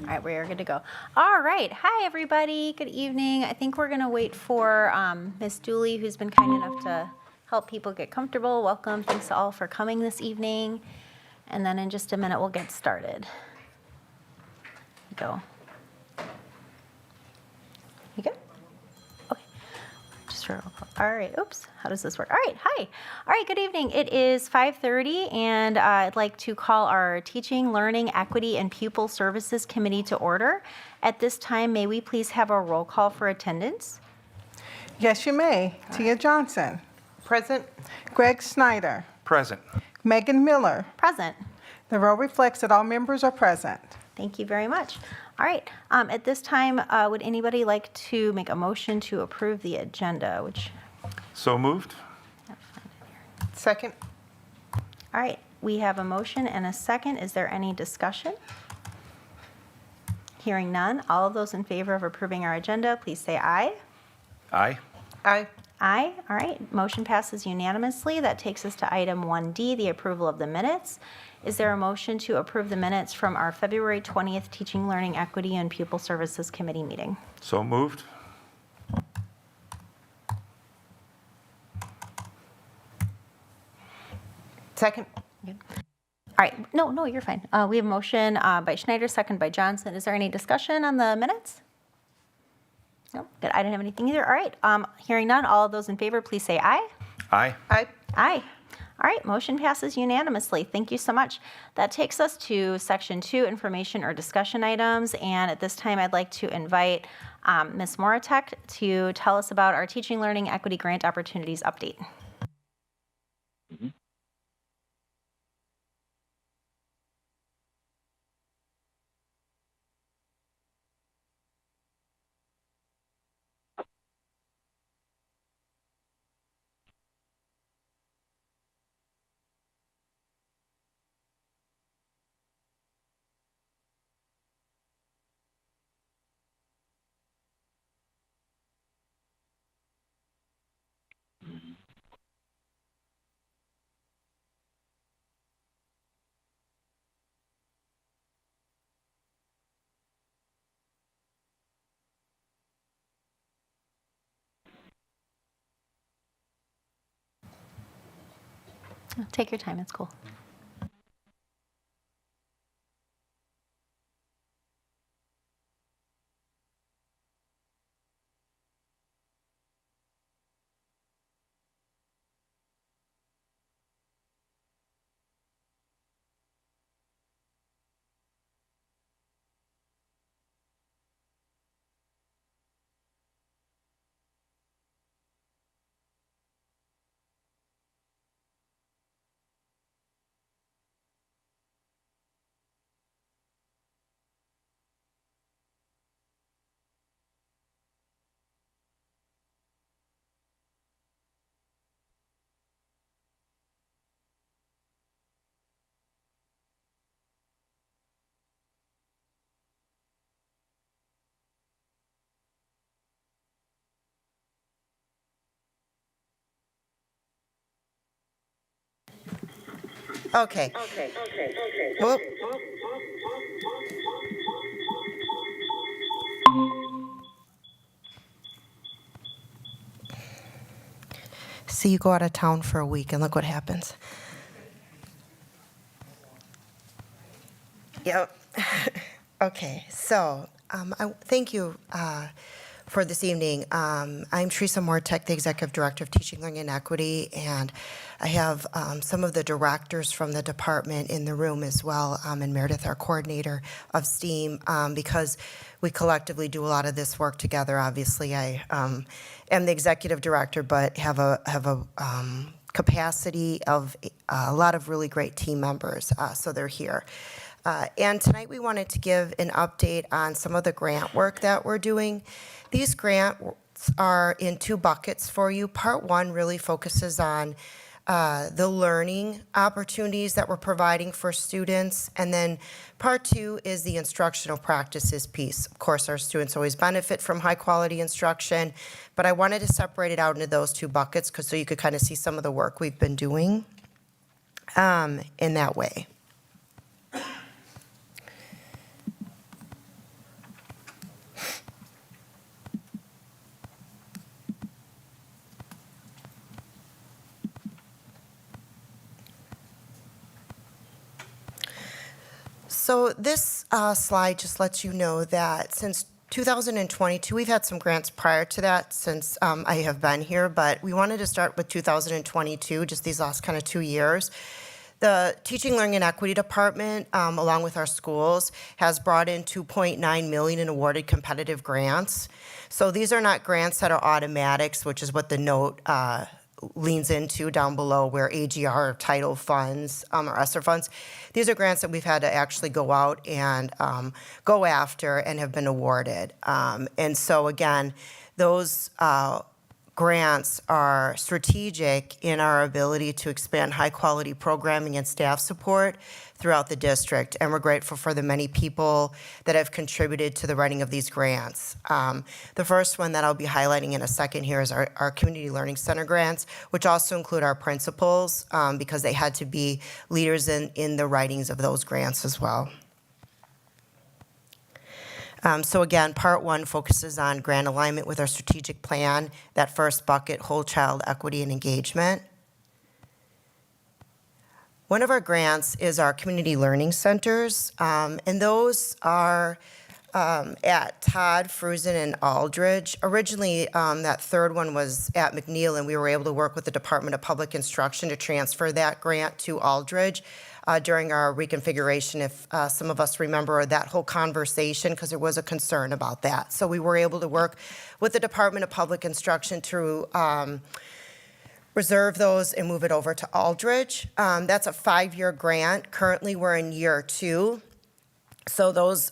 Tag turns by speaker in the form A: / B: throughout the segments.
A: All right, we are good to go. All right. Hi, everybody. Good evening. I think we're going to wait for Miss Dooley, who's been kind enough to help people get comfortable. Welcome. Thanks all for coming this evening. And then in just a minute, we'll get started. Go. You good? Okay. Just for all right. Oops. How does this work? All right. Hi. All right. Good evening. It is 5:30, and I'd like to call our Teaching, Learning, Equity, and Pupil Services Committee to order. At this time, may we please have a roll call for attendance?
B: Yes, you may. Tia Johnson.
C: Present.
B: Greg Snyder.
D: Present.
B: Megan Miller.
A: Present.
B: The roll reflects that all members are present.
A: Thank you very much. All right. At this time, would anybody like to make a motion to approve the agenda?
D: So moved.
C: Second.
A: All right. We have a motion and a second. Is there any discussion? Hearing none. All of those in favor of approving our agenda, please say aye.
D: Aye.
C: Aye.
A: Aye. All right. Motion passes unanimously. That takes us to item 1D, the approval of the minutes. Is there a motion to approve the minutes from our February 20th Teaching, Learning, Equity, and Pupil Services Committee meeting?
D: So moved.
C: Second.
A: Good. All right. No, you're fine. We have a motion by Schneider, second by Johnson. Is there any discussion on the minutes? No. Good. I didn't have anything either. All right. Hearing none. All of those in favor, please say aye.
D: Aye.
C: Aye.
A: Aye. All right, motion passes unanimously. Thank you so much. That takes us to Section 2, information or discussion items. And at this time, I'd like to invite Ms. Moratek to tell us about our Teaching, Learning, Equity Grant Opportunities update. Take your time. It's cool.
C: Okay. Whoop. See, you go out of town for a week and look what happens. Yep. Okay, so thank you for this evening. I'm Teresa Moratek, the Executive Director of Teaching, Learning, and Equity, and I have some of the directors from the department in the room as well, and Meredith, our coordinator of STEAM, because we collectively do a lot of this work together. Obviously, I am the Executive Director, but have a capacity of a lot of really great team members, so they're here. And tonight we wanted to give an update on some of the grant work that we're doing. These grants are in two buckets for you. Part one really focuses on the learning opportunities that we're providing for students. And then part two is the instructional practices piece. Of course, our students always benefit from high quality instruction, but I wanted to separate it out into those two buckets so you could kind of see some of the work we've been doing in that way. So this slide just lets you know that since 2022, we've had some grants prior to that since I have been here, but we wanted to start with 2022, just these last kind of 2 years. The Teaching, Learning, and Equity Department, along with our schools, has brought in $2.9 million in awarded competitive grants. So these are not grants that are automatics, which is what the note leans into down below, where AGR or title funds or ESSER funds. These are grants that we've had to actually go out and go after and have been awarded. And so again, those grants are strategic in our ability to expand high-quality programming and staff support throughout the district, and we're grateful for the many people that have contributed to the writing of these grants. The first one that I'll be highlighting in a second here is our Community Learning Center grants, which also include our principals, because they had to be leaders in the writings of those grants as well. So again, part one focuses on grant alignment with our strategic plan, that first bucket, whole child equity and engagement. One of our grants is our community learning centers, and those are at Todd, Fruzen, and Aldridge. Originally, that third one was at McNeil, and we were able to work with the Department of Public Instruction to transfer that grant to Aldridge. During our reconfiguration, if some of us remember that whole conversation, because there was a concern about that. So we were able to work with the Department of Public Instruction to reserve those and move it over to Aldridge. That's a 5-year grant. Currently, we're in year 2. So those,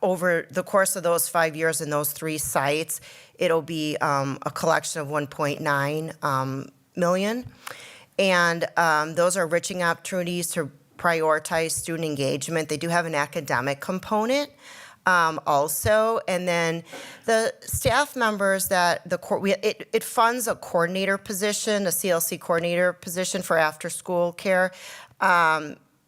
C: over the course of those 5 years in those 3 sites, it'll be a collection of $1.9 million. And those are enriching opportunities to prioritize student engagement. They do have an academic component also. And then the staff members that it funds a coordinator position, a CLC coordinator position for after-school care,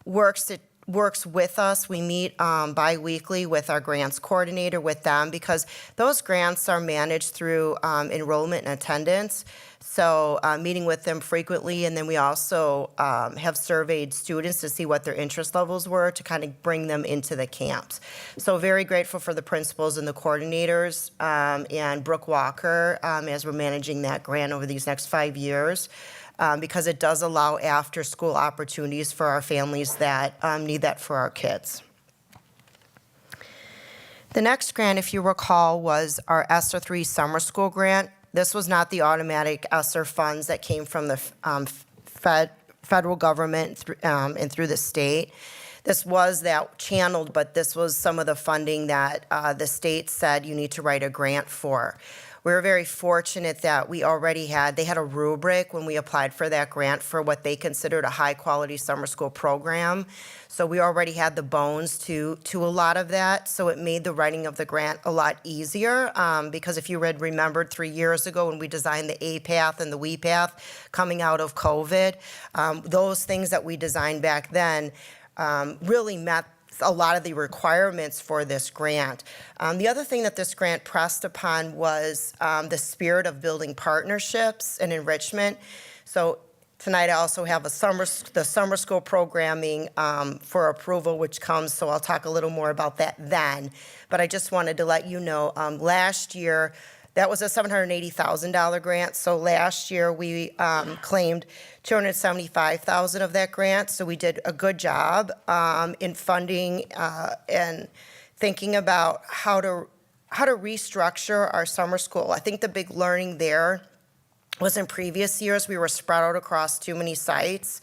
C: works with us. We meet bi-weekly with our grants coordinator with them, because those grants are managed through enrollment and attendance. So meeting with them frequently, and then we also have surveyed students to see what their interest levels were to kind of bring them into the camps. So very grateful for the principals and the coordinators and Brooke Walker as we're managing that grant over these next 5 years. Because it does allow after-school opportunities for our families that need that for our kids. The next grant, if you recall, was our ESSER 3 summer school grant. This was not the automatic ESSER funds that came from the federal government and through the state. This was that channeled, but this was some of the funding that the state said you need to write a grant for. We were very fortunate that they had a rubric when we applied for that grant for what they considered a high-quality summer school program. So we already had the bones to a lot of that, so it made the writing of the grant a lot easier, because if you remembered 3 years ago when we designed the A path and the W path coming out of COVID, those things that we designed back then really met a lot of the requirements for this grant. The other thing that this grant pressed upon was the spirit of building partnerships and enrichment. So tonight I also have the summer school programming for approval, which comes, so I'll talk a little more about that then. But I just wanted to let you know, last year, that was a $780,000 grant. So last year we claimed $275,000 of that grant. So we did a good job in funding and thinking about how to restructure our summer school. I think the big learning there was in previous years we were spread out across too many sites.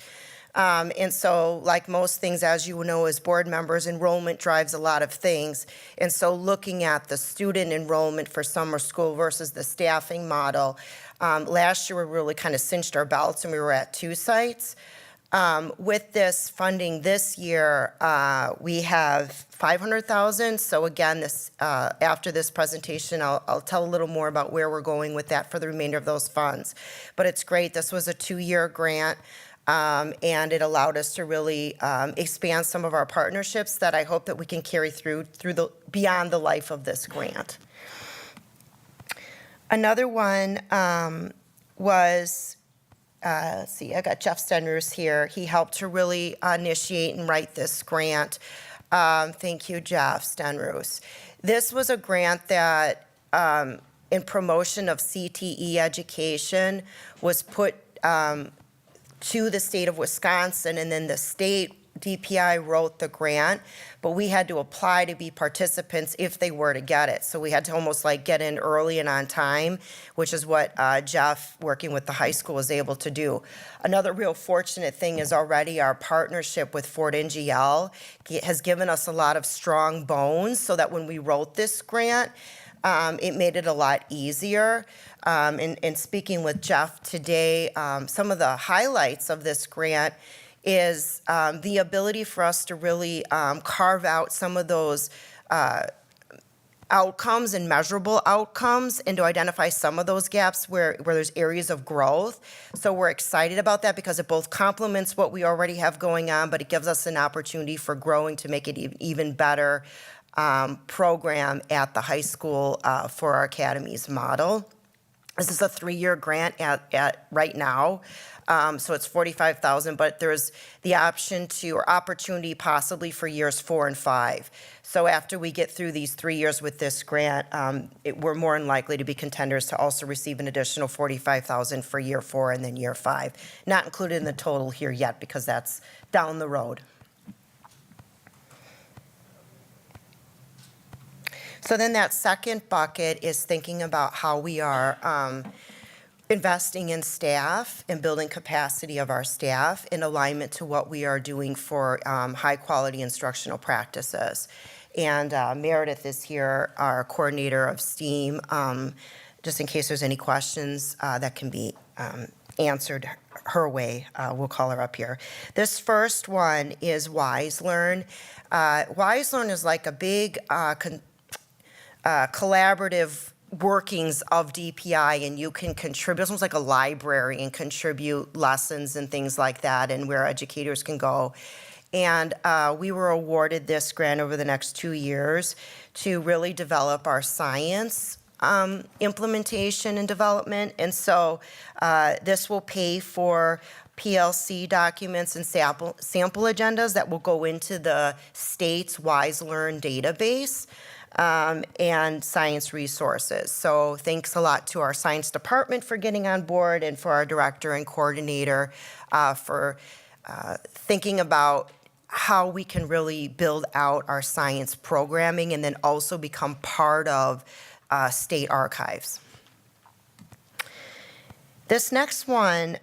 C: And so, like most things, as you know, as board members, enrollment drives a lot of things. And so looking at the student enrollment for summer school versus the staffing model, last year we really kind of cinched our belts and we were at 2 sites. With this funding this year, we have $500,000. So again, this after this presentation, I'll tell a little more about where we're going with that for the remainder of those funds. But it's great. This was a 2-year grant. And it allowed us to really expand some of our partnerships that I hope that we can carry through beyond the life of this grant. Another one was, let's see, I got Jeff Stenrus here. He helped to really initiate and write this grant. Thank you, Jeff Stenroos. This was a grant that, in promotion of CTE education, was put to the state of Wisconsin, and then the state DPI wrote the grant, but we had to apply to be participants if they were to get it. So we had to almost like get in early and on time, which is what Jeff, working with the high school, was able to do. Another real fortunate thing is already our partnership with Fort NGL has given us a lot of strong bones so that when we wrote this grant, it made it a lot easier. And speaking with Jeff today, some of the highlights of this grant is the ability for us to really carve out some of those outcomes and measurable outcomes and to identify some of those gaps where there's areas of growth. So we're excited about that because it both complements what we already have going on, but it gives us an opportunity for growing to make it even better program at the high school for our academies model. This is a 3-year grant at right now. So it's $45,000, but there's the option to, or opportunity possibly for years 4 and 5. So after we get through these 3 years with this grant, we're more than likely to be contenders to also receive an additional $45,000 for year 4 and then year 5. Not included in the total here yet because that's down the road. So then that second bucket is thinking about how we are investing in staff and building capacity of our staff in alignment to what we are doing for high-quality instructional practices. And Meredith is here, our coordinator of STEAM, just in case there's any questions that can be answered her way. We'll call her up here. This first one is Wise Learn. Wise Learn is like a big collaborative workings of DPI, and you can contribute. It's almost like a library and contribute lessons and things like that, and where educators can go. And we were awarded this grant over the next 2 years to really develop our science implementation and development. And so this will pay for PLC documents and sample agendas that will go into the state's Wise Learn database. And science resources. So thanks a lot to our science department for getting on board and for our director and coordinator for thinking about how we can really build out our science programming and then also become part of state archives. This next one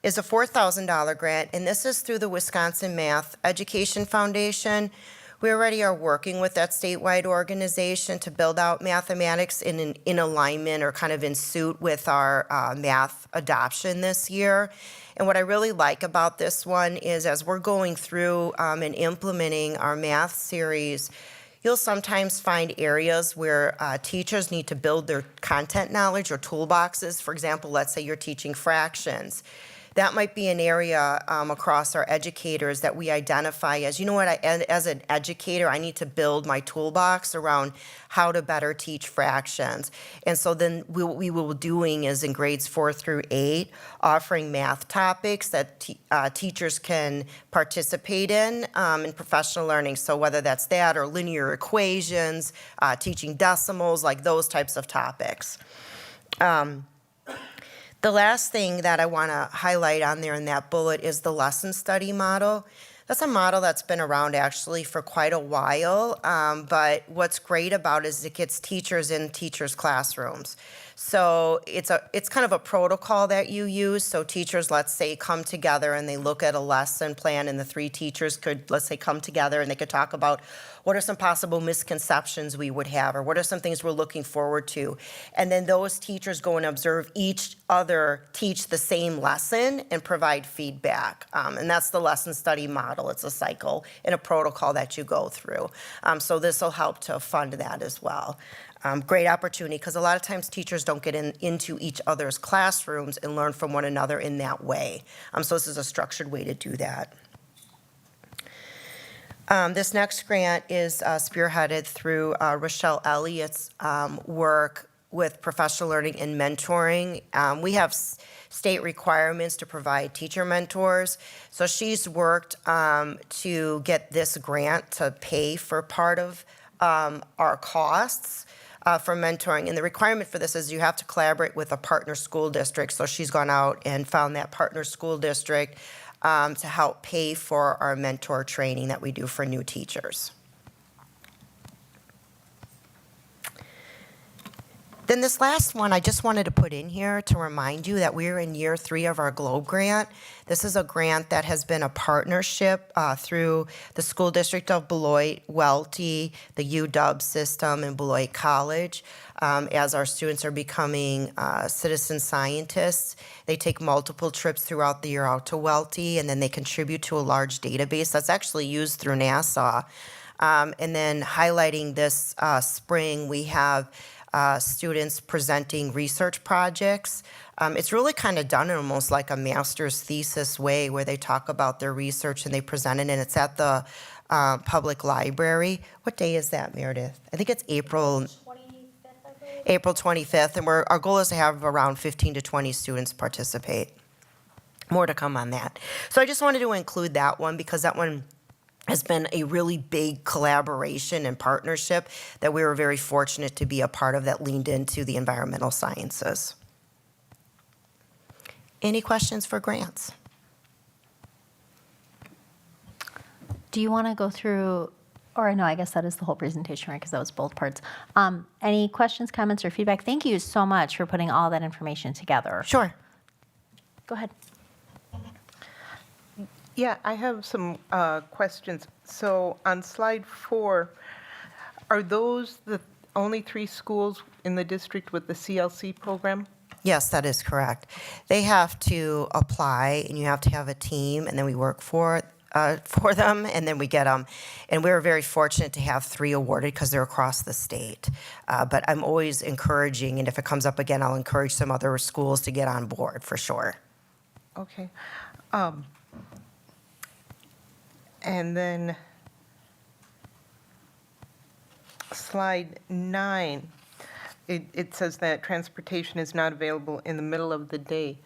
C: is a $4,000 grant, and this is through the Wisconsin Math Education Foundation. We already are working with that statewide organization to build out mathematics in alignment or kind of in suit with our math adoption this year. And what I really like about this one is as we're going through and implementing our math series, you'll sometimes find areas where teachers need to build their content knowledge or toolboxes. For example, let's say you're teaching fractions. That might be an area across our educators that we identify as, you know what, as an educator, I need to build my toolbox around how to better teach fractions. And so then what we will be doing is in grades 4 through 8, offering math topics that teachers can participate in professional learning. So whether that's that or linear equations, teaching decimals, like those types of topics. The last thing that I want to highlight on there in that bullet is the lesson study model. That's a model that's been around actually for quite a while, but what's great about it is it gets teachers in teachers' classrooms. So it's kind of a protocol that you use. So teachers, let's say, come together and they look at a lesson plan, and the 3 teachers could, let's say, come together and they could talk about what are some possible misconceptions we would have, or what are some things we're looking forward to. And then those teachers go and observe each other teach the same lesson and provide feedback. And that's the lesson study model. It's a cycle and a protocol that you go through. So this will help to fund that as well. Great opportunity, because a lot of times teachers don't get into each other's classrooms and learn from one another in that way. So this is a structured way to do that. This next grant is spearheaded through Rochelle Elliott's work with professional learning and mentoring. We have state requirements to provide teacher mentors. So she's worked to get this grant to pay for part of our costs for mentoring. And the requirement for this is you have to collaborate with a partner school district. So she's gone out and found that partner school district to help pay for our mentor training that we do for new teachers. Then this last one, I just wanted to put in here to remind you that we're in year 3 of our GLOBE grant. This is a grant that has been a partnership through the School District of Beloit, Welty, the UW system, and Beloit College. As our students are becoming citizen scientists, they take multiple trips throughout the year out to Welty, and then they contribute to a large database that's actually used through NASA. And then highlighting this spring, we have students presenting research projects. It's really kind of done in almost like a master's thesis way where they talk about their research and they present it, and it's at the public library. What day is that, Meredith? I think it's April 25th, and our goal is to have around 15 to 20 students participate. More to come on that. So I just wanted to include that one because that one has been a really big collaboration and partnership that we were very fortunate to be a part of that leaned into the environmental sciences. Any questions for grants?
A: Do you want to go through, or no, I guess that is the whole presentation, right? Because that was both parts. Any questions, comments, or feedback? Thank you so much for putting all that information together.
C: Sure.
A: Go ahead.
B: Yeah, I have some questions. So on slide 4, are those the only 3 schools in the district with the CLC program?
C: Yes, that is correct. They have to apply, and you have to have a team, and then we work for them, and then we get them. And we're very fortunate to have 3 awarded because they're across the state. But I'm always encouraging, and if it comes up again, I'll encourage some other schools to get on board for sure.
B: Okay. And then slide 9, it says that transportation is not available in the middle of the day.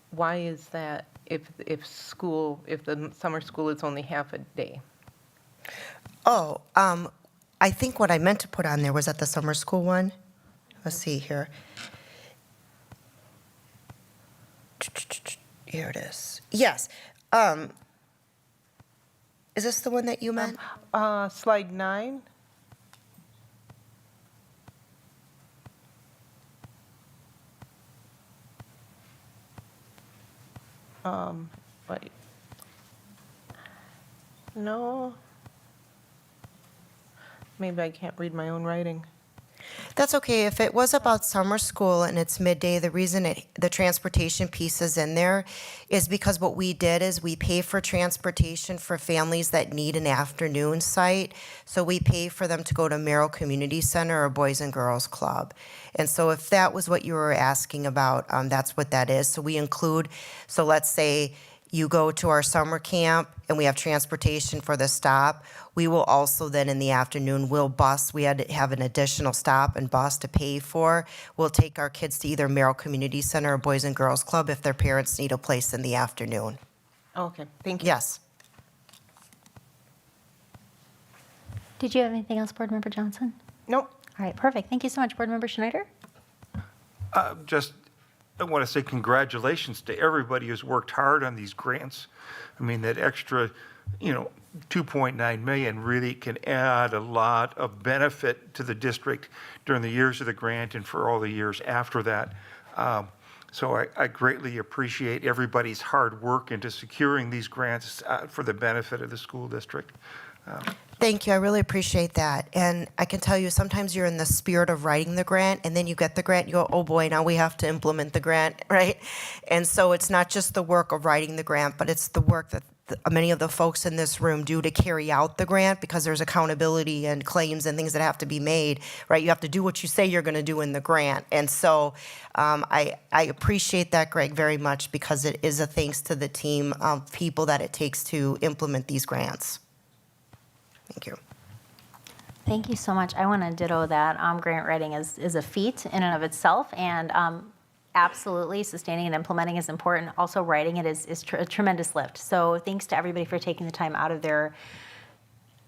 B: Why is that if the summer school is only half a day?
C: Oh, I think what I meant to put on there was that the summer school one. Let's see here. Here it is. Yes. Is this the one that you meant?
B: Slide 9. Wait. No. Maybe I can't read my own writing.
C: That's okay. If it was about summer school and it's midday, the reason the transportation piece is in there is because what we did is we pay for transportation for families that need an afternoon site. So we pay for them to go to Merrill Community Center or Boys and Girls Club. And so if that was what you were asking about, that's what that is. So we include, so let's say you go to our summer camp and we have transportation for the stop. We will also then in the afternoon, we had to have an additional stop and bus to pay for. We'll take our kids to either Merrill Community Center or Boys and Girls Club if their parents need a place in the afternoon.
B: Okay, thank you.
C: Yes.
A: Did you have anything else, Board Member Johnson?
B: Nope.
A: All right, perfect. Thank you so much, Board Member Schneider.
D: I want to say congratulations to everybody who's worked hard on these grants. I mean, that extra, 2.9 million really can add a lot of benefit to the district during the years of the grant and for all the years after that. So I greatly appreciate everybody's hard work into securing these grants for the benefit of the school district.
C: Thank you. I really appreciate that. And I can tell you, sometimes you're in the spirit of writing the grant, and then you get the grant, you go, oh boy, now we have to implement the grant, right? And so it's not just the work of writing the grant, but it's the work that many of the folks in this room do to carry out the grant, because there's accountability and claims and things that have to be made, right? You have to do what you say you're going to do in the grant. And so I appreciate that, Greg, very much, because it is a thanks to the team of people that it takes to implement these grants. Thank you.
A: Thank you so much. I want to ditto that. Grant writing is a feat in and of itself, and absolutely sustaining and implementing is important. Also, writing it is a tremendous lift. So thanks to everybody for taking the time out of their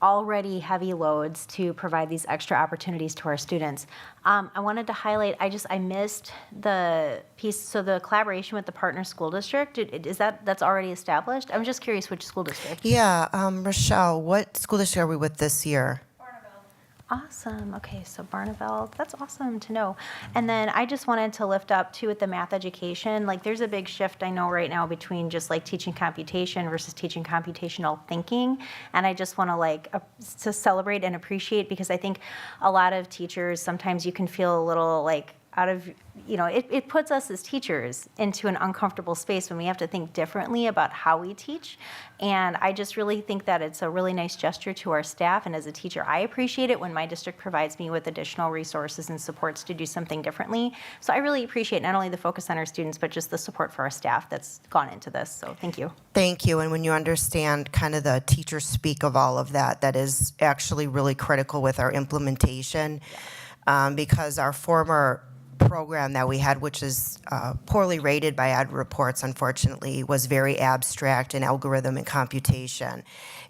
A: already heavy loads to provide these extra opportunities to our students. I wanted to highlight, I missed the piece, so the collaboration with the partner school district, that's already established? I'm just curious which school district.
C: Yeah, Rochelle, what school district are we with this year?
A: Awesome. Okay, so Barneveld, that's awesome to know. And then I just wanted to lift up too with the math education, like there's a big shift I know right now between just like teaching computation versus teaching computational thinking. And I just want to to celebrate and appreciate, because I think a lot of teachers, sometimes you can feel a little like out of, it puts us as teachers into an uncomfortable space when we have to think differently about how we teach. And I just really think that it's a really nice gesture to our staff. And as a teacher, I appreciate it when my district provides me with additional resources and supports to do something differently. So I really appreciate not only the focus on our students, but just the support for our staff that's gone into this. So thank you.
C: Thank you. And when you understand kind of the teacher speak of all of that, that is actually really critical with our implementation, because our former program that we had, which is poorly rated by Ed Reports, unfortunately, was very abstract in algorithm and computation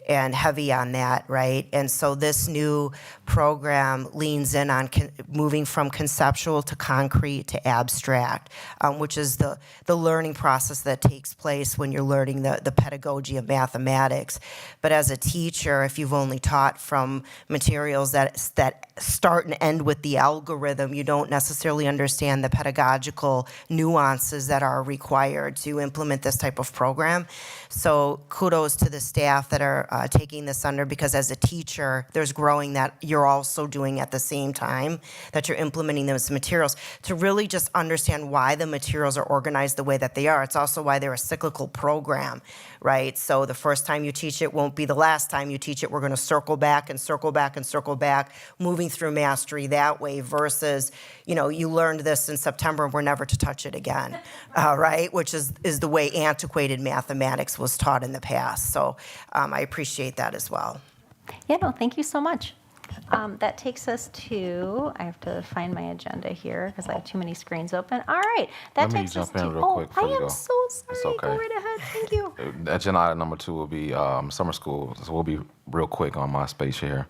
C: and heavy on that, right? And so this new program leans in on moving from conceptual to concrete to abstract, which is the learning process that takes place when you're learning the pedagogy of mathematics. But as a teacher, if you've only taught from materials that start and end with the algorithm, you don't necessarily understand the pedagogical nuances that are required to implement this type of program. So kudos to the staff that are taking this under, because as a teacher, there's growing that you're also doing at the same time that you're implementing those materials to really just understand why the materials are organized the way that they are. It's also why they're a cyclical program, right? So the first time you teach it won't be the last time you teach it. We're going to circle back and circle back and circle back, moving through mastery that way versus, you learned this in September and we're never to touch it again, right? Which is the way antiquated mathematics was taught in the past. So I appreciate that as well.
A: Yeah, no, thank you so much. That takes us to, I have to find my agenda here because I have too many screens open. All right, that
E: Let me
A: takes us
E: jump in
A: to,
E: real quick
A: I
E: before you
A: am
E: go.
A: so sorry.
E: It's okay.
A: Go right ahead. Thank you.
E: Agenda item number 2 will be summer school. So we'll be real quick on my space here.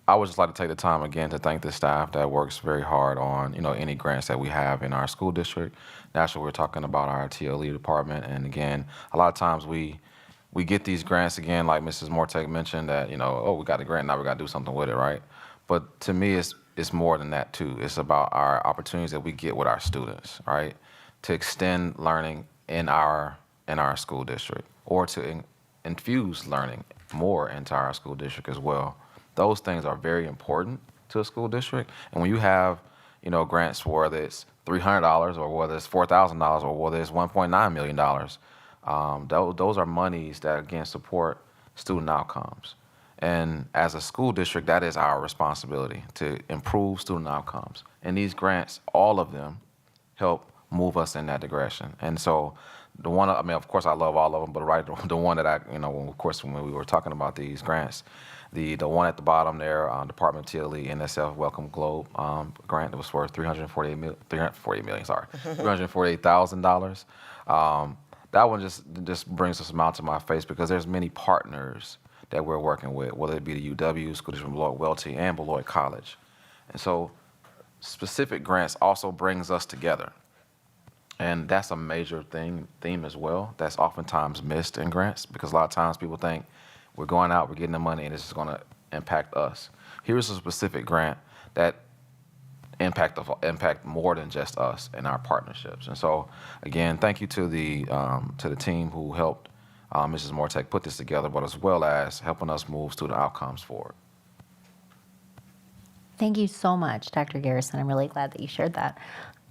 E: I would just like to take the time again to thank the staff that works very hard on, any grants that we have in our school district. Naturally, we're talking about our TLE department. And again, a lot of times we get these grants again, like Mrs. Mortek mentioned, that, we got a grant, now we got to do something with it, right? But to me, it's more than that too. It's about our opportunities that we get with our students, right? To extend learning in our school district, or to infuse learning more into our school district as well. Those things are very important to a school district. And when you have, grants, whether it's $300 or whether it's $4,000 or whether it's $1.9 million, those are monies that, again, support student outcomes. And as a school district, that is our responsibility to improve student outcomes. And these grants, all of them, help move us in that direction. And so the one, of course, I love all of them, but the one that when we were talking about these grants, the one at the bottom there, Department of TLE NSF Welcome Globe grant, that was for $348,000. That one just brings a smile to my face because there's many partners that we're working with, whether it be the UW, School District Beloit Welty, and Beloit College. And so specific grants also brings us together. And that's a major theme as well that's oftentimes missed in grants, because a lot of times people think we're going out, we're getting the money, and it's just going to impact us. Here's a specific grant that impact more than just us and our partnerships. And so, again, thank you to the team who helped Mrs. Mortek put this together, but as well as helping us move student outcomes forward.
A: Thank you so much, Dr. Garrison. I'm really glad that you shared that.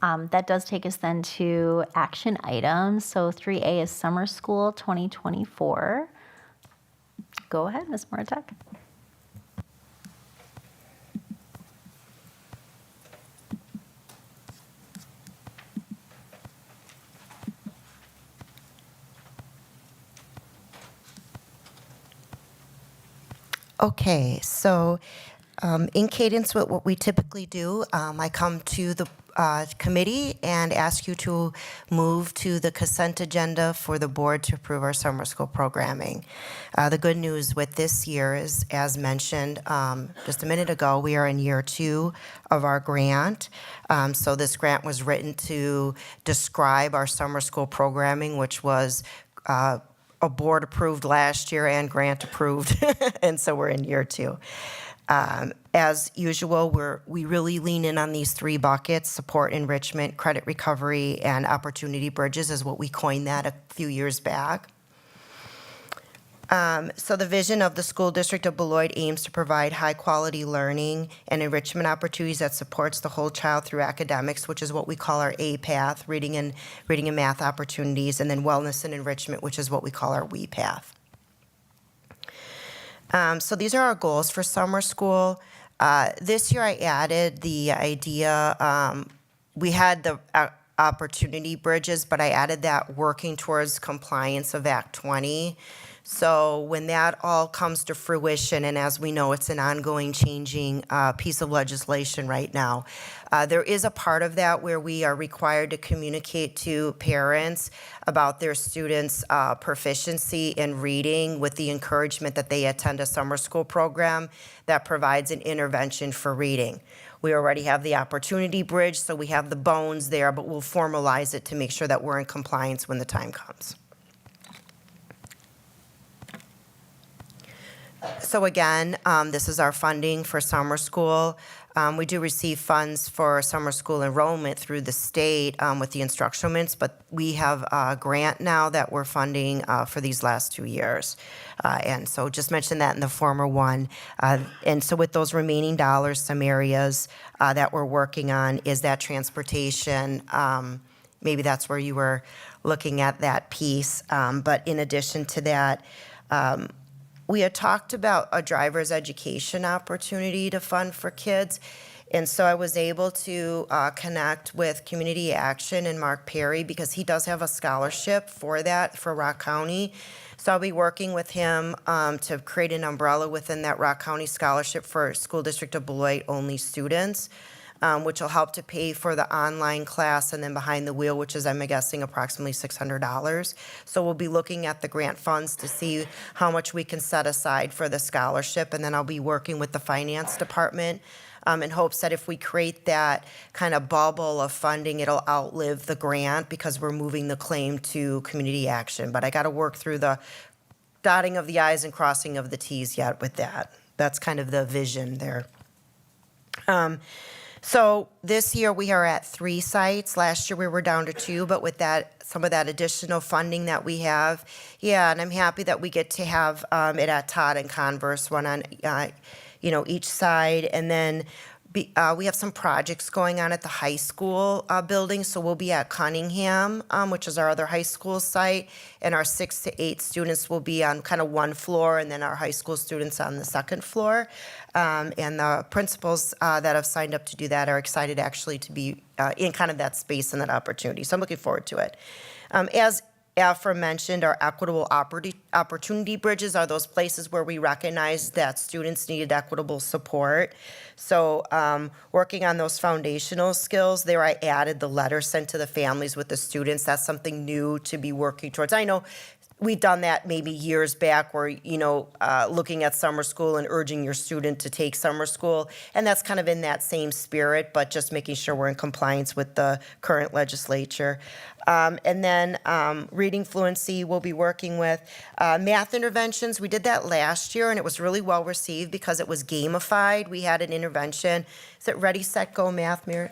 A: That does take us then to action items. So 3A is Summer School 2024. Go ahead, Ms. Moratek.
C: Okay, so in cadence with what we typically do, I come to the committee and ask you to move to the consent agenda for the board to approve our summer school programming. The good news with this year is, as mentioned just a minute ago, we are in year 2 of our grant. So this grant was written to describe our summer school programming, which was a board approved last year and grant approved, and so we're in year 2. As usual, we really lean in on these 3 buckets: support, enrichment, credit recovery, and opportunity bridges is what we coined that a few years back. So the vision of the school district of Beloit aims to provide high-quality learning and enrichment opportunities that supports the whole child through academics, which is what we call our A path, reading and math opportunities, and then wellness and enrichment, which is what we call our WE path. So these are our goals for summer school. This year I added the idea, we had the opportunity bridges, but I added that working towards compliance of Act 20. So when that all comes to fruition, and as we know, it's an ongoing changing piece of legislation right now, there is a part of that where we are required to communicate to parents about their students' proficiency in reading, with the encouragement that they attend a summer school program that provides an intervention for reading. We already have the opportunity bridge, so we have the bones there, but we'll formalize it to make sure that we're in compliance when the time comes. So again, this is our funding for summer school. We do receive funds for summer school enrollment through the state with the instructionals, but we have a grant now that we're funding for these last 2 years. And so just mentioned that in the former one. And so with those remaining dollars, some areas that we're working on is that transportation. Maybe that's where you were looking at that piece. But in addition to that, we had talked about a driver's education opportunity to fund for kids. And so I was able to connect with Community Action and Mark Perry, because he does have a scholarship for that for Rock County. So I'll be working with him to create an umbrella within that Rock County scholarship for School District of Beloit only students, which will help to pay for the online class and then behind the wheel, which is, I'm guessing, approximately $600. So we'll be looking at the grant funds to see how much we can set aside for the scholarship, and then I'll be working with the finance department in hopes that if we create that kind of bubble of funding, it'll outlive the grant, because we're moving the claim to Community Action. But I got to work through the dotting of the I's and crossing of the T's yet with that. That's kind of the vision there. So this year we are at 3 sites. Last year we were down to 2, but with that, some of that additional funding that we have, yeah, and I'm happy that we get to have it at Todd and Converse, one on each side, and then we have some projects going on at the high school building, so we'll be at Cunningham, which is our other high school site, and our 6 to 8 students will be on kind of one floor, and then our high school students on the second floor. And the principals that have signed up to do that are excited actually to be in kind of that space and that opportunity, so I'm looking forward to it. As aforementioned, our equitable opportunity bridges are those places where we recognize that students needed equitable support. So working on those foundational skills, there I added the letter sent to the families with the students. That's something new to be working towards. I know we've done that maybe years back where, looking at summer school and urging your student to take summer school. And that's kind of in that same spirit, but just making sure we're in compliance with the current legislature. And then reading fluency we'll be working with. Math interventions, we did that last year and it was really well received because it was gamified. We had an intervention. Is it Ready, Set, Go Math, Mary?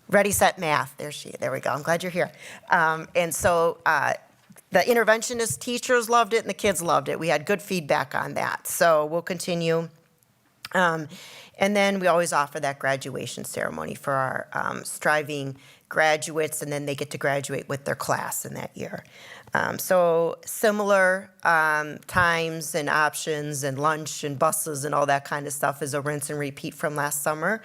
C: Ready, Set, Math. There we go. I'm glad you're here. And so the interventionist teachers loved it and the kids loved it. We had good feedback on that. So we'll continue. And then we always offer that graduation ceremony for our striving graduates, and then they get to graduate with their class in that year. So similar times and options and lunch and buses and all that kind of stuff is a rinse and repeat from last summer.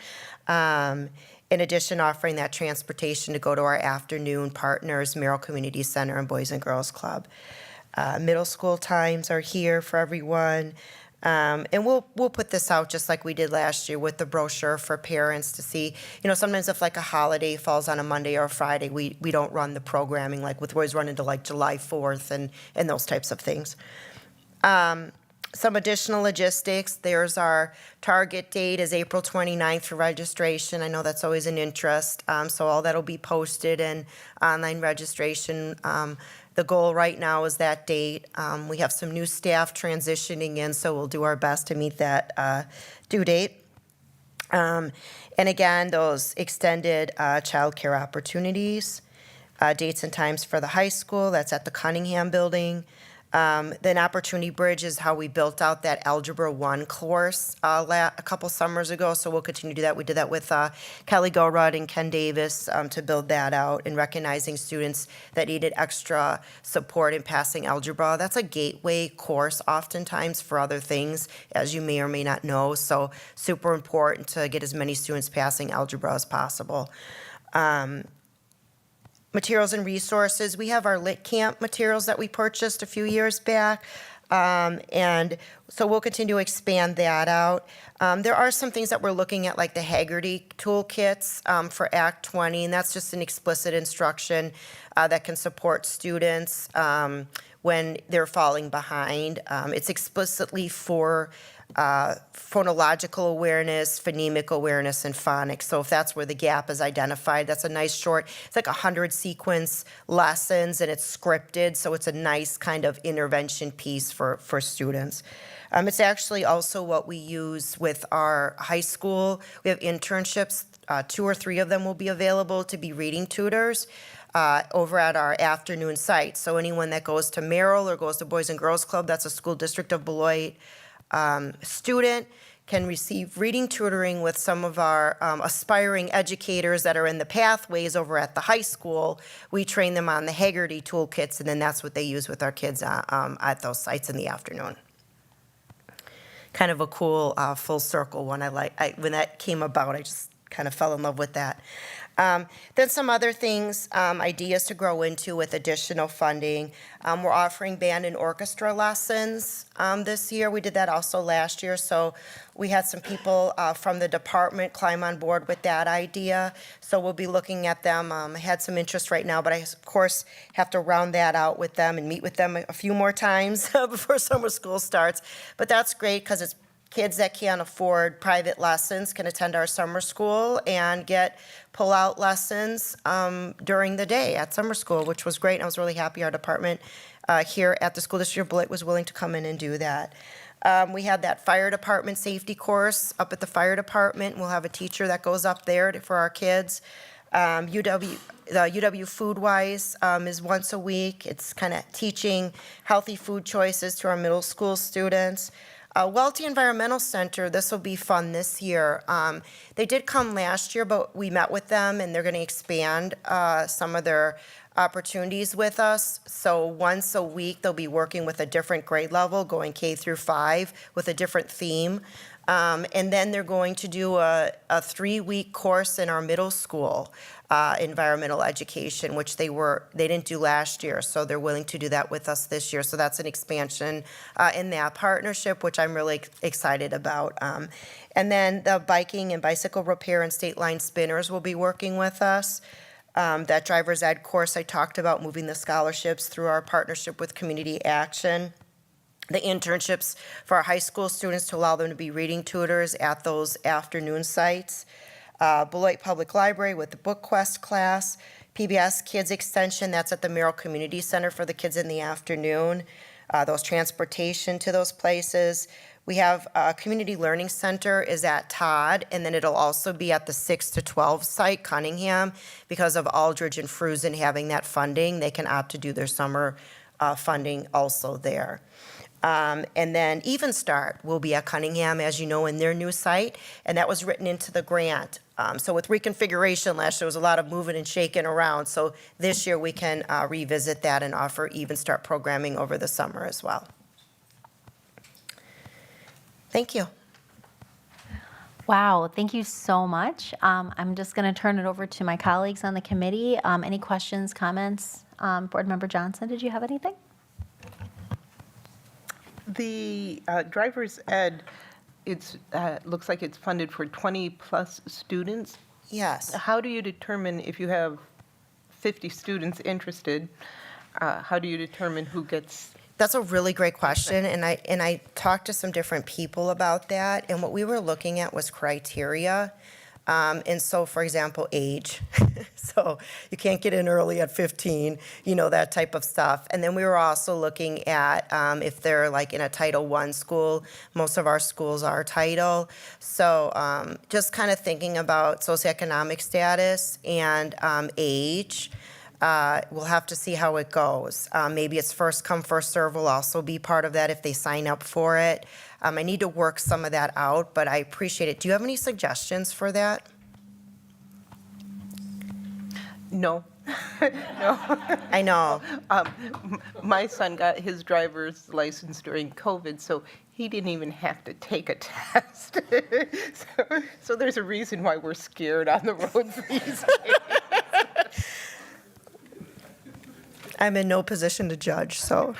C: In addition, offering that transportation to go to our afternoon partners, Merrill Community Center and Boys and Girls Club. Middle school times are here for everyone. And we'll put this out just like we did last year with the brochure for parents to see. Sometimes if like a holiday falls on a Monday or a Friday, we don't run the programming like with always run into like July 4th and those types of things. Some additional logistics. There's our target date is April 29th for registration. I know that's always an interest. So all that'll be posted and online registration. The goal right now is that date. We have some new staff transitioning in, so we'll do our best to meet that due date. And again, those extended childcare opportunities, dates and times for the high school, that's at the Cunningham building. Then Opportunity Bridge is how we built out that Algebra 1 course a couple summers ago, so we'll continue to do that. We did that with Kelly Gorud and Ken Davis to build that out and recognizing students that needed extra support in passing algebra. That's a gateway course oftentimes for other things, as you may or may not know, so super important to get as many students passing algebra as possible. Materials and resources. We have our Lit Camp materials that we purchased a few years back, and so we'll continue to expand that out. There are some things that we're looking at, like the Haggerty toolkits for Act 20, and that's just an explicit instruction that can support students when they're falling behind. It's explicitly for phonological awareness, phonemic awareness, and phonics. So if that's where the gap is identified, that's a nice short, it's like 100 sequence lessons and it's scripted, so it's a nice kind of intervention piece for students. It's actually also what we use with our high school. We have internships, 2 or 3 of them will be available to be reading tutors. Over at our afternoon site. So anyone that goes to Merrill or goes to Boys and Girls Club, that's a school district of Beloit, student can receive reading tutoring with some of our aspiring educators that are in the pathways over at the high school. We train them on the Haggerty toolkits, and then that's what they use with our kids at those sites in the afternoon. Kind of a cool full circle one. When that came about, I just kind of fell in love with that. Then some other things, ideas to grow into with additional funding. We're offering band and orchestra lessons this year. We did that also last year, so we had some people from the department climb on board with that idea. So we'll be looking at them. I had some interest right now, but I, of course, have to round that out with them and meet with them a few more times before summer school starts. But that's great because it's kids that can't afford private lessons can attend our summer school and get pull-out lessons during the day at summer school, which was great. And I was really happy our department here at the School District of Beloit was willing to come in and do that. We had that fire department safety course up at the fire department. We'll have a teacher that goes up there for our kids. The UW Foodwise is once a week. It's kind of teaching healthy food choices to our middle school students. Welty Environmental Center, this will be fun this year. They did come last year, but we met with them and they're going to expand some of their opportunities with us. So once a week, they'll be working with a different grade level, going K through 5 with a different theme. And then they're going to do a 3-week course in our middle school environmental education, which they didn't do last year, so they're willing to do that with us this year. So that's an expansion in that partnership, which I'm really excited about. And then the biking and bicycle repair and state line spinners will be working with us. That driver's ed course I talked about, moving the scholarships through our partnership with Community Action. The internships for our high school students to allow them to be reading tutors at those afternoon sites. Beloit Public Library with the Book Quest class. PBS Kids Extension, that's at the Merrill Community Center for the kids in the afternoon. Those transportation to those places. We have Community Learning Center is at Todd, and then it'll also be at the 6 to 12 site, Cunningham, because of Aldridge and Fruzen having that funding. They can opt to do their summer funding also there. And then Even Start will be at Cunningham, as you know, in their new site, and that was written into the grant. So with reconfiguration last year, there was a lot of moving and shaking around. So this year we can revisit that and offer Even Start programming over the summer as well. Thank you.
A: Wow, thank you so much. I'm just going to turn it over to my colleagues on the committee. Any questions, comments? Board Member Johnson, did you have anything?
B: The driver's ed, it's, looks like it's funded for 20-plus students.
C: Yes.
B: How do you determine if you have 50 students interested, how do you determine who gets?
C: That's a really great question, and I talked to some different people about that, and what we were looking at was criteria. And so, for example, age. So you can't get in early at 15, that type of stuff. And then we were also looking at if they're like in a Title I school. Most of our schools are Title. So just kind of thinking about socioeconomic status and age. We'll have to see how it goes. Maybe it's first come, first serve will also be part of that if they sign up for it. I need to work some of that out, but I appreciate it. Do you have any suggestions for that?
B: No. No.
C: I know.
B: My son got his driver's license during COVID, so he didn't even have to take a test. So there's a reason why we're scared on the roads these days.
C: I'm in no position to judge, so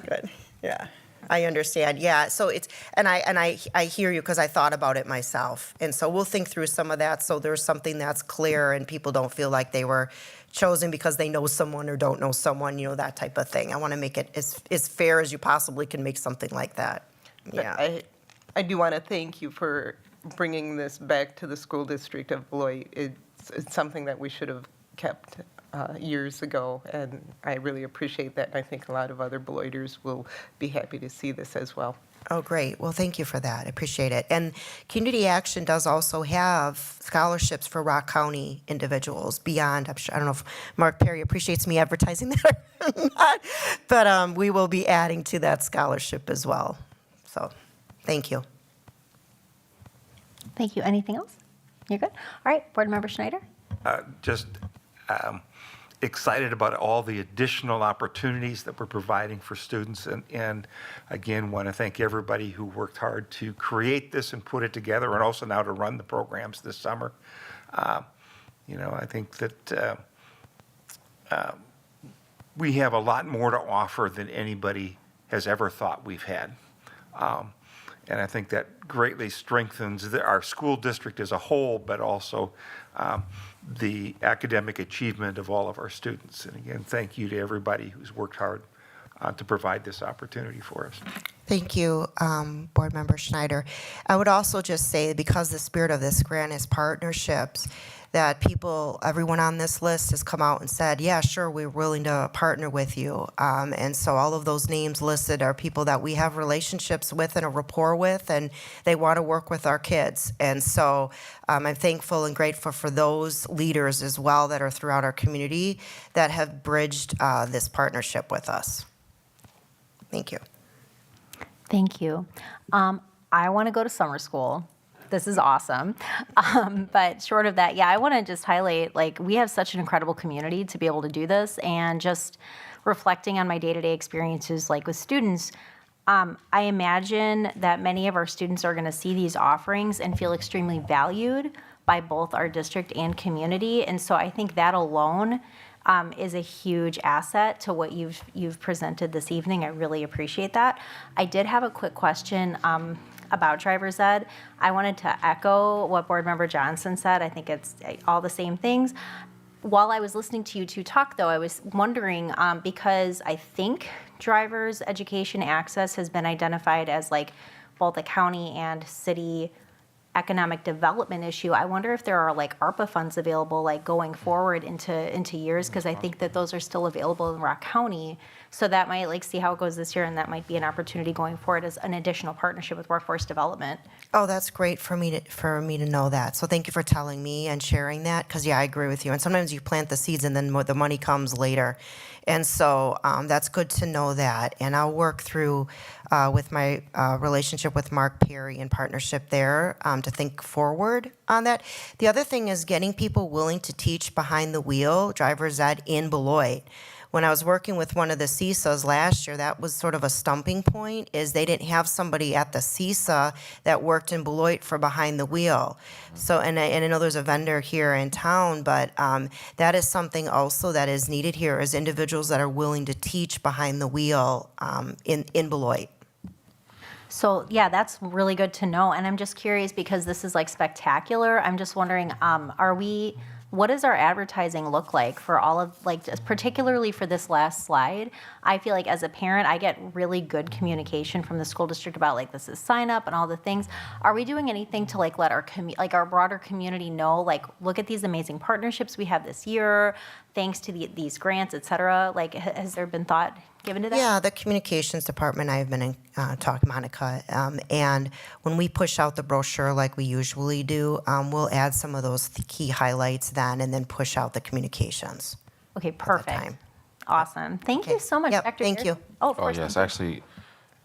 C: good. Yeah, I understand. Yeah, so it's and I hear you because I thought about it myself, and so we'll think through some of that so there's something that's clear and people don't feel like they were chosen because they know someone or don't know someone, that type of thing. I want to make it as fair as you possibly can make something like that. Yeah.
B: I do want to thank you for bringing this back to the school district of Beloit. It's something that we should have kept years ago, and I really appreciate that, and I think a lot of other Beloiters will be happy to see this as well.
C: Oh, great. Well, thank you for that. I appreciate it. And Community Action does also have scholarships for Rock County individuals beyond, I don't know if Mark Perry appreciates me advertising that or not, but we will be adding to that scholarship as well. So, thank you.
A: Thank you. Anything else? You're good? All right, Board Member Schneider?
D: Just excited about all the additional opportunities that we're providing for students, and again, want to thank everybody who worked hard to create this and put it together, and also now to run the programs this summer. I think that we have a lot more to offer than anybody has ever thought we've had. And I think that greatly strengthens our school district as a whole, but also the academic achievement of all of our students. And again, thank you to everybody who's worked hard to provide this opportunity for us.
C: Thank you, Board Member Schneider. I would also just say, because the spirit of this grant is partnerships, that everyone on this list has come out and said, yeah, sure, we're willing to partner with you. And so all of those names listed are people that we have relationships with and a rapport with, and they want to work with our kids. And so I'm thankful and grateful for those leaders as well that are throughout our community that have bridged this partnership with us. Thank you.
A: Thank you. I want to go to summer school. This is awesome. But short of that, I want to just highlight, we have such an incredible community to be able to do this, and just reflecting on my day-to-day experiences, with students, I imagine that many of our students are going to see these offerings and feel extremely valued by both our district and community. And so I think that alone is a huge asset to what you've presented this evening. I really appreciate that. I did have a quick question about driver's ed. I wanted to echo what Board Member Johnson said. I think it's all the same things. While I was listening to you two talk, though, I was wondering, because I think driver's education access has been identified as both a county and city economic development issue. I wonder if there are ARPA funds available going forward into years, because I think that those are still available in Rock County. So that might see how it goes this year, and that might be an opportunity going forward as an additional partnership with workforce development.
C: Oh, that's great for me to know that. So thank you for telling me and sharing that, because I agree with you. And sometimes you plant the seeds and then the money comes later. And so that's good to know that. And I'll work through with my relationship with Mark Perry in partnership there to think forward on that. The other thing is getting people willing to teach behind the wheel, driver's ed in Beloit. When I was working with one of the CISAs last year, that was sort of a stumping point, is they didn't have somebody at the CISA that worked in Beloit for behind the wheel. So, and I know there's a vendor here in town, but that is something also that is needed here, is individuals that are willing to teach behind the wheel in Beloit.
A: So yeah, that's really good to know. And I'm just curious because this is like spectacular. I'm just wondering, what does our advertising look like for all of, like, just particularly for this last slide? I feel like as a parent, I get really good communication from the school district about like this is sign up and all the things. Are we doing anything to like let our our broader community know, like, look at these amazing partnerships we have this year, thanks to these grants, et cetera? Like, has there been thought given to that?
C: Yeah, the communications department, I've been in talk, Monica, and when we push out the brochure like we usually do, we'll add some of those key highlights then, and then push out the communications.
A: Okay,
C: that
A: perfect.
C: time.
A: Awesome. Thank you
C: Okay.
A: so much,
C: Yep,
A: Dr.
C: thank
A: Garrison.
C: you.
A: Oh, of
E: Oh,
A: course.
E: yes,
A: thank you.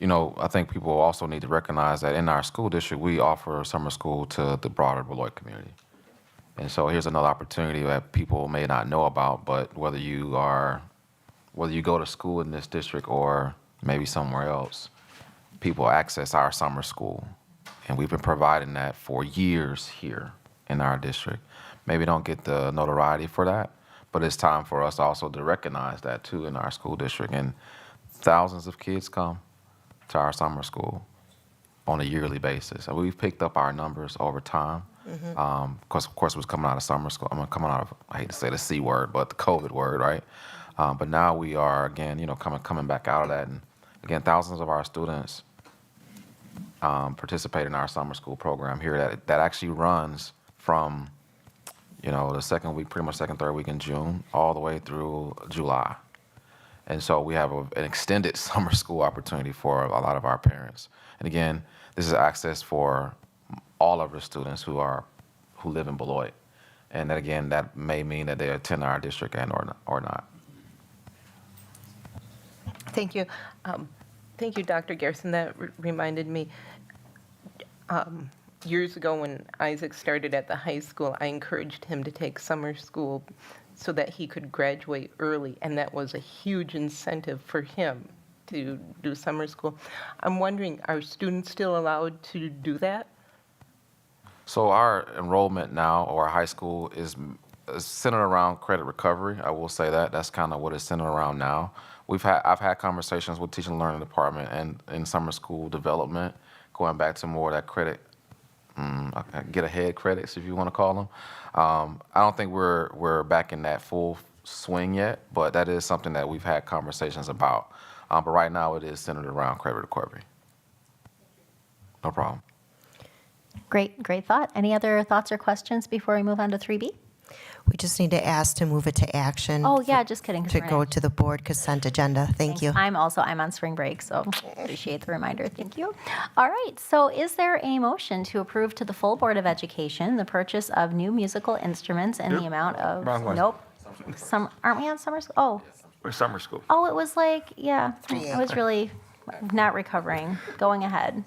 E: actually, I think people also need to recognize that in our school district, we offer summer school to the broader Beloit community. And so here's another opportunity that people may not know about, but whether you go to school in this district or maybe somewhere else, people access our summer school. And we've been providing that for years here in our district. Maybe don't get the notoriety for that, but it's time for us also to recognize that too in our school district. And thousands of kids come to our summer school on a yearly basis. And we've picked up our numbers over time. Because of course, it was coming out of summer school. Coming out of, I hate to say the C word, but the COVID word, right? But now we are again, coming back out of that, and again, thousands of our students participate in our summer school program here. That actually runs from, the second week, pretty much second, third week in June, all the way through July. And so we have an extended summer school opportunity for a lot of our parents. And again, this is access for all of our students who live in Beloit. And that, again, that may mean that they attend our district or not.
B: Thank you. Thank you, Dr. Garrison. That reminded me, years ago when Isaac started at the high school, I encouraged him to take summer school so that he could graduate early, and that was a huge incentive for him to do summer school. I'm wondering, are students still allowed to do that?
E: So our enrollment now, or high school, is centered around credit recovery. I will say that. That's kind of what it's centered around now. I've had conversations with teaching and learning department and in summer school development, going back to more of that credit, get ahead credits, if you want to call them. I don't think we're back in that full swing yet, but that is something that we've had conversations about. But right now it is centered around credit recovery. No problem.
A: Great thought. Any other thoughts or questions before we move on to 3B?
C: We just need to ask to move it to action.
A: Oh, yeah, just kidding. 'cause
C: To
A: we're
C: go
A: gonna-
C: to the board consent agenda. Thank you.
A: I'm on spring break, so appreciate the reminder. Thank you. All right, so is there a motion to approve to the full Board of Education the purchase of new musical instruments in the
D: Yep.
A: amount of?
D: Wrong one.
A: Nope. Aren't we on summer school? Oh.
D: Or summer school.
A: Oh, it was like, yeah,
C: 3A.
A: I was really not recovering, going ahead.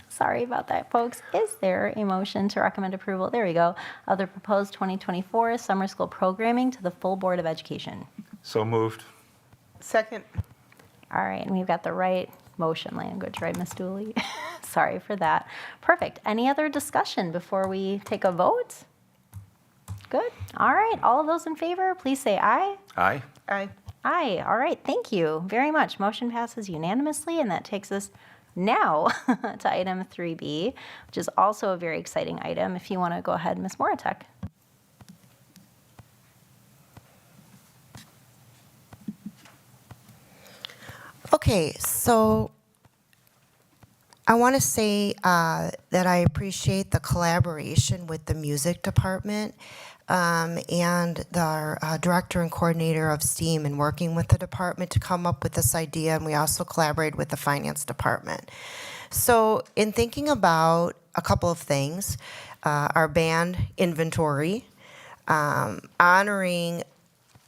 A: Sorry about that, folks. Is there a motion to recommend approval, there we go, of the proposed 2024 summer school programming to the full Board of Education?
D: So moved.
B: Second.
A: All right, and we've got the right motion language, right, Ms. Dooley? Sorry for that. Perfect. Any other discussion before we take a vote? Good. All right, all of those in favor, please say aye.
D: Aye.
B: Aye.
A: Aye. All right. Thank you very much. Motion passes unanimously, and that takes us now to item 3B, which is also a very exciting item. If you want to go ahead, Ms. Moratek.
C: Okay, so I want to say that I appreciate the collaboration with the music department and our director and coordinator of STEAM and working with the department to come up with this idea, and we also collaborated with the finance department. So in thinking about a couple of things, our band inventory, honoring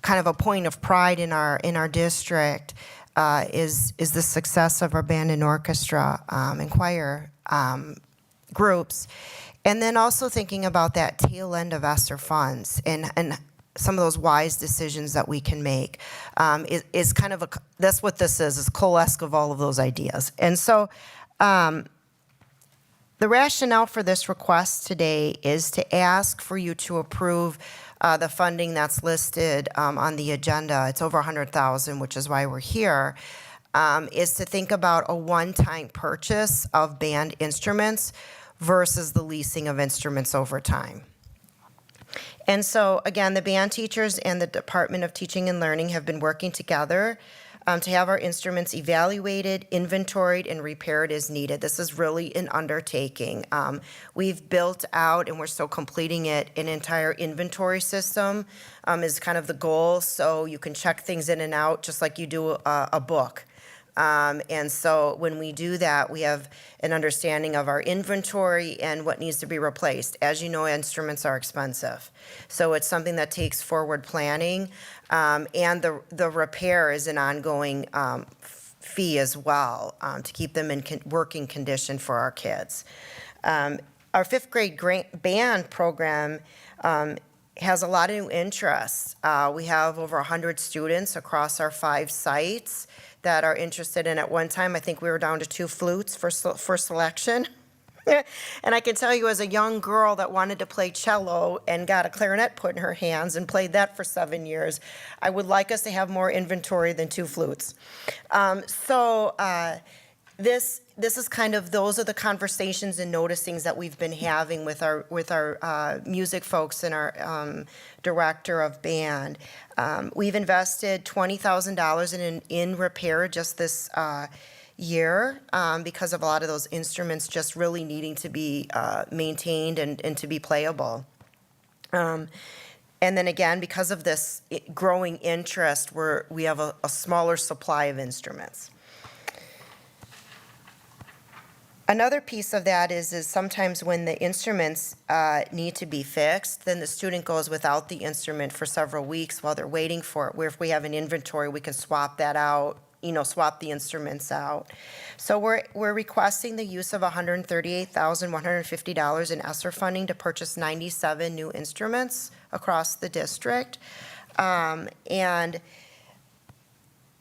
C: kind of a point of pride in our district is the success of our band and orchestra and choir groups. And then also thinking about that tail end of ESSER funds and some of those wise decisions that we can make is kind of that's what this is coalesce of all of those ideas. And so the rationale for this request today is to ask for you to approve the funding that's listed on the agenda. It's over $100,000, which is why we're here. is to think about a one-time purchase of band instruments versus the leasing of instruments over time. And so, again, the band teachers and the Department of Teaching and Learning have been working together to have our instruments evaluated, inventoried, and repaired as needed. This is really an undertaking. We've built out, and we're still completing it, an entire inventory system is kind of the goal, so you can check things in and out just like you do a book. And so when we do that, we have an understanding of our inventory and what needs to be replaced. As you know, instruments are expensive. So it's something that takes forward planning. And the repair is an ongoing fee as well to keep them in working condition for our kids. Our fifth grade band program has a lot of new interests. We have over 100 students across our 5 sites that are interested in. At one time, I think we were down to 2 flutes for selection. And I can tell you, as a young girl that wanted to play cello and got a clarinet put in her hands and played that for 7 years, I would like us to have more inventory than 2 flutes. This is kind of, those are the conversations and noticings that we've been having with our music folks and our director of band. We've invested $20,000 in repair just this year because of a lot of those instruments just really needing to be maintained and to be playable. And then again, because of this growing interest, we have a smaller supply of instruments. Another piece of that is sometimes when the instruments need to be fixed, then the student goes without the instrument for several weeks while they're waiting for it, where if we have an inventory, we can swap that out, swap the instruments out. So we're requesting the use of $138,150 in ESSER funding to purchase 97 new instruments across the district. And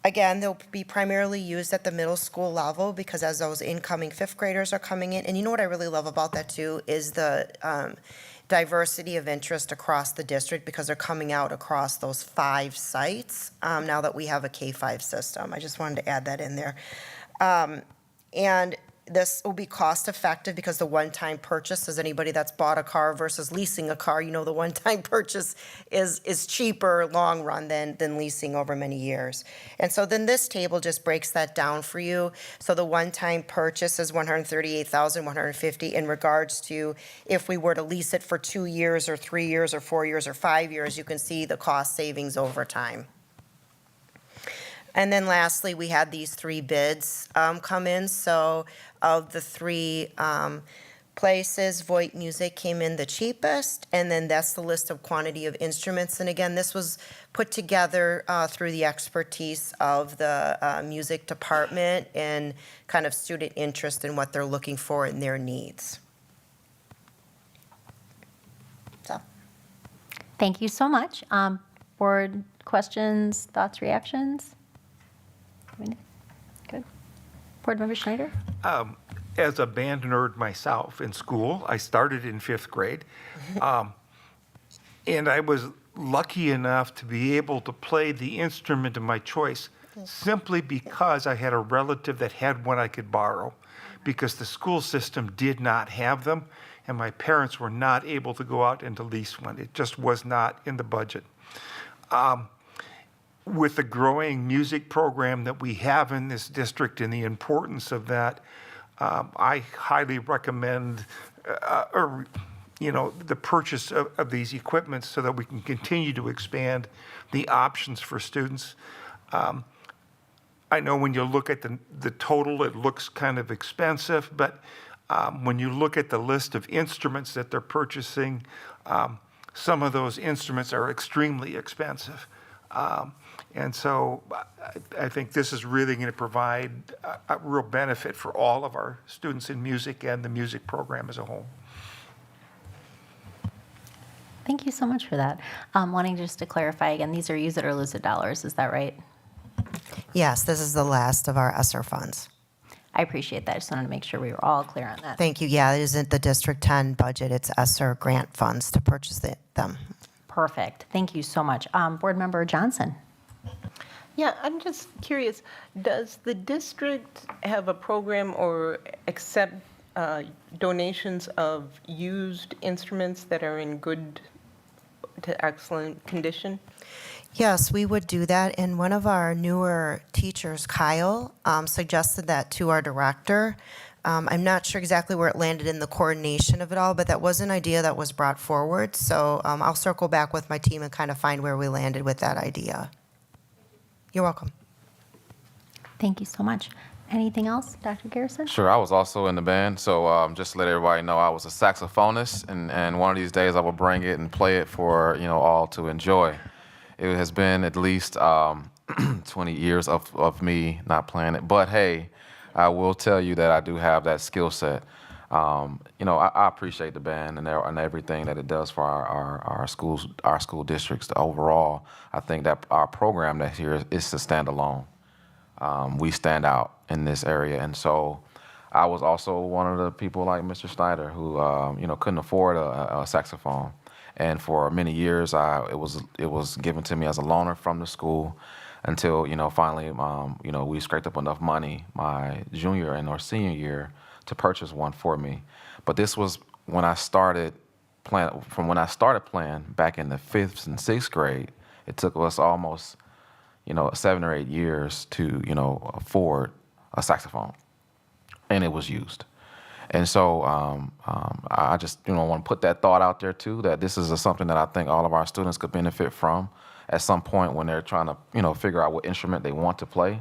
C: again, they'll be primarily used at the middle school level because as those incoming 5th graders are coming in, and you know what I really love about that too is the diversity of interest across the district because they're coming out across those 5 sites now that we have a K-5 system. I just wanted to add that in there. And this will be cost effective because the one-time purchase, as anybody that's bought a car versus leasing a car, the one-time purchase is cheaper long run than leasing over many years. And so then this table just breaks that down for you. So the one-time purchase is $138,150 in regards to if we were to lease it for 2 years or 3 years or 4 years or 5 years, you can see the cost savings over time. And then lastly, we had these 3 bids come in. So of the 3 places, Voight Music came in the cheapest, and then that's the list of quantity of instruments. And again, this was put together through the expertise of the music department and kind of student interest in what they're looking for and their needs. So.
A: Thank you so much. Board questions, thoughts, reactions? Good. Board Member Schneider?
D: As a band nerd myself in school, I started in 5th grade. And I was lucky enough to be able to play the instrument of my choice simply because I had a relative that had one I could borrow because the school system did not have them and my parents were not able to go out and to lease one. It just was not in the budget. With the growing music program that we have in this district and the importance of that, I highly recommend the purchase of these equipments so that we can continue to expand the options for students. I know when you look at the total, it looks kind of expensive, but when you look at the list of instruments that they're purchasing, some of those instruments are extremely expensive. And so I think this is really going to provide a real benefit for all of our students in music and the music program as a whole.
A: Thank you so much for that. Wanting just to clarify again, these are use it or lose it dollars, is that right?
C: Yes, this is the last of our ESSER funds.
A: I appreciate that. I just wanted to make sure we were all clear on that.
C: Thank you. Yeah, it isn't the District 10 budget. It's ESSER grant funds to purchase them.
A: Perfect. Thank you so much. Board Member Johnson?
B: Yeah, I'm just curious, does the district have a program or accept donations of used instruments that are in good to excellent condition?
C: Yes, we would do that. And one of our newer teachers, Kyle, suggested that to our director. I'm not sure exactly where it landed in the coordination of it all, but that was an idea that was brought forward. So I'll circle back with my team and kind of find where we landed with that idea. You're welcome.
A: Thank you so much. Anything else, Dr. Garrison?
E: Sure, I was also in the band, so just to let everybody know, I was a saxophonist, and one of these days I will bring it and play it for all to enjoy. It has been at least 20 years of me not playing it, but hey, I will tell you that I do have that skill set. I appreciate the band and everything that it does for our schools, our school districts. Overall, I think that our program that's here is to stand alone. We stand out in this area, and so I was also one of the people like Mr. Snyder who couldn't afford a saxophone, and for many years it was given to me as a loaner from the school until finally we scraped up enough money my junior and or senior year to purchase one for me. But this was when I started playing. From when I started playing back in the 5th and 6th grade, it took us almost 7 or 8 years to, afford a saxophone, and it was used. And so I just, want to put that thought out there too, that this is something that I think all of our students could benefit from at some point when they're trying to, figure out what instrument they want to play.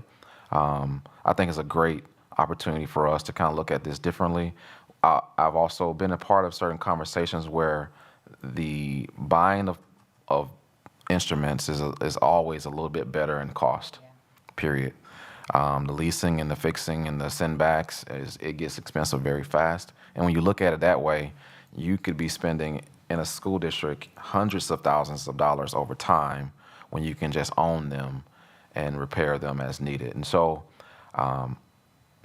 E: I think it's a great opportunity for us to kind of look at this differently. I've also been a part of certain conversations where the buying of instruments is always a little bit better in cost, period. The leasing and the fixing and the sendbacks, it gets expensive very fast. And when you look at it that way, you could be spending in a school district hundreds of thousands of dollars over time when you can just own them and repair them as needed. And so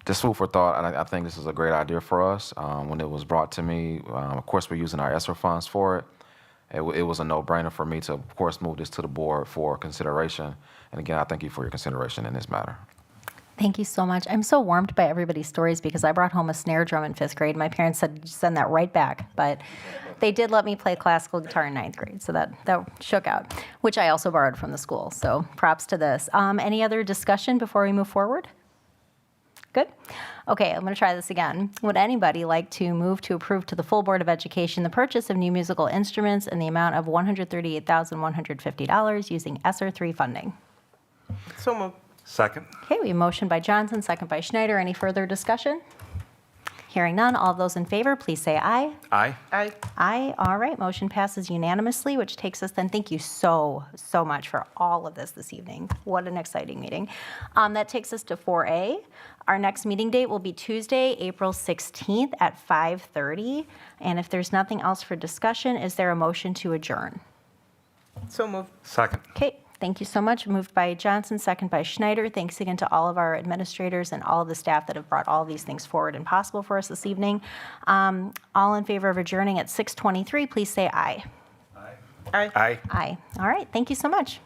E: just food for thought, and I think this is a great idea for us. When it was brought to me, of course, we're using our ESSER funds for it. It was a no-brainer for me to, of course, move this to the board for consideration. And again, I thank you for your consideration in this matter.
A: Thank you so much. I'm so warmed by everybody's stories because I brought home a snare drum in 5th grade. My parents said, send that right back. But they did let me play classical guitar in 9th grade, so that shook out, which I also borrowed from the school. So props to this. Any other discussion before we move forward? Good. Okay, I'm going to try this again. Would anybody like to move to approve to the full Board of Education the purchase of new musical instruments in the amount of $138,150 using ESSER 3 funding?
B: So moved.
D: Second.
A: Okay, we have a motion by Johnson, second by Schneider. Any further discussion? Hearing none, all those in favor, please say aye.
D: Aye.
B: Aye.
A: Aye. All right, motion passes unanimously, which takes us then, thank you so much for all of this evening. What an exciting meeting. That takes us to 4A. Our next meeting date will be Tuesday, April 16th at 5:30. And if there's nothing else for discussion, is there a motion to adjourn?
B: So moved.
D: Second.
A: Okay, thank you so much. Moved by Johnson, second by Schneider. Thanks again to all of our administrators and all of the staff that have brought all these things forward and possible for us this evening. All in favor of adjourning at 6:23, please say aye.
B: Aye.
D: Aye.
A: Aye. All right, thank you so much.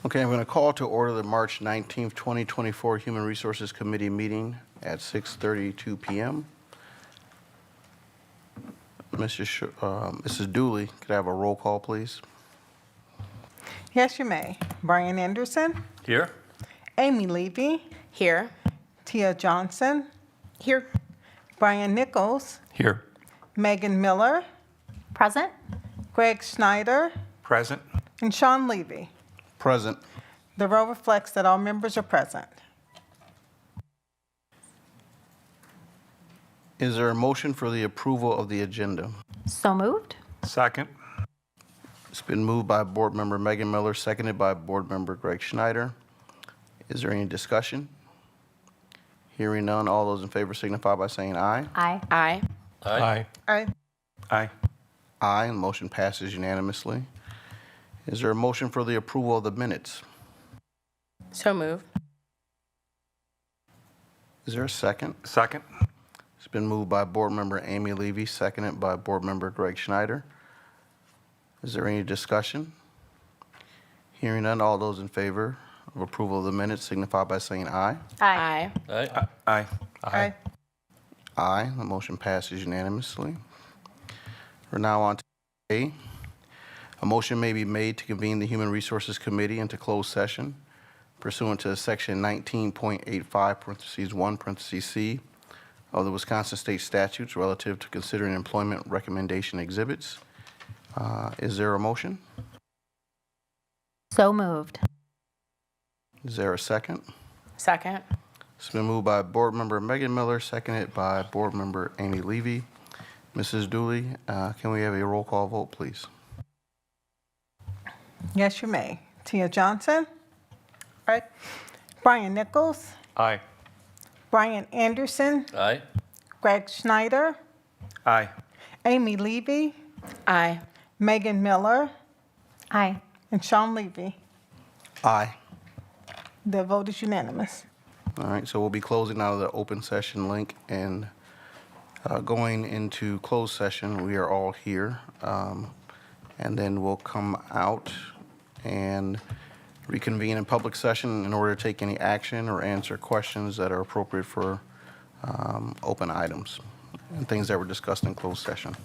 F: Okay, I'm going to call to order the March 19th, 2024 Human Resources Committee meeting at 6:32 p.m. Mrs. Dooley, could I have a roll call, please?
G: Yes, you may. Brian Anderson,
D: Here?
G: Amy Levy,
H: Here.
G: Tia Johnson,
H: Here.
G: Brian Nichols,
D: Here.
G: Megan Miller,
A: Present?
G: Greg Schneider,
D: Present?
G: and Sean Levy.
F: Present.
G: The roll reflects that all members are present.
F: Is there a motion for the approval of the agenda?
A: So moved?
D: Second?
F: It's been moved by Board Member Megan Miller, seconded by Board Member Greg Schneider. Is there any discussion? Hearing none, all those in favor signify by saying aye.
A: Aye.
H: Aye.
D: Aye.
G: Aye.
D: Aye.
F: Aye, and the motion passes unanimously. Is there a motion for the approval of the minutes?
H: So moved.
F: Is there a second?
D: Second?
F: It's been moved by Board Member Amy Levy, seconded by Board Member Greg Schneider. Is there any discussion? Hearing none, all those in favor of approval of the minutes signify by saying aye.
H: Aye.
D: Aye.
G: Aye.
F: Aye, the motion passes unanimously. We're now on to A. A motion may be made to convene the Human Resources Committee into closed session pursuant to Section 19.85, parentheses 1, parentheses C, of the Wisconsin State Statutes relative to considering employment recommendation exhibits. Is there a motion?
A: So moved.
F: Is there a second?
H: Second.
F: It's been moved by Board Member Megan Miller, seconded by Board Member Amy Levy. Mrs. Dooley, can we have a roll call vote, please?
G: Yes, you may. Tia Johnson,
B: Aye.
G: Brian Nichols,
D: Aye.
G: Brian Anderson,
I: Aye.
G: Greg Schneider,
D: Aye.
G: Amy Levy,
H: Aye.
G: Megan Miller,
A: Aye.
G: and Sean Levy.
F: Aye.
G: The vote is unanimous.
F: All right, so we'll be closing out of the open session link and going into closed session. We are all here. And then we'll come out and reconvene in public session in order to take any action or answer questions that are appropriate for open items and things that were discussed in closed session.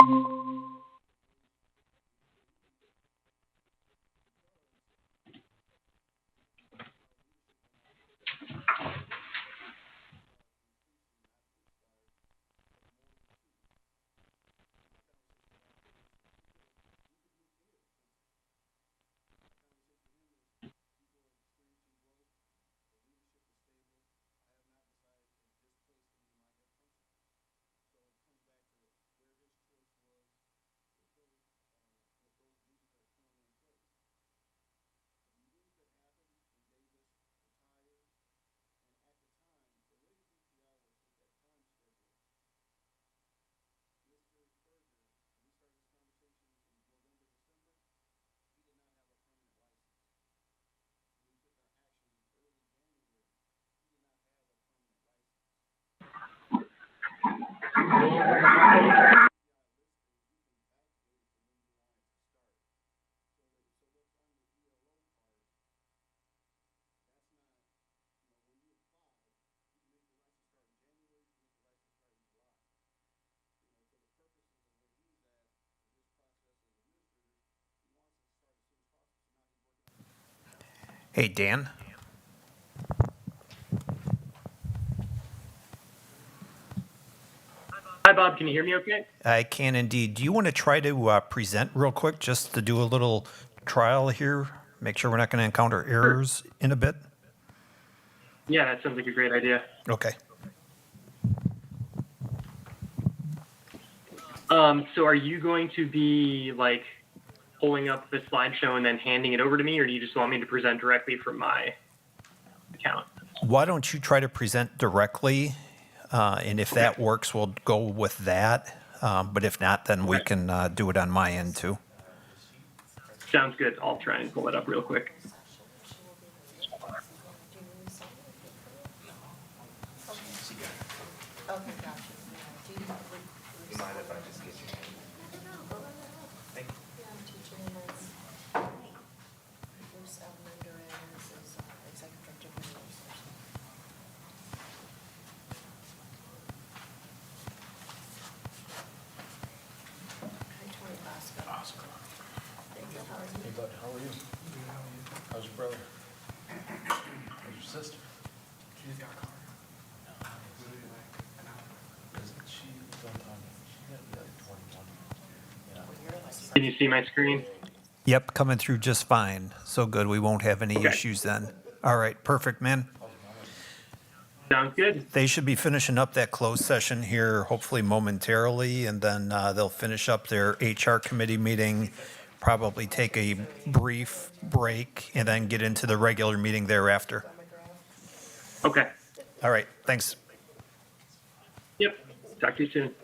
I: Hey, Dan.
J: Hi, Bob. Can you hear me okay?
I: I can indeed. Do you want to try to present real quick just to do a little trial here? Make sure we're not going to encounter
J: Sure.
I: errors in a bit?
J: Yeah, that sounds like a great idea.
I: Okay.
J: So are you going to be like pulling up the slideshow and then handing it over to me, or do you just want me to present directly from my account?
I: Why don't you try to present directly? And if that works, we'll go with that. But if not, then we can do it on my end too.
J: Sounds good. I'll try and pull it up real quick.
K: Hey, bud, how are you? How's your brother? How's your sister? She's got a car. Isn't she sometime? She gotta be like 21.
J: Can you see my screen?
I: Yep, coming through just fine. So good. We won't have any
J: Okay.
I: issues then. All right, perfect, man.
J: Sounds good.
I: They should be finishing up that closed session here, hopefully momentarily, and then they'll finish up their HR committee meeting, probably take a brief break, and then get into the regular meeting thereafter.
J: Okay.
I: All right, thanks.
J: Yep. Talk to you soon.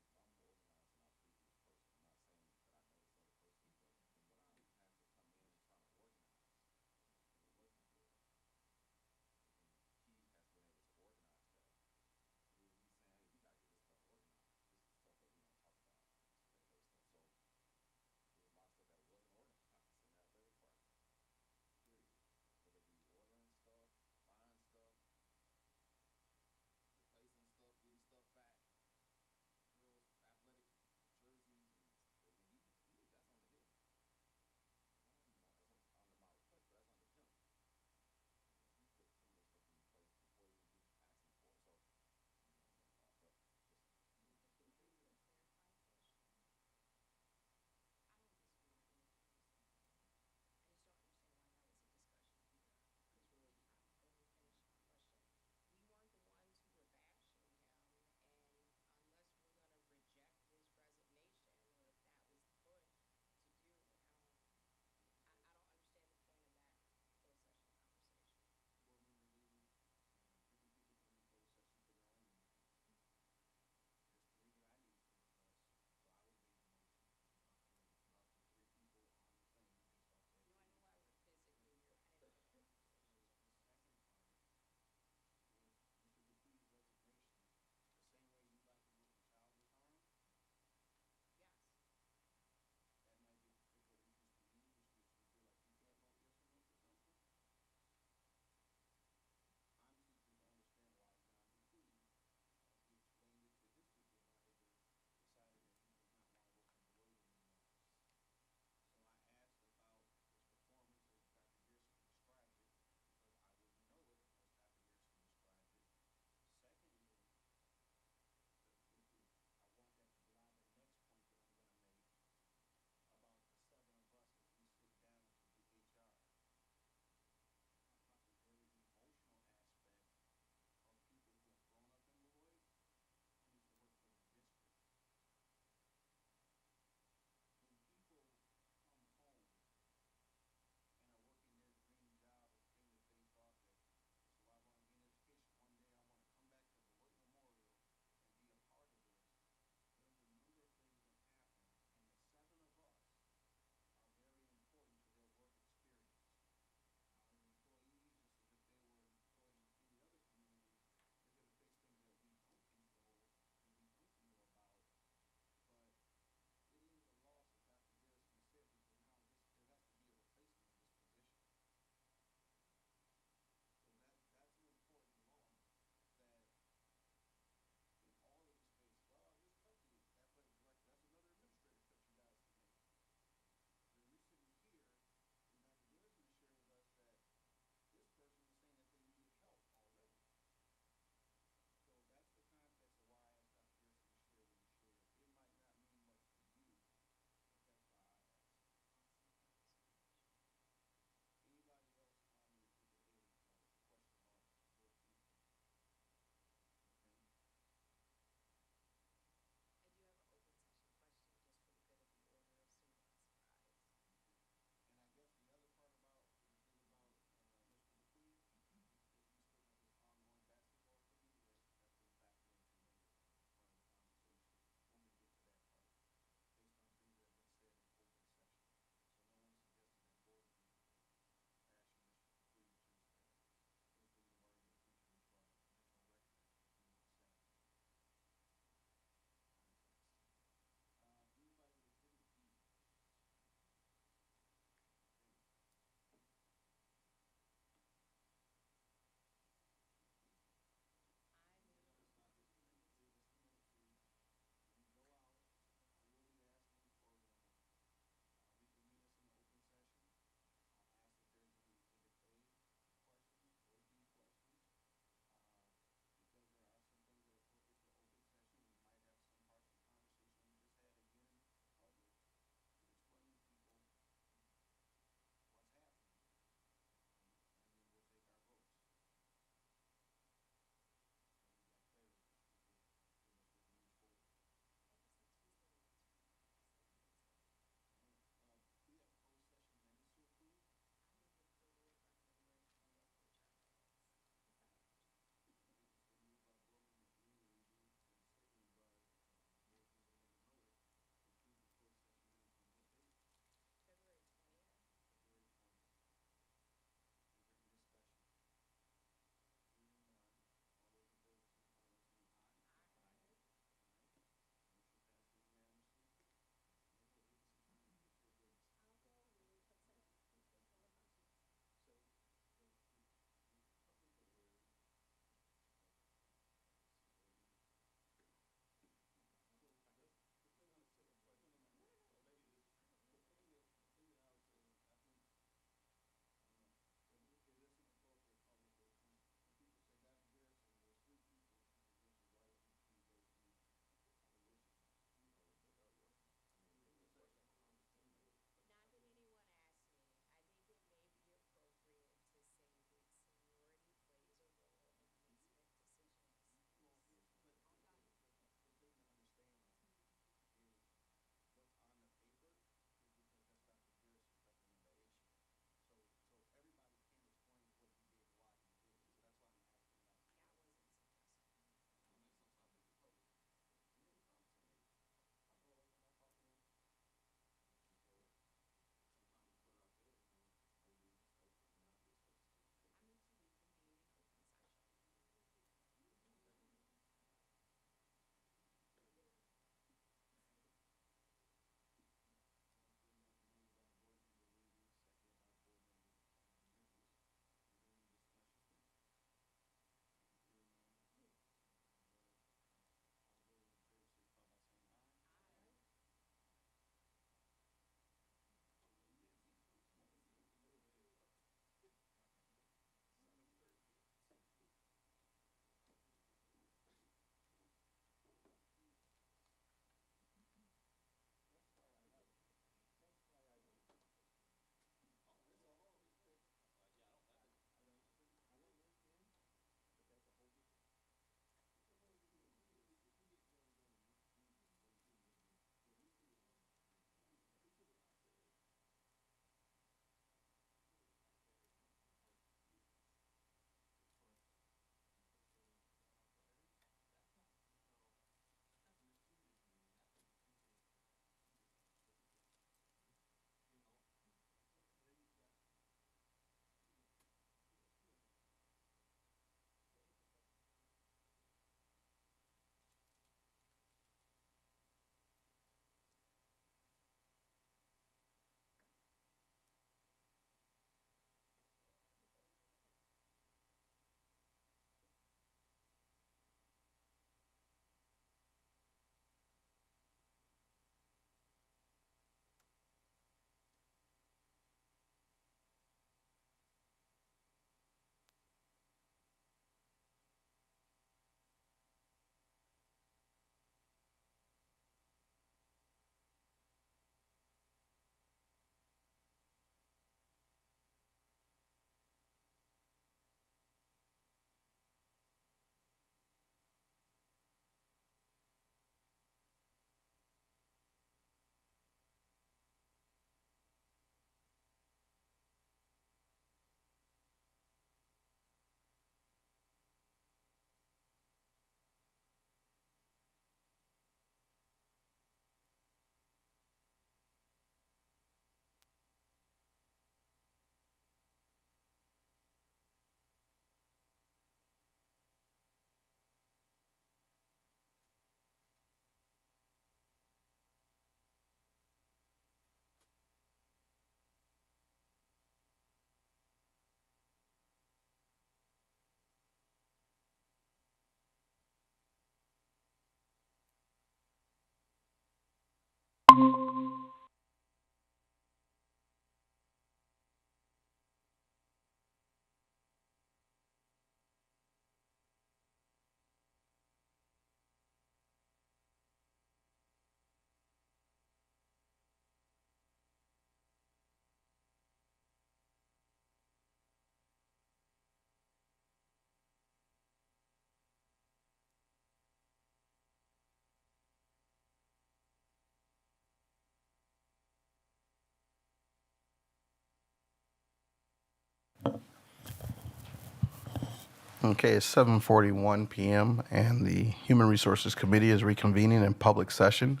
F: Okay, it's 7:41 PM, and the Human Resources Committee is reconvening in public session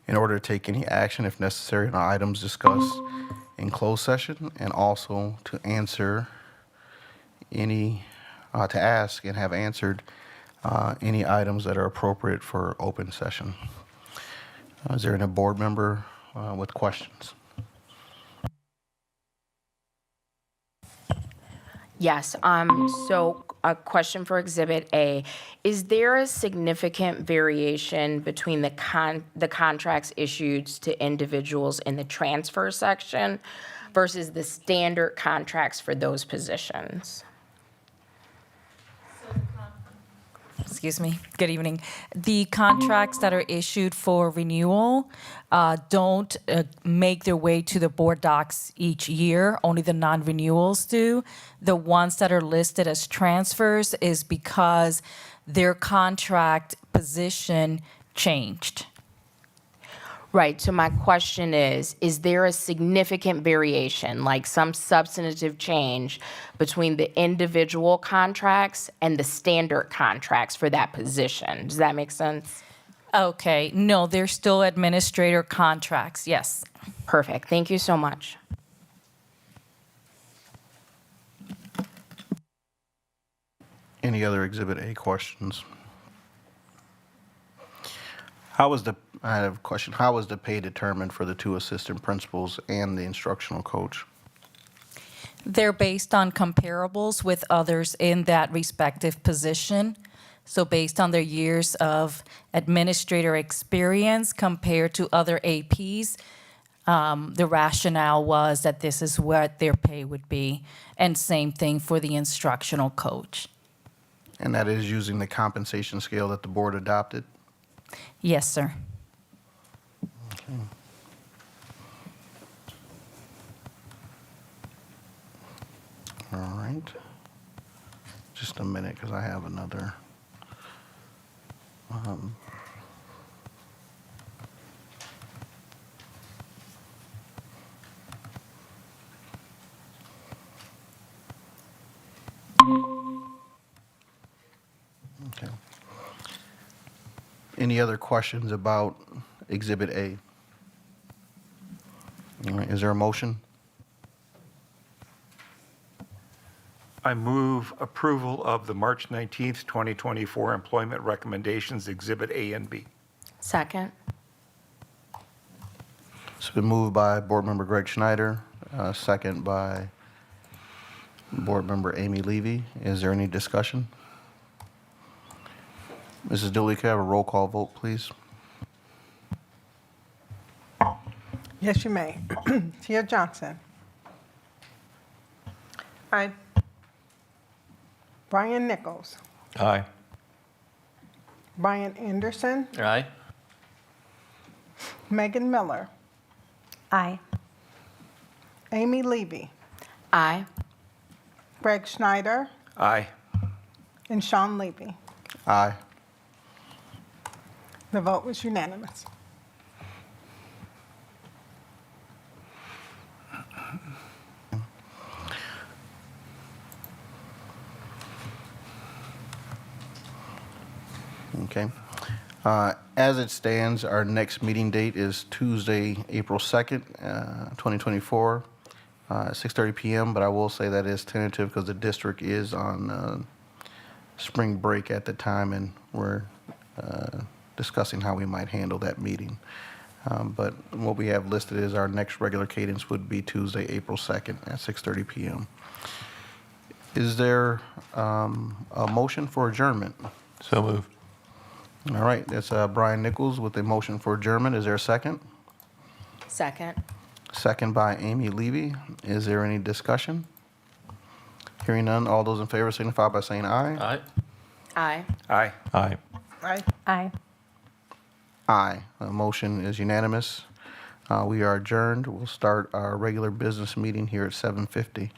F: in order to take any action if necessary on items discussed in closed session, and also to answer any, to ask and have answered any items that are appropriate for open session. Is there any board member with questions?
H: Yes, so a question for Exhibit A. Is there a significant variation between the contracts issued to individuals in the transfer section versus the standard contracts for those positions?
L: Excuse me, good evening. The contracts that are issued for renewal don't make their way to the board docs each year, only the non-renewals do. The ones that are listed as transfers is because their contract position changed.
H: Right, so my question is there a significant variation, like some substantive change between the individual contracts and the standard contracts for that position? Does that make sense?
L: Okay, no, they're still administrator contracts, yes.
H: Perfect, thank you so much.
F: Any other Exhibit A questions? I have a question. How was the pay determined for the 2 assistant principals and the instructional coach?
L: They're based on comparables with others in that respective position. So based on their years of administrator experience compared to other APs, the rationale was that this is what their pay would be. And same thing for the instructional coach.
F: And that is using the compensation scale that the board adopted?
L: Yes, sir.
F: All right. Just a minute, because I have another. Okay. Any other questions about Exhibit A? All right, is there a motion?
D: I move approval of the March 19th, 2024 employment recommendations, Exhibit A and B.
H: Second?
F: It's been moved by Board Member Greg Schneider, second by Board Member Amy Levy. Is there any discussion? Mrs. Dooley, could I have a roll call vote, please?
G: Yes, you may. Tia Johnson.
B: Aye.
G: Brian Nichols.
K: Aye.
G: Brian Anderson.
K: Aye.
G: Megan Miller.
A: Aye.
G: Amy Levy.
H: Aye.
G: Greg Schneider.
D: Aye.
G: And Sean Levy.
F: Aye.
G: The vote was unanimous.
F: Okay. As it stands, our next meeting date is Tuesday, April 2nd, 2024, 6:30 PM, but I will say that is tentative because the district is on spring break at the time, and we're discussing how we might handle that meeting. But what we have listed is our next regular cadence would be Tuesday, April 2nd at 6:30 PM. Is there a motion for adjournment?
K: So moved.
F: All right, that's Brian Nichols with a motion for adjournment. Is there a second?
H: Second?
F: Second by Amy Levy. Is there any discussion? Hearing none, all those in favor signify by saying aye.
K: Aye.
H: Aye.
D: Aye.
K: Aye.
B: Aye.
A: Aye.
F: Aye. The motion is unanimous. We are adjourned. We'll start our regular business meeting here at 7:50.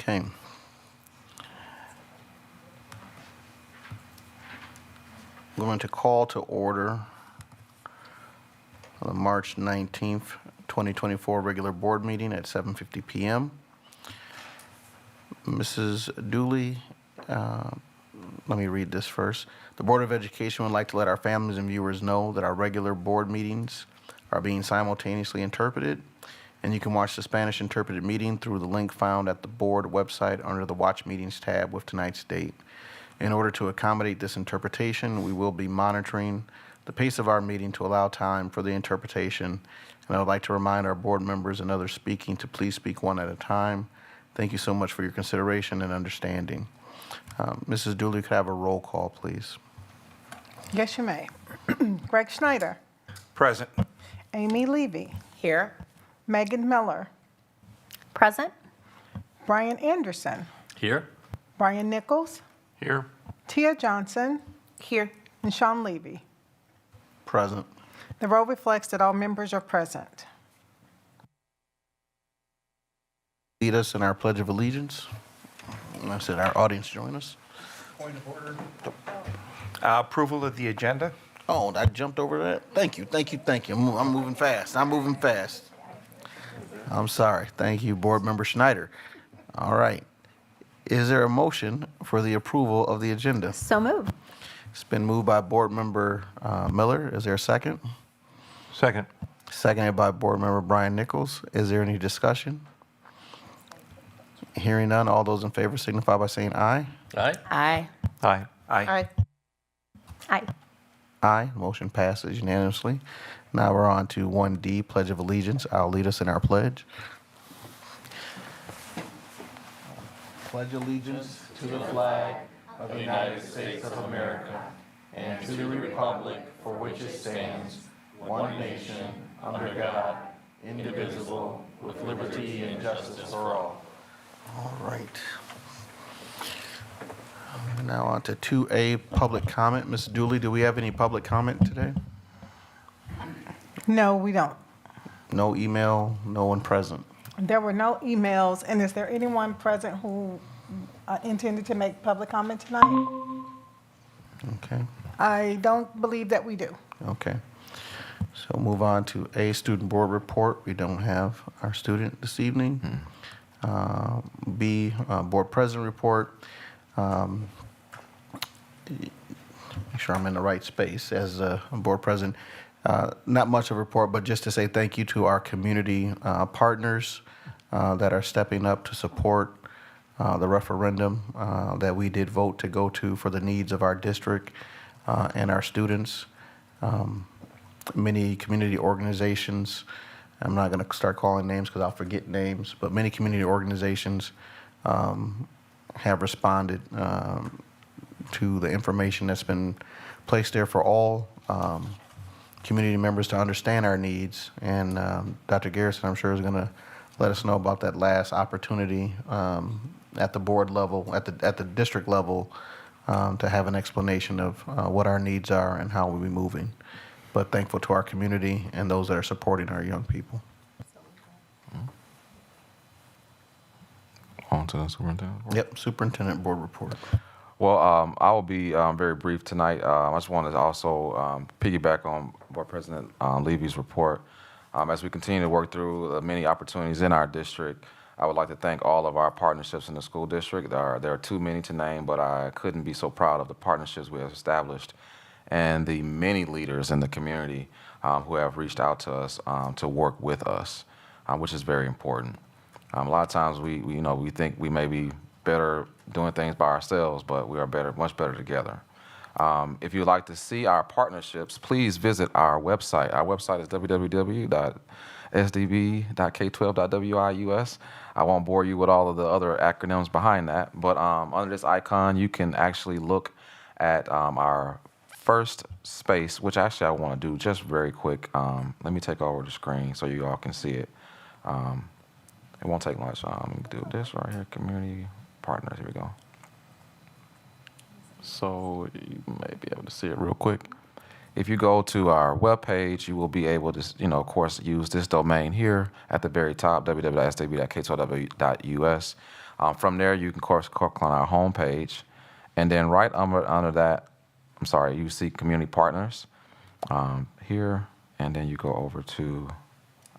F: Okay. We're going to call to order the March 19th, 2024 regular board meeting at 7:50 PM. Mrs. Dooley, let me read this first. The Board of Education would like to let our families and viewers know that our regular board meetings are being simultaneously interpreted, and you can watch the Spanish interpreted meeting through the link found at the board website under the Watch Meetings tab with tonight's date. In order to accommodate this interpretation, we will be monitoring the pace of our meeting to allow time for the interpretation, and I would like to remind our board members and others speaking to please speak one at a time. Thank you so much for your consideration and understanding. Mrs. Dooley, could I have a roll call, please?
G: Yes, you may. Greg Schneider,
D: Present.
G: Amy Levy,
H: Here.
G: Megan Miller,
A: Present?
G: Brian Anderson,
K: Here?
G: Brian Nichols,
K: Here.
G: Tia Johnson,
B: Here.
G: and Sean Levy.
F: Present.
G: The roll reflects that all members are present.
F: Lead us in our Pledge of Allegiance. And I said our audience join us.
K: Point of order.
D: Approval of the agenda?
F: Oh, I jumped over that? Thank you. I'm moving fast. I'm sorry. Thank you, Board Member Schneider. All right. Is there a motion for the approval of the agenda?
A: So moved.
F: It's been moved by Board Member Miller. Is there a second?
D: Second.
F: Seconded by Board Member Brian Nichols. Is there any discussion? Hearing none, all those in favor signify by saying aye.
K: Aye.
H: Aye.
D: Aye. Aye.
B: Aye.
A: Aye.
F: Aye. Motion passes unanimously. Now we're on to 1D, Pledge of Allegiance. I'll lead us in our pledge. Pledge allegiance to the flag of the United States of America and to the republic for which it stands, one nation, under God, indivisible, with liberty and justice for all. All right. Now on to 2A, public comment. Ms. Dooley, do we have any public comment today?
G: No, we don't.
F: No email, no one present.
G: There were no emails, and is there anyone present who intended to make public comment tonight?
F: Okay,
G: I don't believe that we do.
F: okay. So move on to A, student board report. We don't have our student this evening. B, board president report. Make sure I'm in the right space as a board president. Not much of a report, but just to say thank you to our community partners that are stepping up to support the referendum that we did vote to go to for the needs of our district and our students. Many community organizations, I'm not going to start calling names because I'll forget names, but many community organizations have responded to the information that's been placed there for all community members to understand our needs. And Dr. Garrison, I'm sure, is going to let us know about that last opportunity at the board level, at the district level, to have an explanation of what our needs are and how we'll be moving. But thankful to our community and those that are supporting our young people.
E: On to the superintendent.
F: Yep, superintendent board report.
E: Well, I will be very brief tonight. I just wanted to also piggyback on Board President Levy's report. As we continue to work through the many opportunities in our district, I would like to thank all of our partnerships in the school district. There are too many to name, but I couldn't be so proud of the partnerships we have established and the many leaders in the community who have reached out to us to work with us, which is very important. A lot of times we think we may be better doing things by ourselves, but we are much better together. If you'd like to see our partnerships, please visit our website. Our website is www.sdb.k12.wius. I won't bore you with all of the other acronyms behind that, but under this icon, you can actually look at our first space, which actually I want to do just very quick. Let me take over the screen so you all can see it. It won't take much. Do this right here, community partners. Here we go. So you may be able to see it real quick. If you go to our webpage, you will be able to, of course, use this domain here at the very top, www.sdb.k12.us. From there, you can, of course, click on our homepage. And then right under that, I'm sorry, you see community partners here. And then you go over to,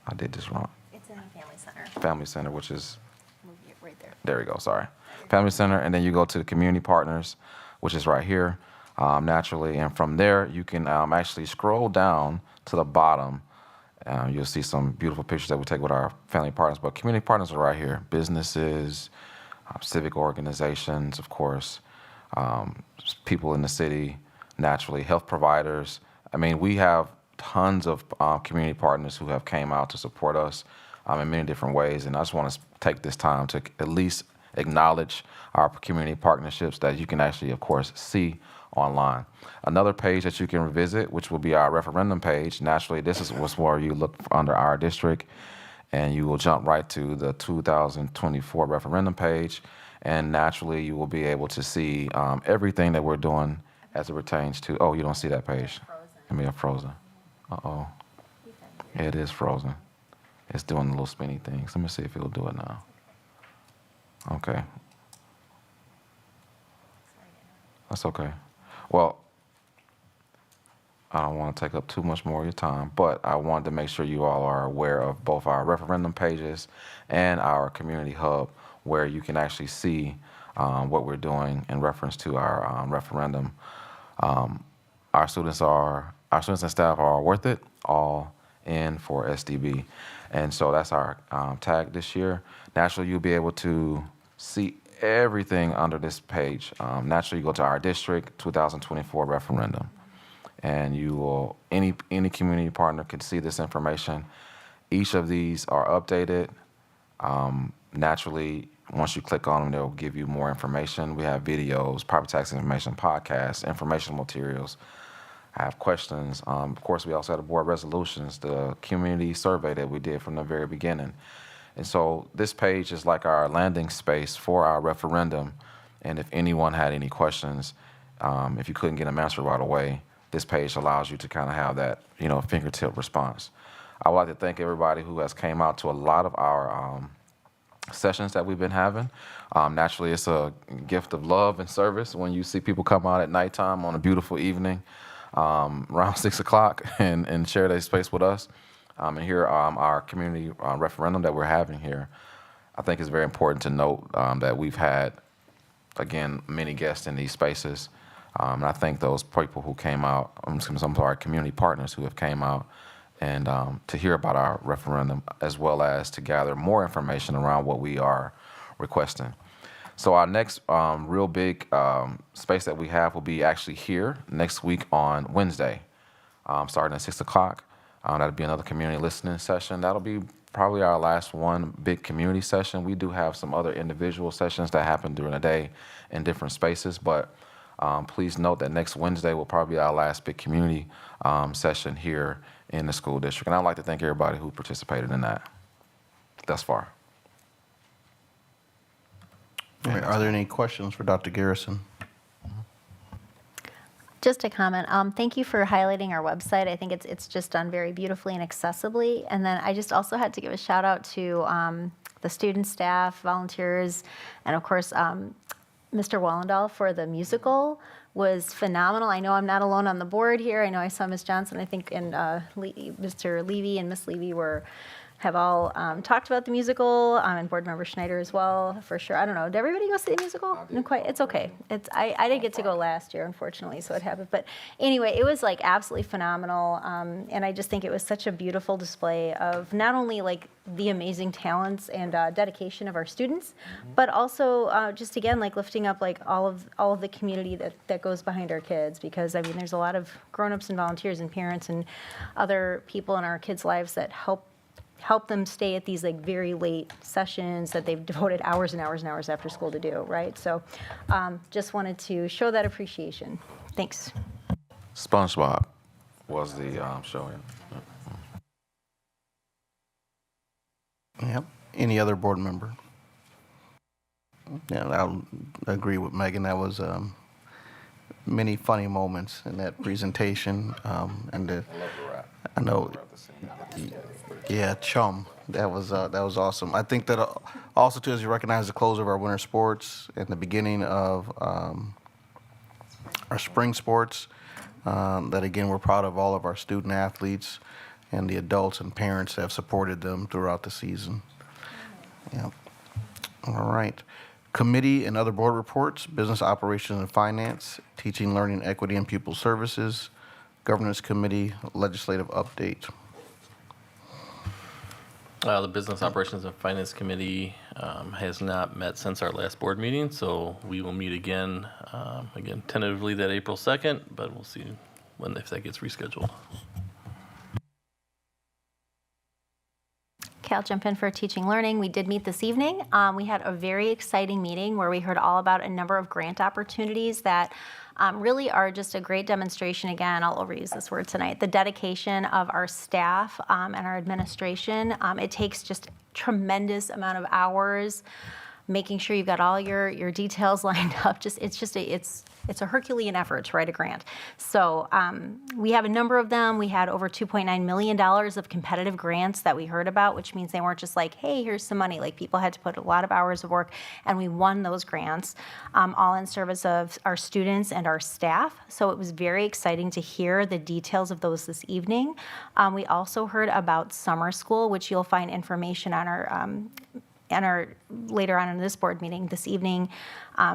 E: I did this wrong,
A: It's in the Family Center.
E: Family Center, which is,
A: Move it right there.
E: there we go, sorry. Family Center, and then you go to the community partners, which is right here, naturally. And from there, you can actually scroll down to the bottom. You'll see some beautiful pictures that we take with our family partners, but community partners are right here. Businesses, civic organizations, of course, people in the city, naturally, health providers. I mean, we have tons of community partners who have came out to support us in many different ways. And I just want to take this time to at least acknowledge our community partnerships that you can actually, of course, see online. Another page that you can visit, which will be our referendum page. Naturally, this is where you look under our district, and you will jump right to the 2024 referendum page. And naturally, you will be able to see everything that we're doing as it pertains to, oh, you don't see that page. It may have frozen. Uh-oh. It is frozen. It's doing the little spinny things. Let me see if it'll do it now. Okay. That's okay. Well, I don't want to take up too much more of your time, but I wanted to make sure you all are aware of both our referendum pages and our community hub, where you can actually see what we're doing in reference to our referendum. Our students and staff are worth it, all in for SDB. And so that's our tag this year. Naturally, you'll be able to see everything under this page. Naturally, you go to our district 2024 referendum, and you will, any community partner can see this information. Each of these are updated. Naturally, once you click on them, they'll give you more information. We have videos, property tax information, podcasts, informational materials. I have questions. Of course, we also have the board resolutions, the community survey that we did from the very beginning. And so this page is like our landing space for our referendum. And if anyone had any questions, if you couldn't get them answered right away, this page allows you to kind of have that, fingertip response. I would like to thank everybody who has came out to a lot of our sessions that we've been having. Naturally, it's a gift of love and service when you see people come out at nighttime on a beautiful evening around 6 o'clock and share their space with us. And here our community referendum that we're having here. I think it's very important to note that we've had, again, many guests in these spaces. And I thank those people who came out, some of our community partners who have came out and to hear about our referendum, as well as to gather more information around what we are requesting. So our next real big space that we have will be actually here next week on Wednesday, starting at 6 o'clock. That'll be another community listening session. That'll be probably our last one big community session. We do have some other individual sessions that happen during the day in different spaces, but please note that next Wednesday will probably be our last big community session here in the school district. And I'd like to thank everybody who participated in that thus far.
F: All right, are there any questions for Dr. Garrison?
A: Just a comment. Thank you for highlighting our website. I think it's just done very beautifully and accessibly. And then I just also had to give a shout out to the student, staff, volunteers, and of course, Mr. Wallendahl for the musical was phenomenal. I know I'm not alone on the board here. I know I saw Ms. Johnson, I think, and Mr. Levy and Ms. Levy have all talked about the musical, and board member Schneider as well, for sure. I don't know. Did everybody go see the musical? Not quite. It's okay. I didn't get to go last year, unfortunately, so it happened. But anyway, it was like absolutely phenomenal, and I just think it was such a beautiful display of not only like the amazing talents and dedication of our students, but also just again like lifting up like all of the community that goes behind our kids, because I mean there's a lot of grown-ups and volunteers and parents and other people in our kids' lives that help them stay at these like very late sessions that they've devoted hours and hours and hours after school to do, right? So just wanted to show that appreciation. Thanks.
E: SpongeBob was the show.
F: Yep. Any other board member? Yeah, I'll agree with Megan. That was many funny moments in that presentation. And I know, yeah, Chum. that was awesome. I think that also too, as you recognize the close of our winter sports and the beginning of our spring sports, that again, we're proud of all of our student athletes and the adults and parents that have supported them throughout the season. Yeah. All right. Committee and other board reports, business operations and finance, teaching, learning, equity, and pupil services, governance committee, legislative update.
K: The Business Operations and Finance Committee has not met since our last board meeting, so we will meet again, tentatively that April 2nd, but we'll see if that gets rescheduled.
A: Okay, I'll jump in for teaching learning. We did meet this evening. We had a very exciting meeting where we heard all about a number of grant opportunities that really are just a great demonstration. Again, I'll overuse this word tonight, the dedication of our staff and our administration. It takes just tremendous amount of hours making sure you've got all your details lined up. It's a Herculean effort to write a grant. So we have a number of them. We had over $2.9 million of competitive grants that we heard about, which means they weren't just like, hey, here's some money. Like, people had to put a lot of hours of work, and we won those grants, all in service of our students and our staff. So it was very exciting to hear the details of those this evening. We also heard about summer school, which you'll find information on our later on in this board meeting this evening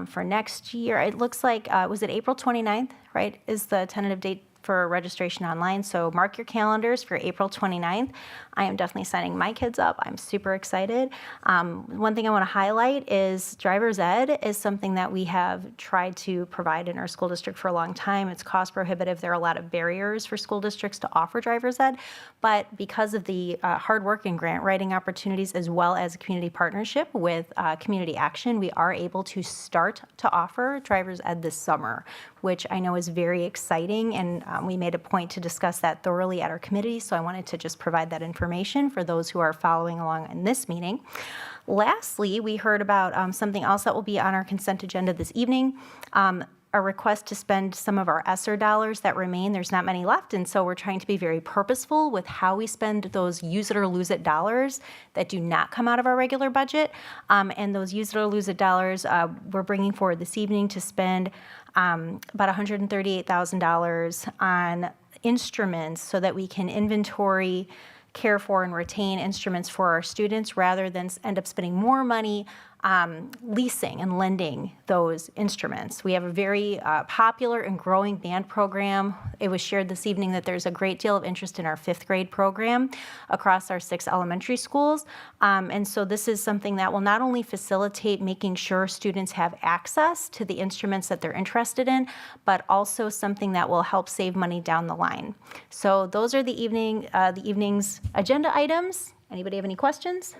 A: for next year. It looks like, was it April 29th, right, is the tentative date for registration online. So mark your calendars for April 29th. I am definitely signing my kids up. I'm super excited. One thing I want to highlight is driver's ed is something that we have tried to provide in our school district for a long time. It's cost prohibitive. There are a lot of barriers for school districts to offer driver's ed, but because of the hard work and grant writing opportunities, as well as a community partnership with Community Action, we are able to start to offer driver's ed this summer, which I know is very exciting, and we made a point to discuss that thoroughly at our committee, so I wanted to just provide that information for those who are following along in this meeting. Lastly, we heard about something else that will be on our consent agenda this evening, a request to spend some of our ESSER dollars that remain. There's not many left, and so we're trying to be very purposeful with how we spend those use it or lose it dollars that do not come out of our regular budget. And those use it or lose it dollars we're bringing forward this evening to spend about $138,000 on instruments so that we can inventory, care for, and retain instruments for our students rather than end up spending more money leasing and lending those instruments. We have a very popular and growing band program. It was shared this evening that there's a great deal of interest in our 5th grade program across our 6 elementary schools. And so this is something that will not only facilitate making sure students have access to the instruments that they're interested in, but also something that will help save money down the line. So those are the evening's agenda items. Anybody have any questions?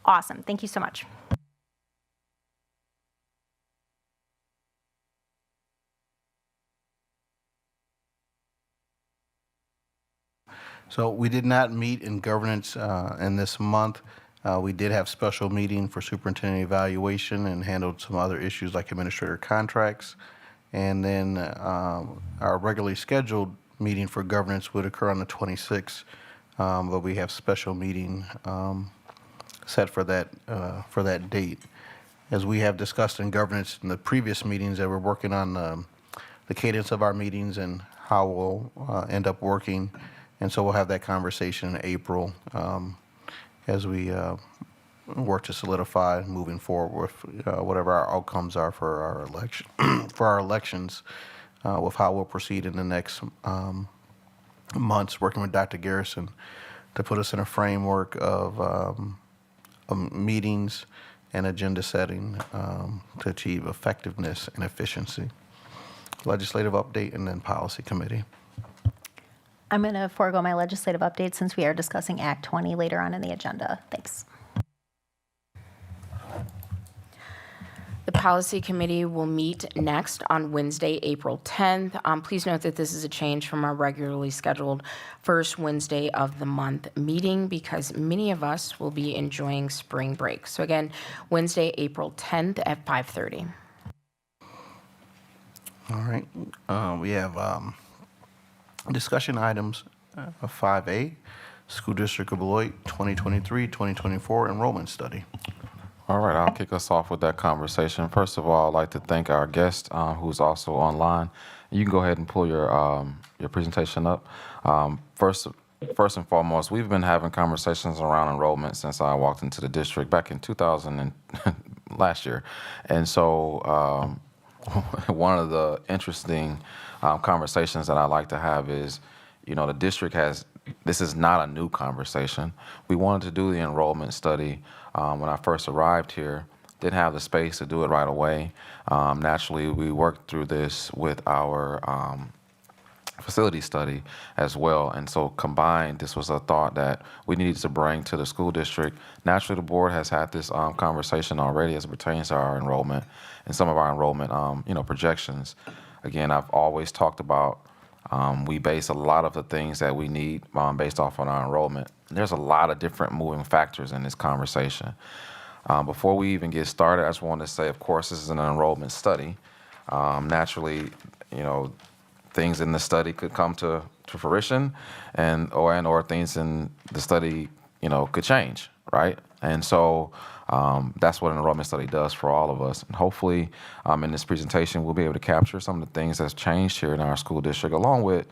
A: Awesome. Thank you so much.
F: So we did not meet in governance in this month. We did have special meeting for superintendent evaluation and handled some other issues like administrator contracts. And then our regularly scheduled meeting for governance would occur on the 26th, but we have special meeting set for that date. As we have discussed in governance in the previous meetings, that we're working on the cadence of our meetings and how we'll end up working. And so we'll have that conversation in April as we work to solidify moving forward with whatever our outcomes are for our election, for our elections, with how we'll proceed in the next months, working with Dr. Garrison to put us in a framework of meetings and agenda setting to achieve effectiveness and efficiency. Legislative update and then policy committee.
A: I'm going to forego my legislative update since we are discussing Act 20 later on in the agenda. Thanks.
H: The policy committee will meet next on Wednesday, April 10th. Please note that this is a change from our regularly scheduled first Wednesday of the month meeting because many of us will be enjoying spring break. So again, Wednesday, April 10th at 5:30.
F: All right. We have discussion items 5A, School District of Beloit 2023-2024 Enrollment Study.
E: All right, I'll kick us off with that conversation. First of all, I'd like to thank our guest, who's also online. You can go ahead and pull your presentation up. First and foremost, we've been having conversations around enrollment since I walked into the district back in 2000 and last year, and so one of the interesting conversations that I like to have is, the district has. This is not a new conversation. We wanted to do the enrollment study when I first arrived here. Didn't have the space to do it right away. Naturally, we worked through this with our facility study as well. And so combined, this was a thought that we needed to bring to the school district. Naturally, the board has had this conversation already as it pertains to our enrollment and some of our enrollment projections. Again, I've always talked about we base a lot of the things that we need based off on our enrollment. There's a lot of different moving factors in this conversation. Before we even get started, I just wanted to say, of course, this is an enrollment study. Naturally, things in the study could come to fruition, or things in the study, could change, right? And so that's what an enrollment study does for all of us. And hopefully, in this presentation, we'll be able to capture some of the things that's changed here in our school district, along with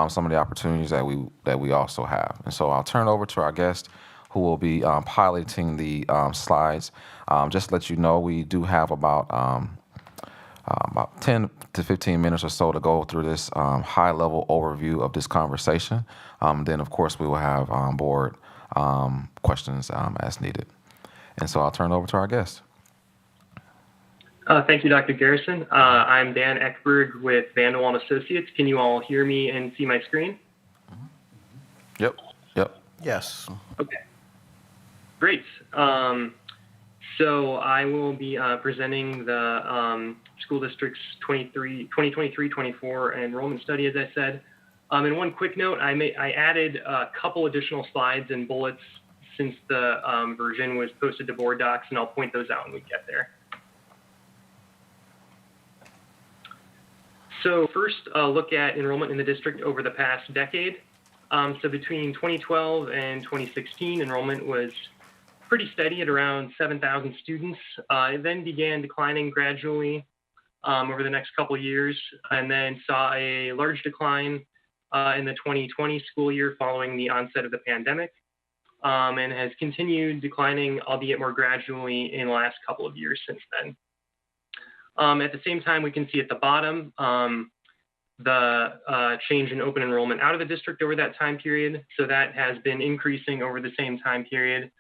E: some of the opportunities that we also have. And so I'll turn it over to our guest, who will be piloting the slides. Just to let you know, we do have about 10 to 15 minutes or so to go through this high-level overview of this conversation. Then, of course, we will have board questions as needed. And so I'll turn it over to our guest.
J: Thank you, Dr. Garrison. I'm Dan Eckberg with Vanderwall Associates. Can you all hear me and see my screen?
E: Yep.
F: Yes.
J: Okay. Great. So I will be presenting the school district's 2023-24 enrollment study, as I said. And one quick note, I added a couple additional slides and bullets since the version was posted to board docs, and I'll point those out when we get there. So first, look at enrollment in the district over the past decade. So between 2012 and 2016, enrollment was pretty steady at around 7,000 students. It then began declining gradually over the next couple of years, and then saw a large decline in the 2020 school year following the onset of the pandemic, and has continued declining, albeit more gradually, in the last couple of years since then. At the same time, we can see at the bottom the change in open enrollment out of the district over that time period. So that has been increasing over the same time period.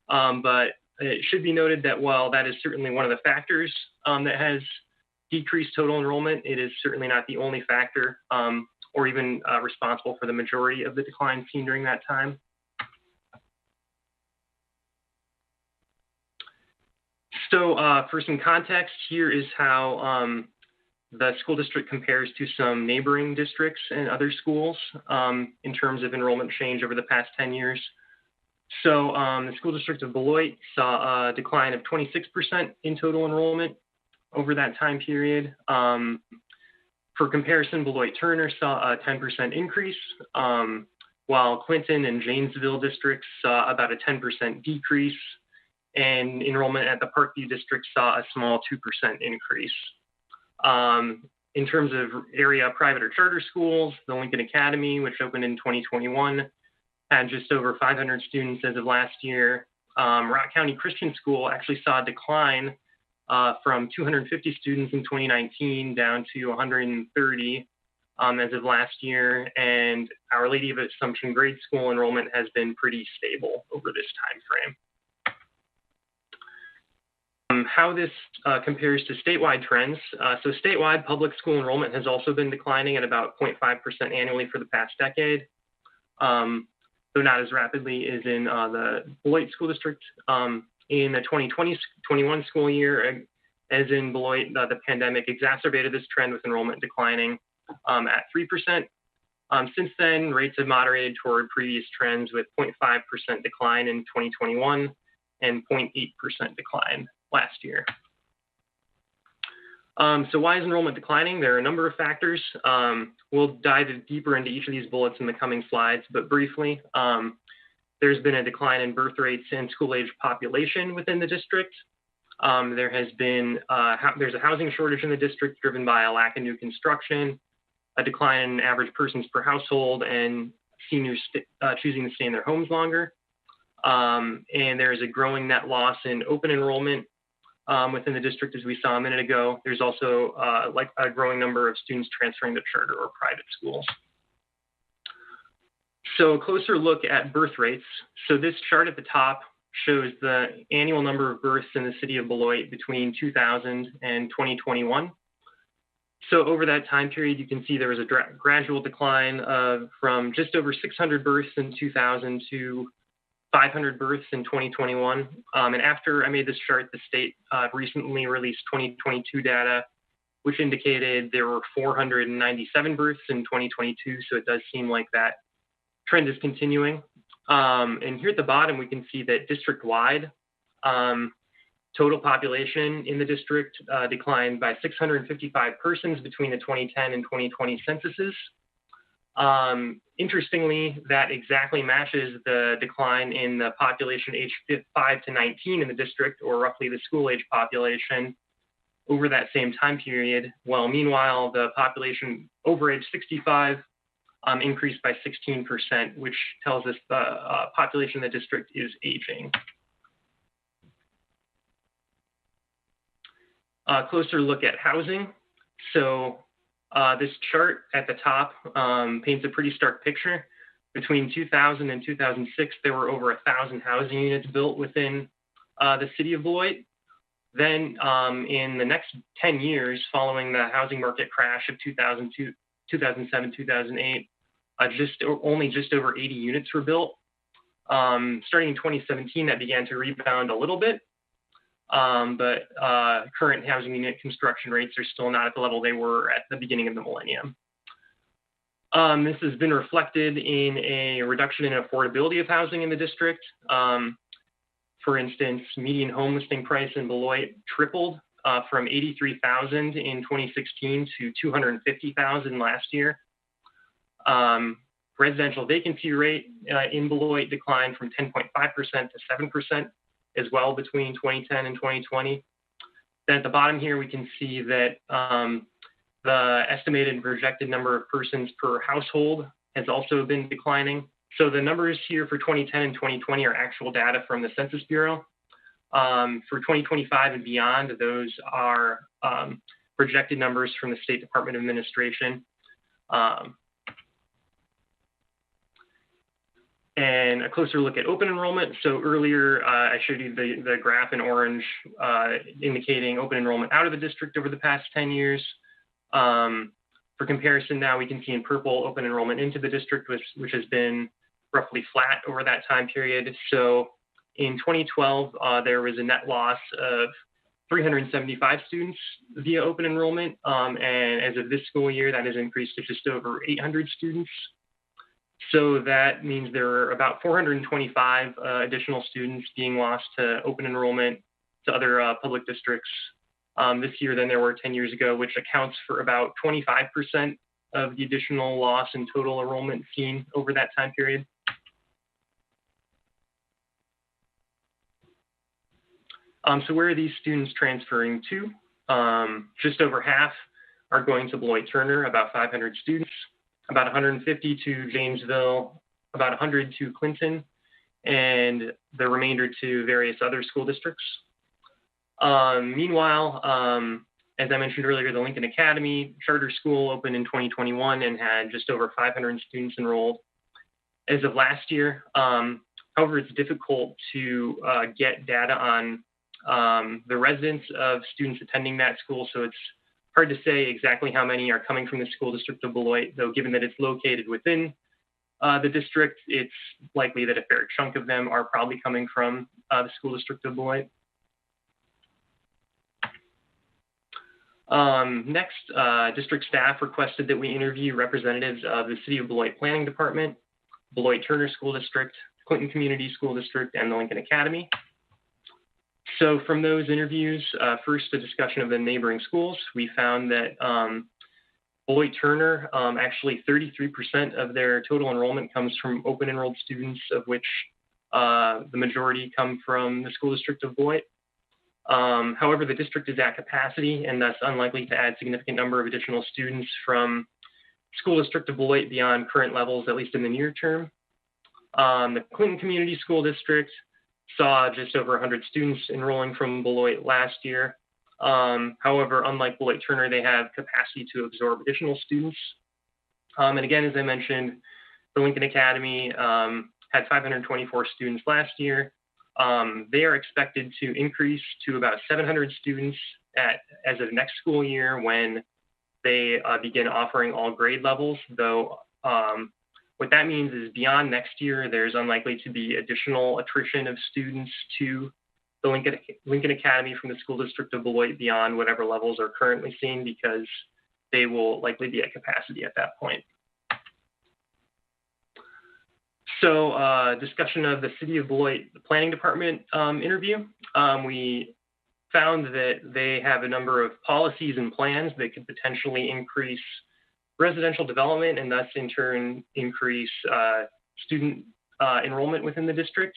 J: But it should be noted that while that is certainly one of the factors that has decreased total enrollment, it is certainly not the only factor or even responsible for the majority of the decline seen during that time. So for some context, here is how the school district compares to some neighboring districts and other schools in terms of enrollment change over the past 10 years. So the school district of Beloit saw a decline of 26% in total enrollment over that time period. For comparison, Beloit-Turner saw a 10% increase, while Clinton and Janesville districts saw about a 10% decrease, and enrollment at the Parkview district saw a small 2% increase. In terms of area private or charter schools, the Lincoln Academy, which opened in 2021, had just over 500 students as of last year. Rock County Christian School actually saw a decline from 250 students in 2019 down to 130 as of last year. And Our Lady of Assumption Grade School enrollment has been pretty stable over this time frame. How this compares to statewide trends. So statewide public school enrollment has also been declining at about 0.5% annually for the past decade, though not as rapidly as in the Beloit School District. In the 2020-21 school year, as in Beloit, the pandemic exacerbated this trend with enrollment declining at 3%. Since then, rates have moderated toward previous trends with 0.5% decline in 2021 and 0.8% decline last year. So why is enrollment declining? There are a number of factors. We'll dive deeper into each of these bullets in the coming slides, but briefly, there's been a decline in birth rates and school-age population within the district. There's a housing shortage in the district driven by a lack of new construction, a decline in average persons per household, and seniors choosing to stay in their homes longer. And there is a growing net loss in open enrollment within the district, as we saw a minute ago. There's also like a growing number of students transferring to charter or private schools. So a closer look at birth rates. So this chart at the top shows the annual number of births in the city of Beloit between 2000 and 2021. So over that time period, you can see there was a gradual decline from just over 600 births in 2000 to 500 births in 2021. And after I made this chart, the state recently released 2022 data, which indicated there were 497 births in 2022. So it does seem like that trend is continuing. And here at the bottom, we can see that district-wide, total population in the district declined by 655 persons between the 2010 and 2020 censuses. Interestingly, that exactly matches the decline in the population aged 5 to 19 in the district, or roughly the school-age population, over that same time period. While meanwhile, the population over age 65 increased by 16%, which tells us the population of the district is aging. A closer look at housing. So this chart at the top paints a pretty stark picture. Between 2000 and 2006, there were over 1,000 housing units built within the city of Beloit. Then in the next 10 years, following the housing market crash of 2007, 2008, only just over 80 units were built. Starting in 2017, that began to rebound a little bit, but current housing unit construction rates are still not at the level they were at the beginning of the millennium. This has been reflected in a reduction in affordability of housing in the district. For instance, median home listing price in Beloit tripled from $83,000 in 2016 to $250,000 last year. Residential vacancy rate in Beloit declined from 10.5% to 7% as well between 2010 and 2020. Then at the bottom here, we can see that the estimated and projected number of persons per household has also been declining. So the numbers here for 2010 and 2020 are actual data from the Census Bureau. For 2025 and beyond, those are projected numbers from the State Department of Administration. And a closer look at open enrollment. So earlier, I showed you the graph in orange indicating open enrollment out of the district over the past 10 years. For comparison, now we can see in purple open enrollment into the district, which has been roughly flat over that time period. So in 2012, there was a net loss of 375 students via open enrollment. And as of this school year, that has increased to just over 800 students. So that means there are about 425 additional students being lost to open enrollment to other public districts this year than there were 10 years ago, which accounts for about 25% of the additional loss in total enrollment seen over that time period. So where are these students transferring to? Just over half are going to Beloit Turner, about 500 students. About 150 to Janesville, about 100 to Clinton, and the remainder to various other school districts. Meanwhile, as I mentioned earlier, the Lincoln Academy charter school opened in 2021 and had just over 500 students enrolled as of last year. However, it's difficult to get data on the residents of students attending that school, so it's hard to say exactly how many are coming from the school district of Beloit, though given that it's located within the district, it's likely that a fair chunk of them are probably coming from the school district of Beloit. Next, district staff requested that we interview representatives of the City of Beloit Planning Department, Beloit Turner School District, Clinton Community School District, and the Lincoln Academy. So from those interviews, first a discussion of the neighboring schools. We found that Beloit Turner, actually 33% of their total enrollment comes from open enrolled students, of which the majority come from the school district of Beloit. However, the district is at capacity and thus unlikely to add significant number of additional students from school district of Beloit beyond current levels, at least in the near term. The Clinton Community School District saw just over 100 students enrolling from Beloit last year. However, unlike Beloit Turner, they have capacity to absorb additional students. And again, as I mentioned, the Lincoln Academy had 524 students last year. They are expected to increase to about 700 students as of next school year when they begin offering all grade levels, though what that means is beyond next year, there's unlikely to be additional attrition of students to the Lincoln Academy from the school district of Beloit beyond whatever levels are currently seen, because they will likely be at capacity at that point. So discussion of the City of Beloit Planning Department interview. We found that they have a number of policies and plans that could potentially increase residential development and thus in turn increase student enrollment within the district.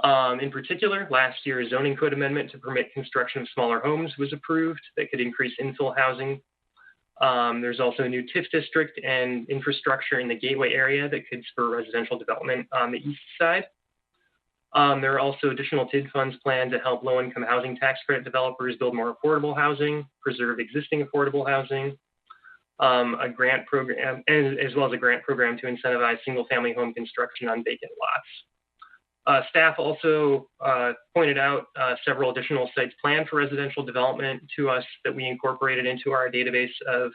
J: In particular, last year, a zoning code amendment to permit construction of smaller homes was approved that could increase infill housing. There's also a new TIF district and infrastructure in the Gateway area that could spur residential development on the east side. There are also additional TID funds planned to help low-income housing tax credit developers build more affordable housing, preserve existing affordable housing, a grant program, as well as a grant program to incentivize single-family home construction on vacant lots. Staff also pointed out several additional sites planned for residential development to us that we incorporated into our database of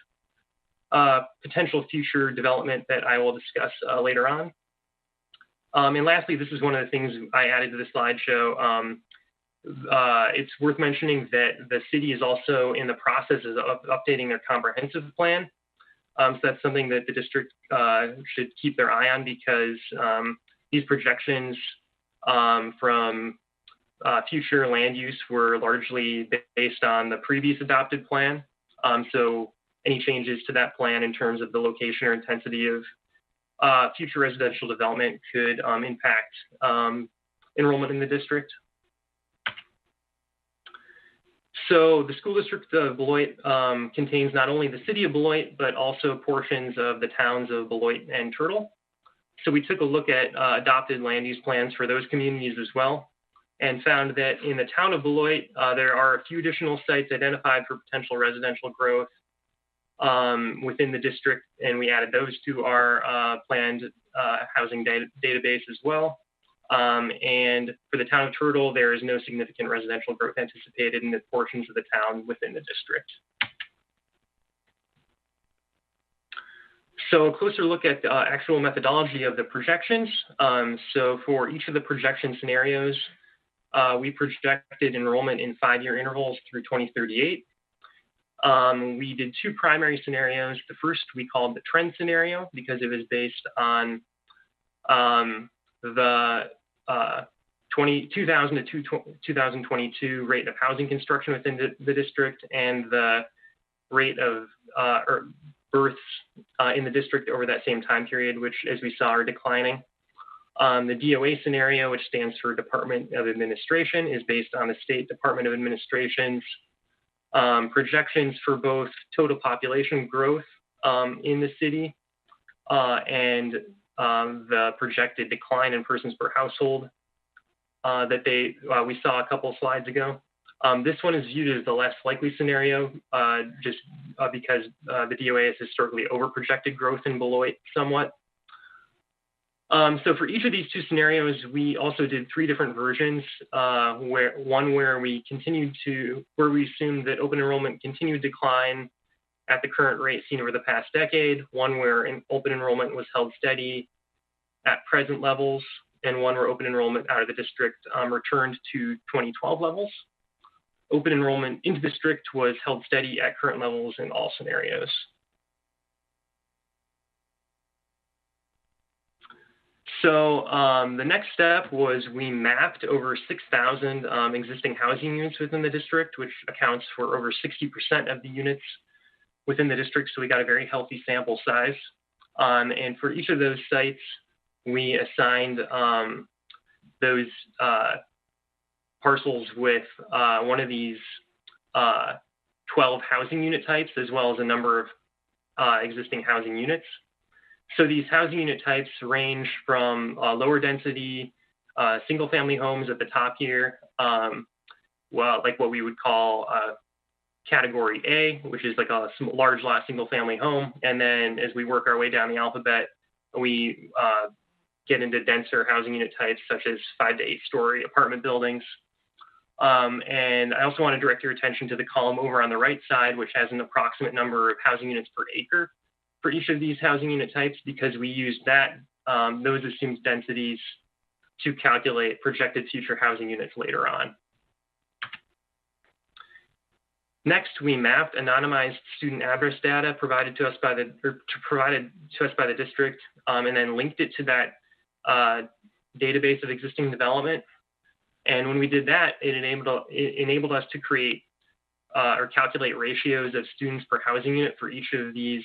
J: potential future development that I will discuss later on. And lastly, this is one of the things I added to the slideshow. It's worth mentioning that the city is also in the process of updating their comprehensive plan. So that's something that the district should keep their eye on, because these projections from future land use were largely based on the previous adopted plan. So any changes to that plan in terms of the location or intensity of future residential development could impact enrollment in the district. So the school district of Beloit contains not only the city of Beloit, but also portions of the towns of Beloit and Turtle. So we took a look at adopted land use plans for those communities as well, and found that in the town of Beloit, there are a few additional sites identified for potential residential growth within the district, and we added those to our planned housing database as well. And for the town of Turtle, there is no significant residential growth anticipated in the portions of the town within the district. So a closer look at the actual methodology of the projections. So for each of the projection scenarios, we projected enrollment in 5-year intervals through 2038. We did 2 primary scenarios. The first we called the trend scenario because it was based on the 2000 to 2022 rate of housing construction within the district and the rate of births in the district over that same time period, which, as we saw, are declining. The DOA scenario, which stands for Department of Administration, is based on the State Department of Administration's projections for both total population growth in the city and the projected decline in persons per household that we saw a couple slides ago. This one is viewed as the less likely scenario just because the DOA has historically overprojected growth in Beloit somewhat. So for each of these 2 scenarios, we also did 3 different versions, where we assumed that open enrollment continued to decline at the current rate seen over the past decade, one where open enrollment was held steady at present levels, and one where open enrollment out of the district returned to 2012 levels. Open enrollment into the district was held steady at current levels in all scenarios. So the next step was we mapped over 6,000 existing housing units within the district, which accounts for over 60% of the units within the district. So we got a very healthy sample size. And for each of those sites, we assigned those parcels with one of these 12 housing unit types, as well as a number of existing housing units. So these housing unit types range from lower density single family homes at the top here, well, like what we would call category A, which is like a large lot single family home. And then as we work our way down the alphabet, we get into denser housing unit types such as 5 to 8 story apartment buildings. And I also want to direct your attention to the column over on the right side, which has an approximate number of housing units per acre for each of these housing unit types, because we used that, those assumed densities to calculate projected future housing units later on. Next, we mapped anonymized student address data provided to us by the district, and then linked it to that database of existing development. And when we did that, it enabled us to create or calculate ratios of students per housing unit for each of these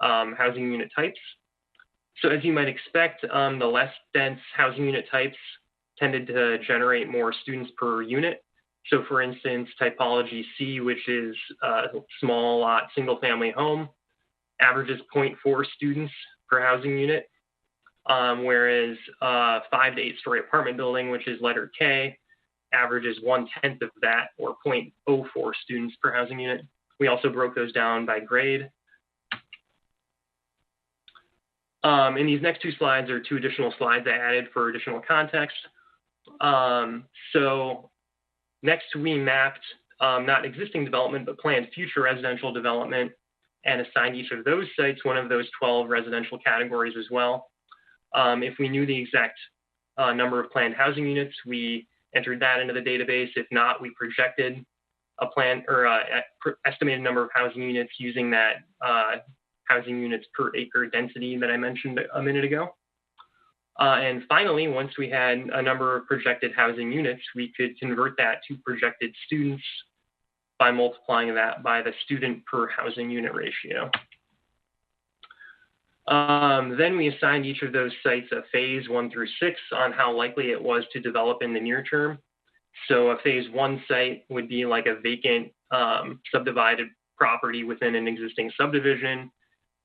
J: housing unit types. So as you might expect, the less dense housing unit types tended to generate more students per unit. So for instance, typology C, which is a small lot single family home, averages 0.4 students per housing unit, whereas 5 to 8 story apartment building, which is letter K, averages 1/10 of that, or 0.04 students per housing unit. We also broke those down by grade. And these next 2 slides are 2 additional slides I added for additional context. So next, we mapped not existing development, but planned future residential development, and assigned each of those sites one of those 12 residential categories as well. If we knew the exact number of planned housing units, we entered that into the database. If not, we projected a plan or estimated number of housing units using that housing units per acre density that I mentioned a minute ago. And finally, once we had a number of projected housing units, we could convert that to projected students by multiplying that by the student per housing unit ratio. Then we assigned each of those sites a phase 1 through 6 on how likely it was to develop in the near term. So a phase 1 site would be like a vacant subdivided property within an existing subdivision,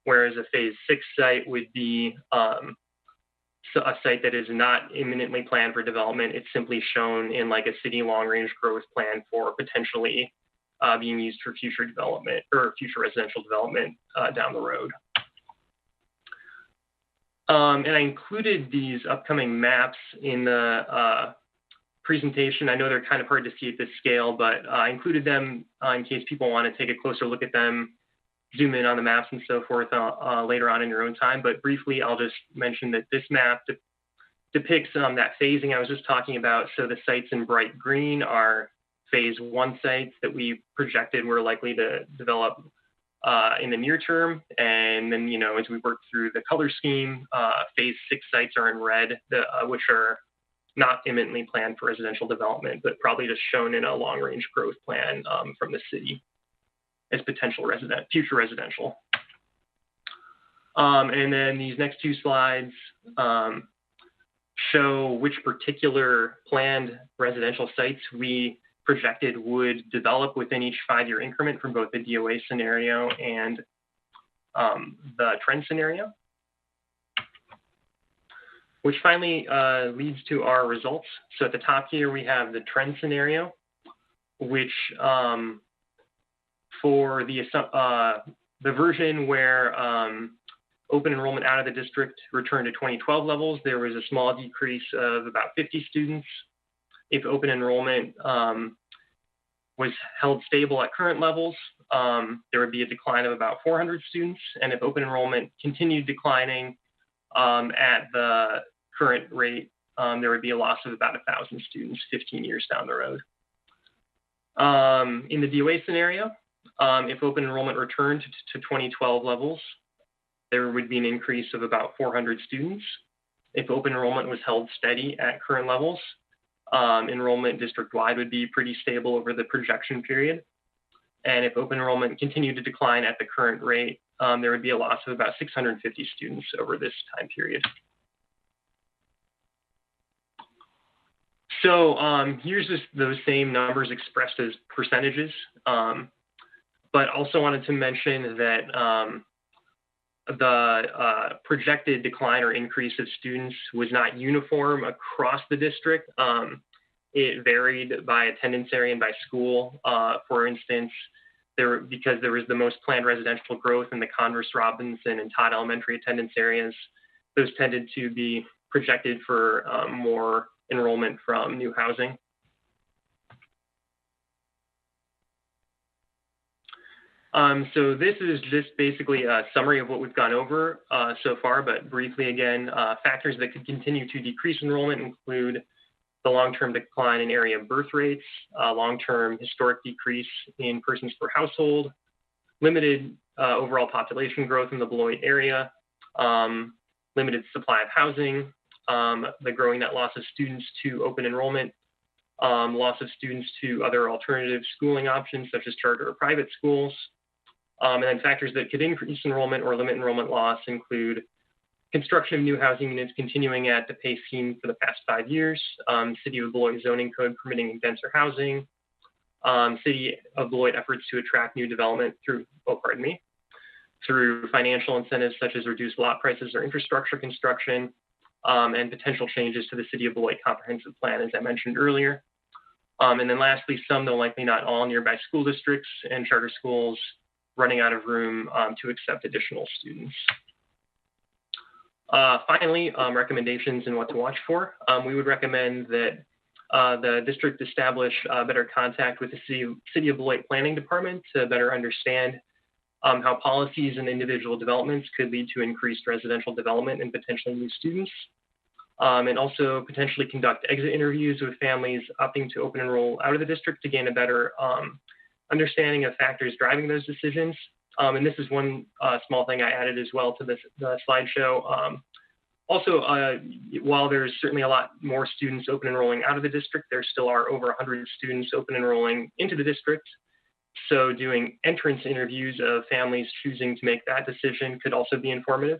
J: whereas a phase 6 site would be a site that is not imminently planned for development. It's simply shown in like a city long-range growth plan for potentially being used for future development or future residential development down the road. And I included these upcoming maps in the presentation. I know they're kind of hard to see at this scale, but I included them in case people want to take a closer look at them, zoom in on the maps and so forth later on in your own time. But briefly, I'll just mention that this map depicts that phasing I was just talking about. So the sites in bright green are phase 1 sites that we projected were likely to develop in the near term. And then, you know, as we work through the color scheme, phase 6 sites are in red, which are not imminently planned for residential development, but probably just shown in a long-range growth plan from the city as potential future residential. And then these next 2 slides show which particular planned residential sites we projected would develop within each 5-year increment from both the DOA scenario and the trend scenario, which finally leads to our results. So at the top here, we have the trend scenario, which for the version where open enrollment out of the district returned to 2012 levels, there was a small decrease of about 50 students. If open enrollment was held stable at current levels, there would be a decline of about 400 students. And if open enrollment continued declining at the current rate, there would be a loss of about 1,000 students 15 years down the road. In the DOA scenario, if open enrollment returned to 2012 levels, there would be an increase of about 400 students. If open enrollment was held steady at current levels, enrollment district-wide would be pretty stable over the projection period. And if open enrollment continued to decline at the current rate, there would be a loss of about 650 students over this time period. So here's just those same numbers expressed as percentages, but also wanted to mention that the projected decline or increase of students was not uniform across the district. It varied by attendance area and by school. For instance, because there was the most planned residential growth in the Converse, Robinson, and Todd Elementary attendance areas, those tended to be projected for more enrollment from new housing. So this is just basically a summary of what we've gone over so far, but briefly again, factors that could continue to decrease enrollment include the long-term decline in area birth rates, long-term historic decrease in persons per household, limited overall population growth in the Beloit area, limited supply of housing, the growing net loss of students to open enrollment, loss of students to other alternative schooling options such as charter or private schools. And then factors that could increase enrollment or limit enrollment loss include construction of new housing units continuing at the pace seen for the past 5 years, City of Beloit zoning code permitting denser housing, City of Beloit efforts to attract new development through financial incentives such as reduced lot prices or infrastructure construction, and potential changes to the City of Beloit comprehensive plan, as I mentioned earlier. And then lastly, some, though likely not all, nearby school districts and charter schools running out of room to accept additional students. Finally, recommendations and what to watch for. We would recommend that the district establish better contact with the City of Beloit Planning Department to better understand how policies and individual developments could lead to increased residential development and potentially new students. And also potentially conduct exit interviews with families opting to open enroll out of the district to gain a better understanding of factors driving those decisions. And this is one small thing I added as well to the slideshow. Also, while there's certainly a lot more students open enrolling out of the district, there still are over 100 students open enrolling into the district. So doing entrance interviews of families choosing to make that decision could also be informative.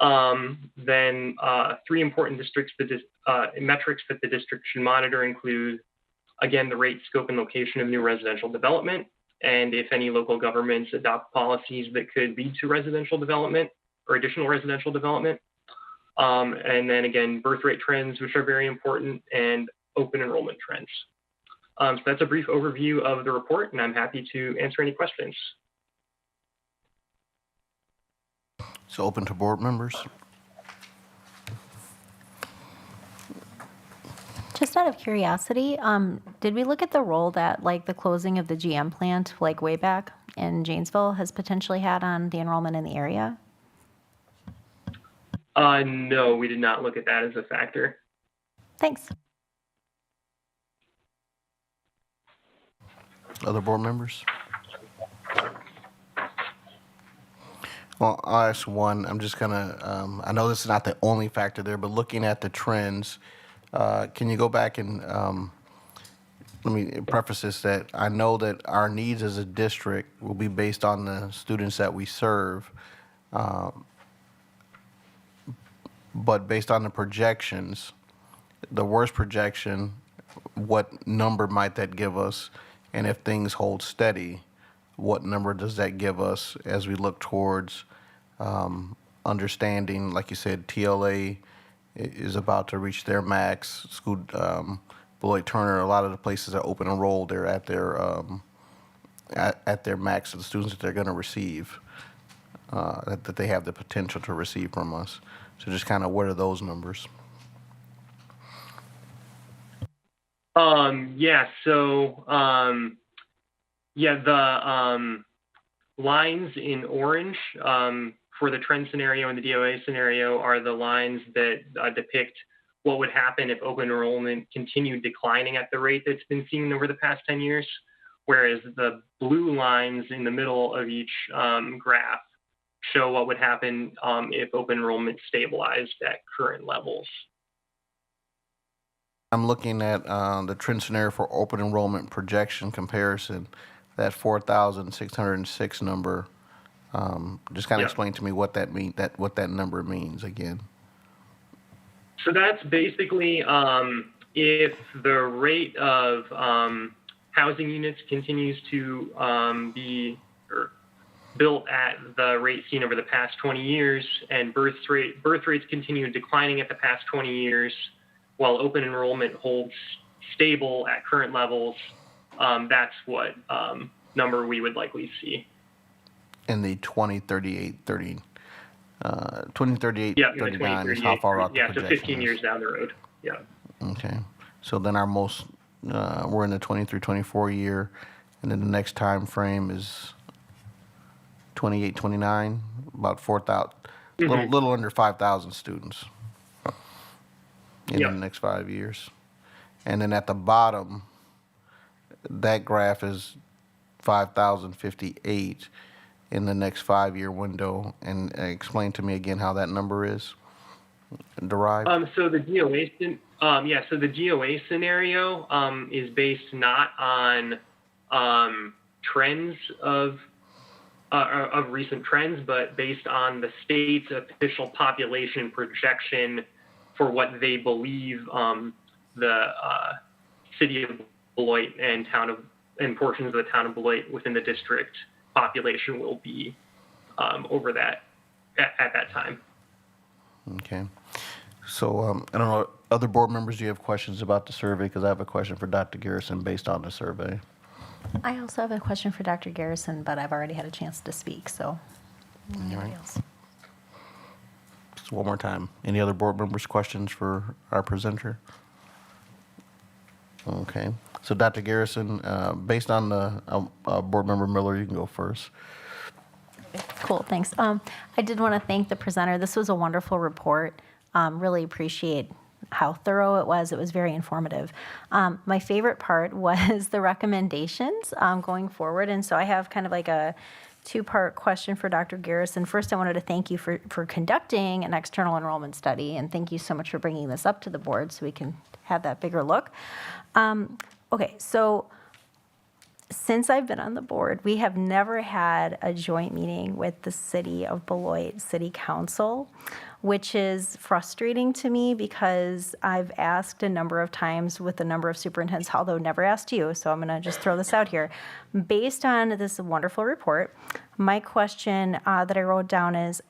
J: Then 3 important metrics that the district should monitor include, again, the rate, scope, and location of new residential development, and if any local governments adopt policies that could lead to residential development or additional residential development. And then again, birth rate trends, which are very important, and open enrollment trends. So that's a brief overview of the report, and I'm happy to answer any questions.
F: So open to board members.
A: Just out of curiosity, did we look at the role that like the closing of the GM plant, like way back in Janesville, has potentially had on the enrollment in the area?
J: No, we did not look at that as a factor.
A: Thanks.
F: Other board members? Well, I'll ask one. I'm just gonna, I know this is not the only factor there, but looking at the trends, can you go back and, let me preface this, that I know that our needs as a district will be based on the students that we serve. But based on the projections, the worst projection, what number might that give us? And if things hold steady, what number does that give us as we look towards understanding, like you said, TLA is about to reach their max. School, Beloit Turner, a lot of the places that open enroll, they're at their max of the students that they're going to receive, that they have the potential to receive from us. So just kind of what are those numbers?
J: The lines in orange for the trend scenario and the DOA scenario are the lines that depict what would happen if open enrollment continued declining at the rate that's been seen over the past 10 years, whereas the blue lines in the middle of each graph show what would happen if open enrollment stabilized at current levels.
F: I'm looking at the trend scenario for open enrollment projection comparison, that 4,606 number. Just kind of explain to me what that what that number means again.
J: So that's basically if the rate of housing units continues to be built at the rate seen over the past 20 years, and birth rates continue declining at the past 20 years, while open enrollment holds stable at current levels, that's what number we would likely see.
F: In the 2038, 2038,
J: Yeah, in the
F: 39 is how far out the
J: yeah, so
F: projection
J: 15
F: is.
J: years down the road. Yeah.
F: Okay. So then our most, we're in the 23, 24 year, and then the next time frame is 28, 29, about 4,000, little under 5,000 students in the next 5 years. And then at the bottom, that graph is 5,058 in the next 5-year window. And explain to me again how that number is derived.
J: So the DOA, so the DOA scenario is based not on trends of recent trends, but based on the state's official population projection for what they believe the city of Beloit and portions of the town of Beloit within the district population will be over that at that time.
F: Okay. So I don't know, other board members, do you have questions about the survey? Because I have a question for Dr. Garrison based on the survey.
A: I also have a question for Dr. Garrison, but I've already had a chance to speak, so anybody else?
F: Just one more time. Any other board members' questions for our presenter? Okay. So Dr. Garrison, based on the board member Miller, you can go first.
A: Cool, thanks. I did want to thank the presenter. This was a wonderful report. Really appreciate how thorough it was. It was very informative. My favorite part was the recommendations going forward. And so I have kind of like a two-part question for Dr. Garrison. First, I wanted to thank you for conducting an external enrollment study, and thank you so much for bringing this up to the board so we can have that bigger look. Okay, so since I've been on the board, we have never had a joint meeting with the City of Beloit City Council, which is frustrating to me because I've asked a number of times with a number of superintendents, although never asked you, so I'm gonna just throw this out here. Based on this wonderful report, my question that I wrote down is,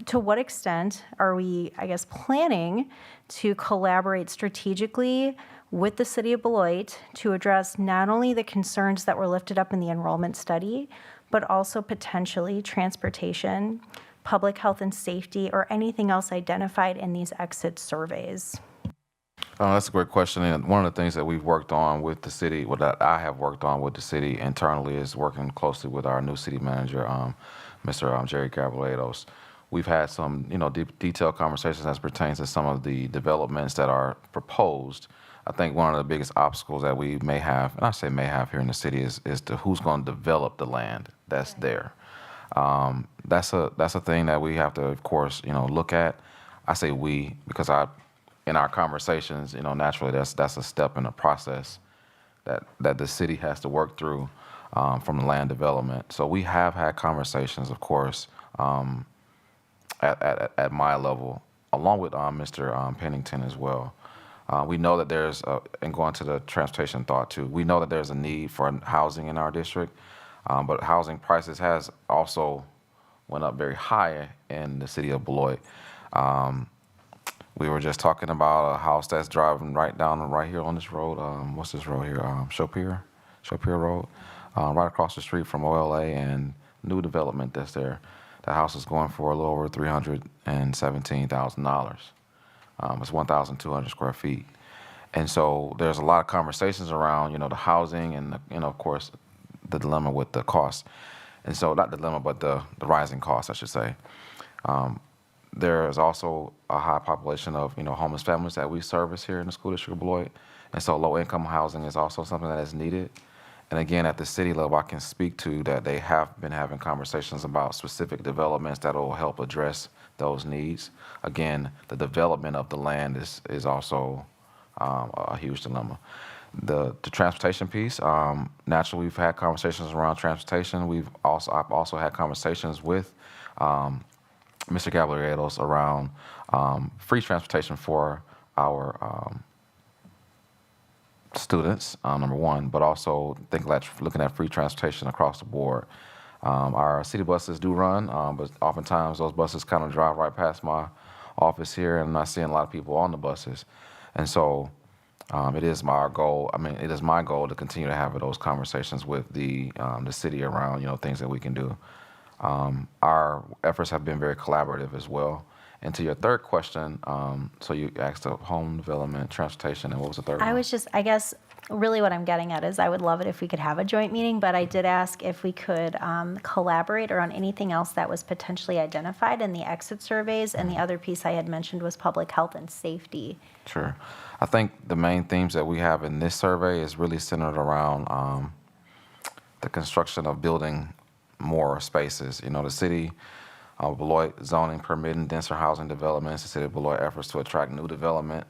A: to what extent are we, I guess, planning to collaborate strategically with the City of Beloit to address not only the concerns that were lifted up in the enrollment study, but also potentially transportation, public health and safety, or anything else identified in these exit surveys?
E: That's a great question. And one of the things that we've worked on with the city, what that I have worked on with the city internally, is working closely with our new city manager, Mr. Jerry Gabrielatos. We've had some, detailed conversations as pertains to some of the developments that are proposed. I think one of the biggest obstacles that we may have, and I say may have here in the city, is to who's going to develop the land that's there. That's a thing that we have to, of course, look at. I say we because in our conversations, naturally that's a step in the process that the city has to work through from the land development. So we have had conversations, of course, at my level, along with Mr. Pennington as well. We know that there's, and going to the transportation thought too, we know that there's a need for housing in our district, but housing prices has also went up very high in the city of Beloit. We were just talking about a house that's driving right here on this road. What's this road here? Chopir Road, right across the street from OLA and new development that's there. The house is going for a little over $317,000. It's 1,200 square feet. And so there's a lot of conversations around, the housing and, of course, the dilemma with the cost. And so not the dilemma, but the rising costs, I should say. There is also a high population of, homeless families that we service here in the school district of Beloit. And so low-income housing is also something that is needed. And again, at the city level, I can speak to that they have been having conversations about specific developments that will help address those needs. Again, the development of the land is also a huge dilemma. The transportation piece, naturally, we've had conversations around transportation. I've also had conversations with Mr. Gabrielatos around free transportation for our students, number one, but also looking at free transportation across the board. Our city buses do run, but oftentimes those buses kind of drive right past my office here, and I'm not seeing a lot of people on the buses. And so it is my goal. I mean, it is my goal to continue to have those conversations with the city around, things that we can do. Our efforts have been very collaborative as well. And to your third question, so you asked of home development, transportation, and what was the third one?
A: I guess, really what I'm getting at is I would love it if we could have a joint meeting, but I did ask if we could collaborate or on anything else that was potentially identified in the exit surveys, and the other piece I had mentioned was public health and safety.
E: Sure. I think the main themes that we have in this survey is really centered around the construction of building more spaces. The city of Beloit zoning, permitting denser housing developments, the city of Beloit efforts to attract new development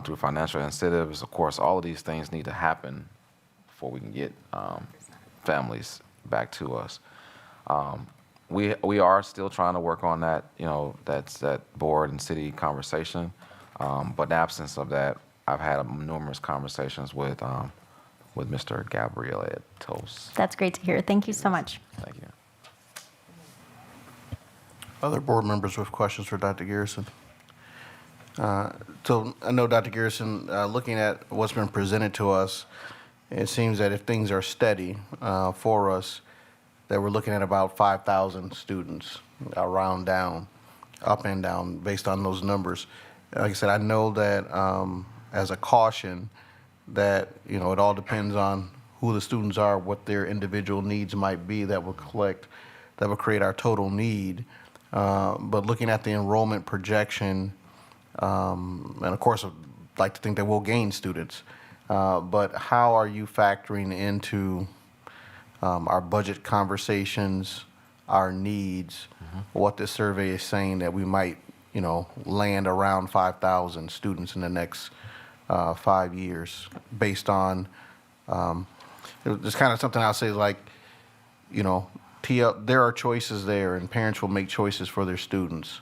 E: through financial incentives. Of course, all of these things need to happen before we can get families back to us. We are still trying to work on that, that's that board and city conversation. But in absence of that, I've had numerous conversations with Mr. Gabriel Toast.
A: That's great to hear. Thank you so much.
E: Thank you.
F: Other board members with questions for Dr. Garrison? So I know, Dr. Garrison, looking at what's been presented to us, it seems that if things are steady for us, that we're looking at about 5,000 students, round down, up and down, based on those numbers. Like I said, I know that as a caution, that it all depends on who the students are, what their individual needs might be that will create our total need. But looking at the enrollment projection, and of course, I'd like to think that we'll gain students. But how are you factoring into our budget conversations, our needs, what this survey is saying that we might, land around 5,000 students in the next 5 years, based on, it's kind of something I'll say like, there are choices there, and parents will make choices for their students.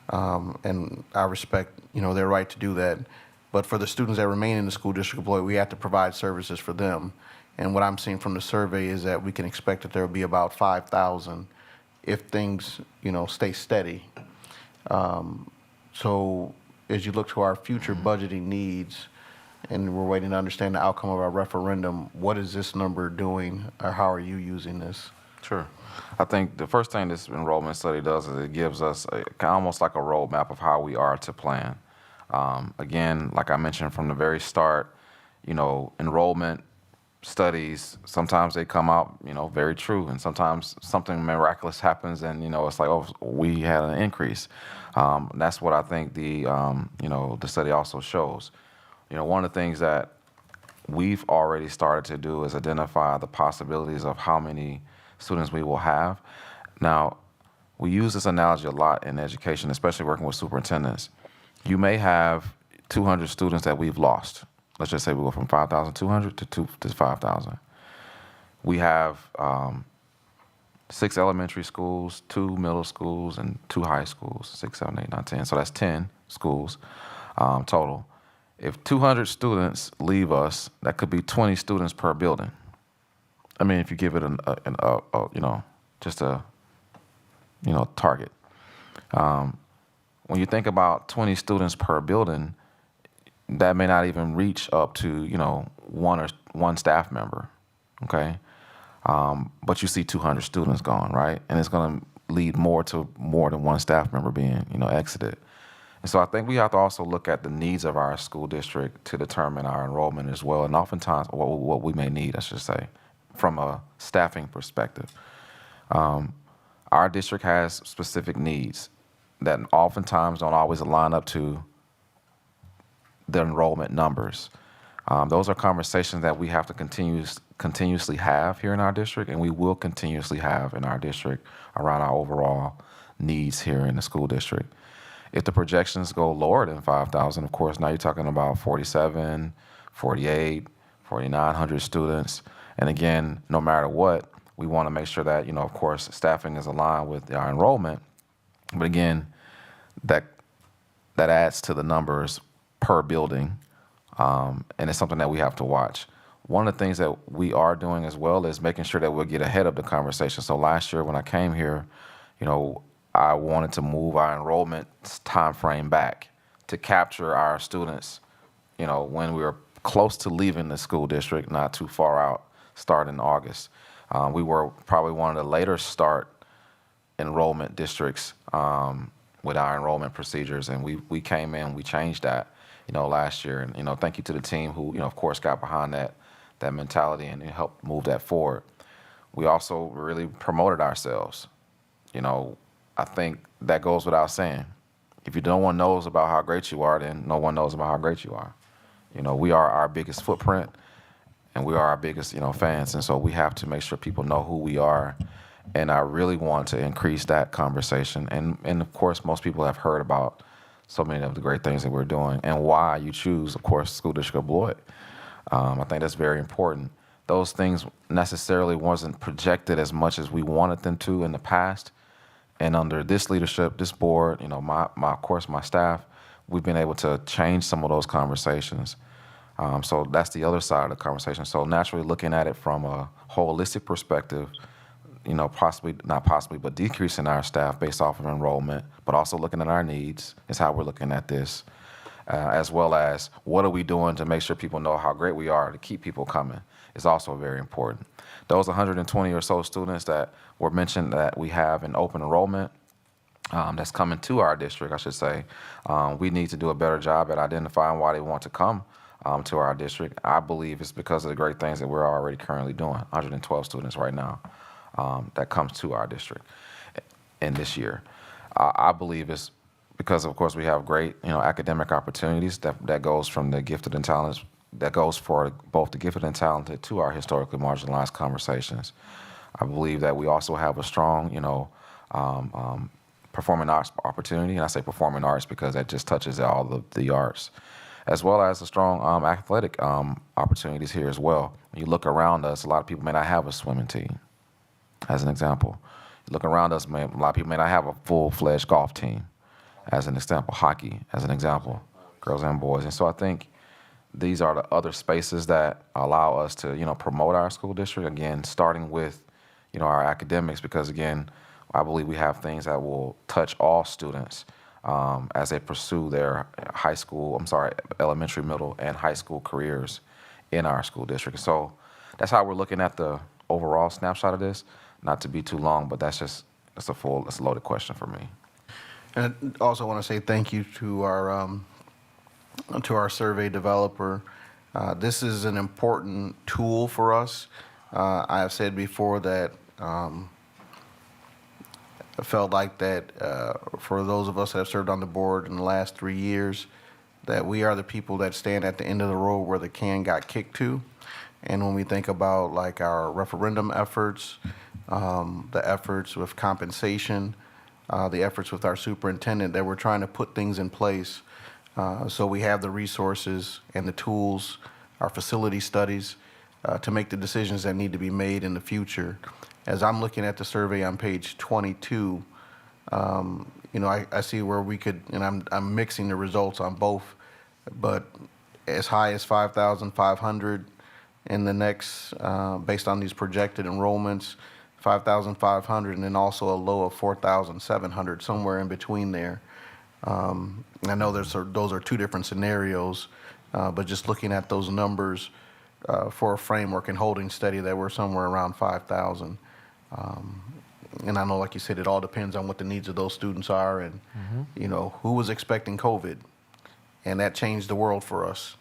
F: And I respect, their right to do that. But for the students that remain in the school district of Beloit, we have to provide services for them. And what I'm seeing from the survey is that we can expect that there will be about 5,000 if things, stay steady. So as you look to our future budgeting needs, and we're waiting to understand the outcome of our referendum, what is this number doing, or how are you using this?
E: Sure. I think the first thing this enrollment study does is it gives us almost like a roadmap of how we are to plan. Again, like I mentioned from the very start, enrollment studies, sometimes they come out, very true, and sometimes something miraculous happens, and it's like, oh, we had an increase. That's what I think the study also shows. One of the things that we've already started to do is identify the possibilities of how many students we will have. Now, we use this analogy a lot in education, especially working with superintendents. You may have 200 students that we've lost. Let's just say we go from 5,200 to 5,000. We have 6 elementary schools, 2 middle schools, and 2 high schools, 6, 7, 8, 9, 10. So that's 10 schools total. If 200 students leave us, that could be 20 students per building. I mean, if you give it just a target. When you think about 20 students per building, that may not even reach up to one staff member, okay? But you see 200 students gone, right? And it's going to lead more than one staff member being exited. And so I think we have to also look at the needs of our school district to determine our enrollment as well, and oftentimes what we may need, I should say, from a staffing perspective. Our district has specific needs that oftentimes don't always align up to the enrollment numbers. Those are conversations that we have to continuously have here in our district, and we will continuously have in our district around our overall needs here in the school district. If the projections go lower than 5,000, of course, now you're talking about 47, 48, 4,900 students. And again, no matter what, we want to make sure that, of course, staffing is aligned with our enrollment. But again, that adds to the numbers per building and it's something that we have to watch. One of the things that we are doing as well is making sure that we'll get ahead of the conversation. So last year when I came here, I wanted to move our enrollment time frame back to capture our students, when we were close to leaving the school district, not too far out, start in August. We were probably one of the later start enrollment districts with our enrollment procedures, and we came in, we changed that, last year, and thank you to the team who, of course, got behind that mentality and helped move that forward. We also really promoted ourselves. I think that goes without saying. If no one knows about how great you are, then no one knows about how great you are. We are our biggest footprint, and we are our biggest, fans, and so we have to make sure people know who we are. And I really want to increase that conversation. And of course, most people have heard about so many of the great things that we're doing and why you choose, of course, School District of Beloit. I think that's very important. Those things necessarily wasn't projected as much as we wanted them to in the past. And under this leadership, this board, of course, my staff, we've been able to change some of those conversations. So that's the other side of the conversation. So naturally looking at it from a holistic perspective, but decreasing our staff based off of enrollment, but also looking at our needs is how we're looking at this, as well as what are we doing to make sure people know how great we are to keep people coming is also very important. Those 120 or so students that were mentioned that we have in open enrollment, that's coming to our district, I should say, we need to do a better job at identifying why they want to come to our district. I believe it's because of the great things that we're already currently doing. 112 students right now that comes to our district in this year. I believe it's because, of course, we have great, academic opportunities that goes from the gifted and talented, that goes for both the gifted and talented to our historically marginalized conversations. I believe that we also have a strong, performing arts opportunity, and I say performing arts because that just touches all of the arts, as well as a strong athletic opportunities here as well. When you look around us, a lot of people may not have a swimming team, as an example. You look around us, a lot of people may not have a full-fledged golf team, as an example, hockey, as an example, girls and boys. And so I think these are the other spaces that allow us to, promote our school district, again, starting with, our academics, because, again, I believe we have things that will touch all students as they pursue their elementary, middle, and high school careers in our school district. So that's how we're looking at the overall snapshot of this. Not to be too long, but that's a loaded question for me.
F: And I also want to say thank you to our survey developer. This is an important tool for us. I have said before that I felt like that for those of us that have served on the board in the last 3 years, that we are the people that stand at the end of the road where the can got kicked to. And when we think about like our referendum efforts, the efforts with compensation, the efforts with our superintendent, that we're trying to put things in place so we have the resources and the tools, our facility studies, to make the decisions that need to be made in the future. As I'm looking at the survey on page 22, I see where we could, and I'm mixing the results on both, but as high as 5,500 in the next, based on these projected enrollments, 5,500, and then also a low of 4,700, somewhere in between there. I know those are two different scenarios, but just looking at those numbers for a framework and holding steady that we're somewhere around 5,000. And I know, like you said, it all depends on what the needs of those students are and, who was expecting COVID. And that changed the world for us.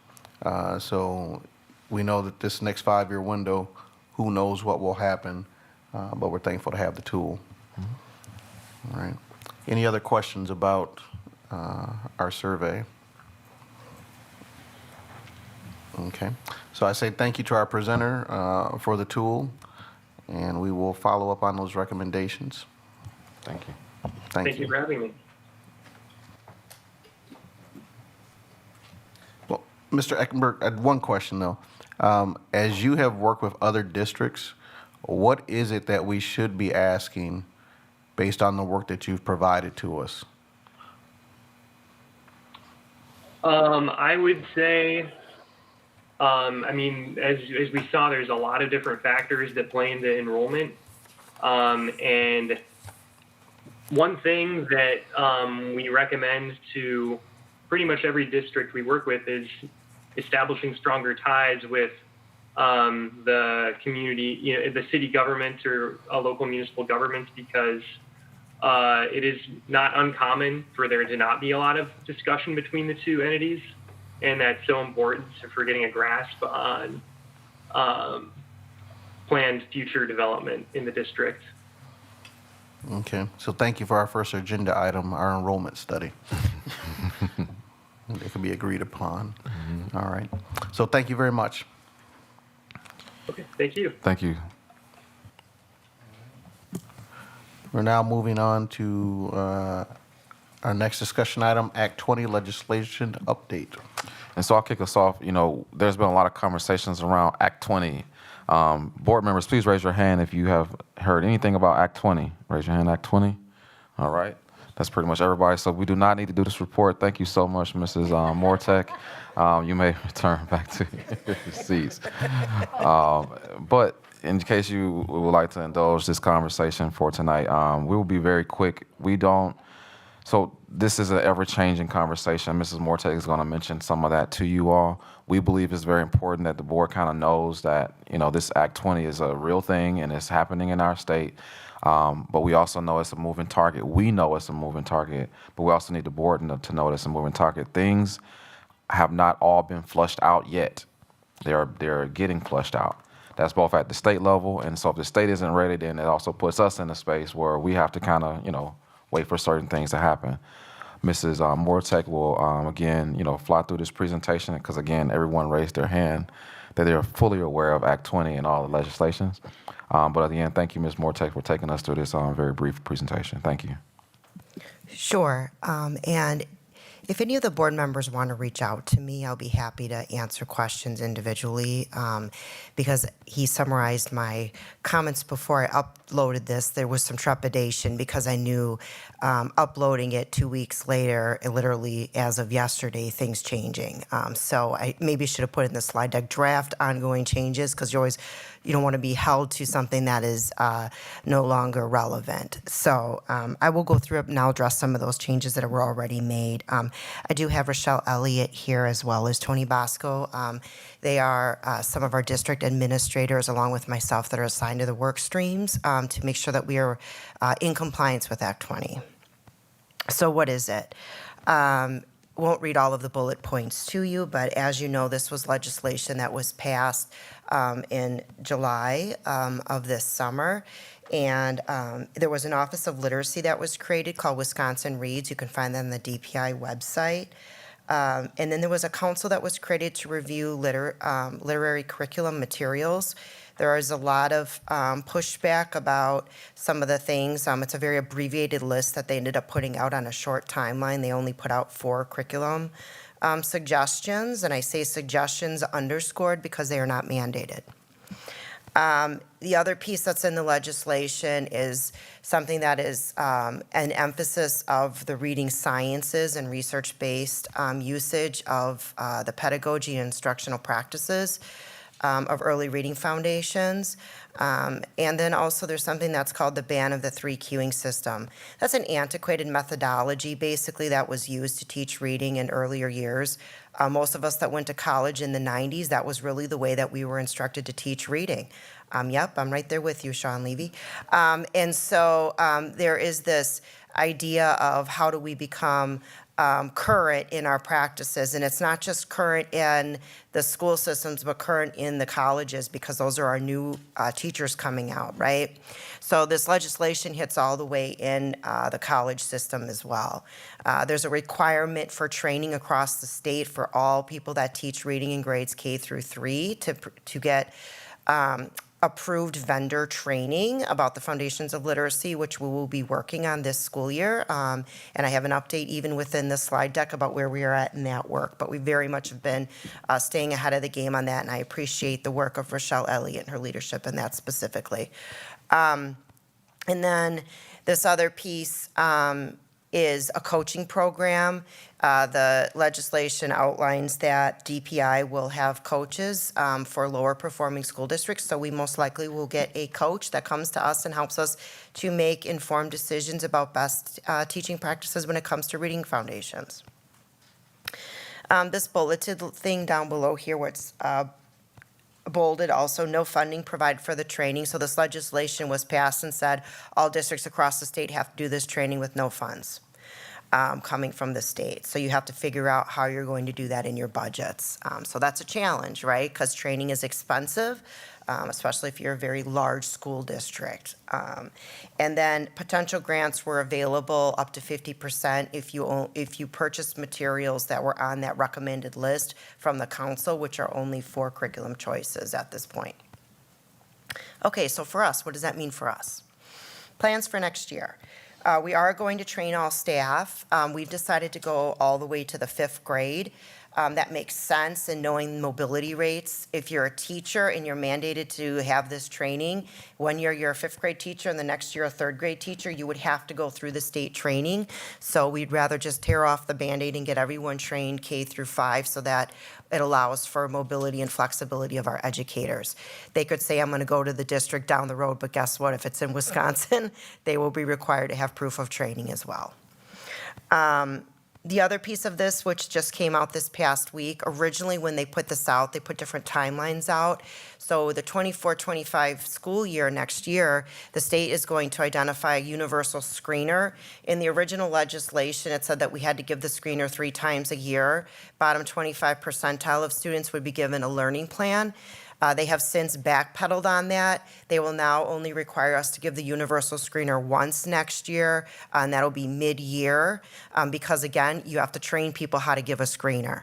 F: So we know that this next 5-year window, who knows what will happen, but we're thankful to have the tool. All right. Any other questions about our survey? Okay. So I say thank you to our presenter for the tool, and we will follow up on those recommendations.
E: Thank you.
J: Thank you for having me.
F: Well, Mr. Eckenberg, I had one question though. As you have worked with other districts, what is it that we should be asking based on the work that you've provided to us?
J: I would say I mean, as we saw, there's a lot of different factors that play into enrollment. And one thing that we recommend to pretty much every district we work with is establishing stronger ties with the community, the city government or local municipal governments, because it is not uncommon for there to not be a lot of discussion between the two entities. And that's so important for getting a grasp on planned future development in the district.
F: Okay, so thank you for our first agenda item, our enrollment study. It can be agreed upon. All right. So thank you very much.
J: Okay, thank you.
E: Thank you.
F: We're now moving on to our next discussion item, Act 20 legislation update.
E: And so I'll kick us off. There's been a lot of conversations around Act 20. Board members, please raise your hand if you have heard anything about Act 20. Raise your hand, Act 20. All right. That's pretty much everybody. So we do not need to do this report. Thank you so much, Mrs. Mortek. You may return back to your seats. But in case you would like to indulge this conversation for tonight, we will be very quick. So this is an ever-changing conversation. Mrs. Mortek is going to mention some of that to you all. We believe it's very important that the board kind of knows that, this Act 20 is a real thing and it's happening in our state. But we also know it's a moving target. We know it's a moving target, but we also need the board to know it's a moving target. Things have not all been flushed out yet. They're getting flushed out. That's both at the state level, and so if the state isn't ready, then it also puts us in a space where we have to kind of, wait for certain things to happen. Mrs. Mortek will, again, fly through this presentation because, again, everyone raised their hand that they're fully aware of Act 20 and all the legislations. But again, thank you, Ms. Mortek, for taking us through this very brief presentation. Thank you.
C: Sure. And if any of the board members want to reach out to me, I'll be happy to answer questions individually. Because he summarized my comments before I uploaded this, there was some trepidation because I knew uploading it 2 weeks later, literally as of yesterday, things changing. So I maybe should have put in the slide deck draft ongoing changes, because you don't want to be held to something that is no longer relevant. So I will go through it and I'll address some of those changes that were already made. I do have Rochelle Elliott here as well as Tony Bosco. They are some of our district administrators, along with myself, that are assigned to the work streams to make sure that we are in compliance with Act 20. So what is it? Won't read all of the bullet points to you, but as you know, this was legislation that was passed in July of this summer. And there was an Office of Literacy that was created called Wisconsin Reads. You can find that on the DPI website. And then there was a council that was created to review literary curriculum materials. There is a lot of pushback about some of the things. It's a very abbreviated list that they ended up putting out on a short timeline. They only put out 4 curriculum suggestions, and I say suggestions underscored because they are not mandated. The other piece that's in the legislation is something that is an emphasis of the reading sciences and research-based usage of the pedagogy and instructional practices of early reading foundations. And then also there's something that's called the ban of the 3 cueing system. That's an antiquated methodology, basically, that was used to teach reading in earlier years. Most of us that went to college in the 90s, that was really the way that we were instructed to teach reading. Yep, I'm right there with you, Sean Levy. And so there is this idea of how do we become current in our practices, and it's not just current in the school systems, but current in the colleges, because those are our new teachers coming out, right? So this legislation hits all the way in the college system as well. There's a requirement for training across the state for all people that teach reading in grades K through 3 to get approved vendor training about the foundations of literacy, which we will be working on this school year. And I have an update even within the slide deck about where we are at in that work. But we very much have been staying ahead of the game on that, and I appreciate the work of Rochelle Elliott and her leadership in that specifically. And then this other piece is a coaching program. The legislation outlines that DPI will have coaches for lower performing school districts, so we most likely will get a coach that comes to us and helps us to make informed decisions about best teaching practices when it comes to reading foundations. This bulleted thing down below here where it's bolded, also no funding provided for the training. So this legislation was passed and said all districts across the state have to do this training with no funds coming from the state. So you have to figure out how you're going to do that in your budgets. So that's a challenge, right? Because training is expensive, especially if you're a very large school district. And then potential grants were available up to 50% if you purchased materials that were on that recommended list from the council, which are only 4 curriculum choices at this point. Okay, so for us, what does that mean for us? Plans for next year. We are going to train all staff. We've decided to go all the way to the 5th grade. That makes sense in knowing mobility rates. If you're a teacher and you're mandated to have this training, one year you're a 5th grade teacher and the next year a 3rd grade teacher, you would have to go through the state training. So we'd rather just tear off the Band-Aid and get everyone trained K through 5 so that it allows for mobility and flexibility of our educators. They could say, I'm going to go to the district down the road, but guess what? If it's in Wisconsin, they will be required to have proof of training as well. The other piece of this, which just came out this past week, originally when they put this out, they put different timelines out. So the 24-25 school year next year, the state is going to identify a universal screener. In the original legislation, it said that we had to give the screener 3 times a year. Bottom 25 percentile of students would be given a learning plan. They have since backpedaled on that. They will now only require us to give the universal screener once next year, and that'll be mid-year, because again, you have to train people how to give a screener.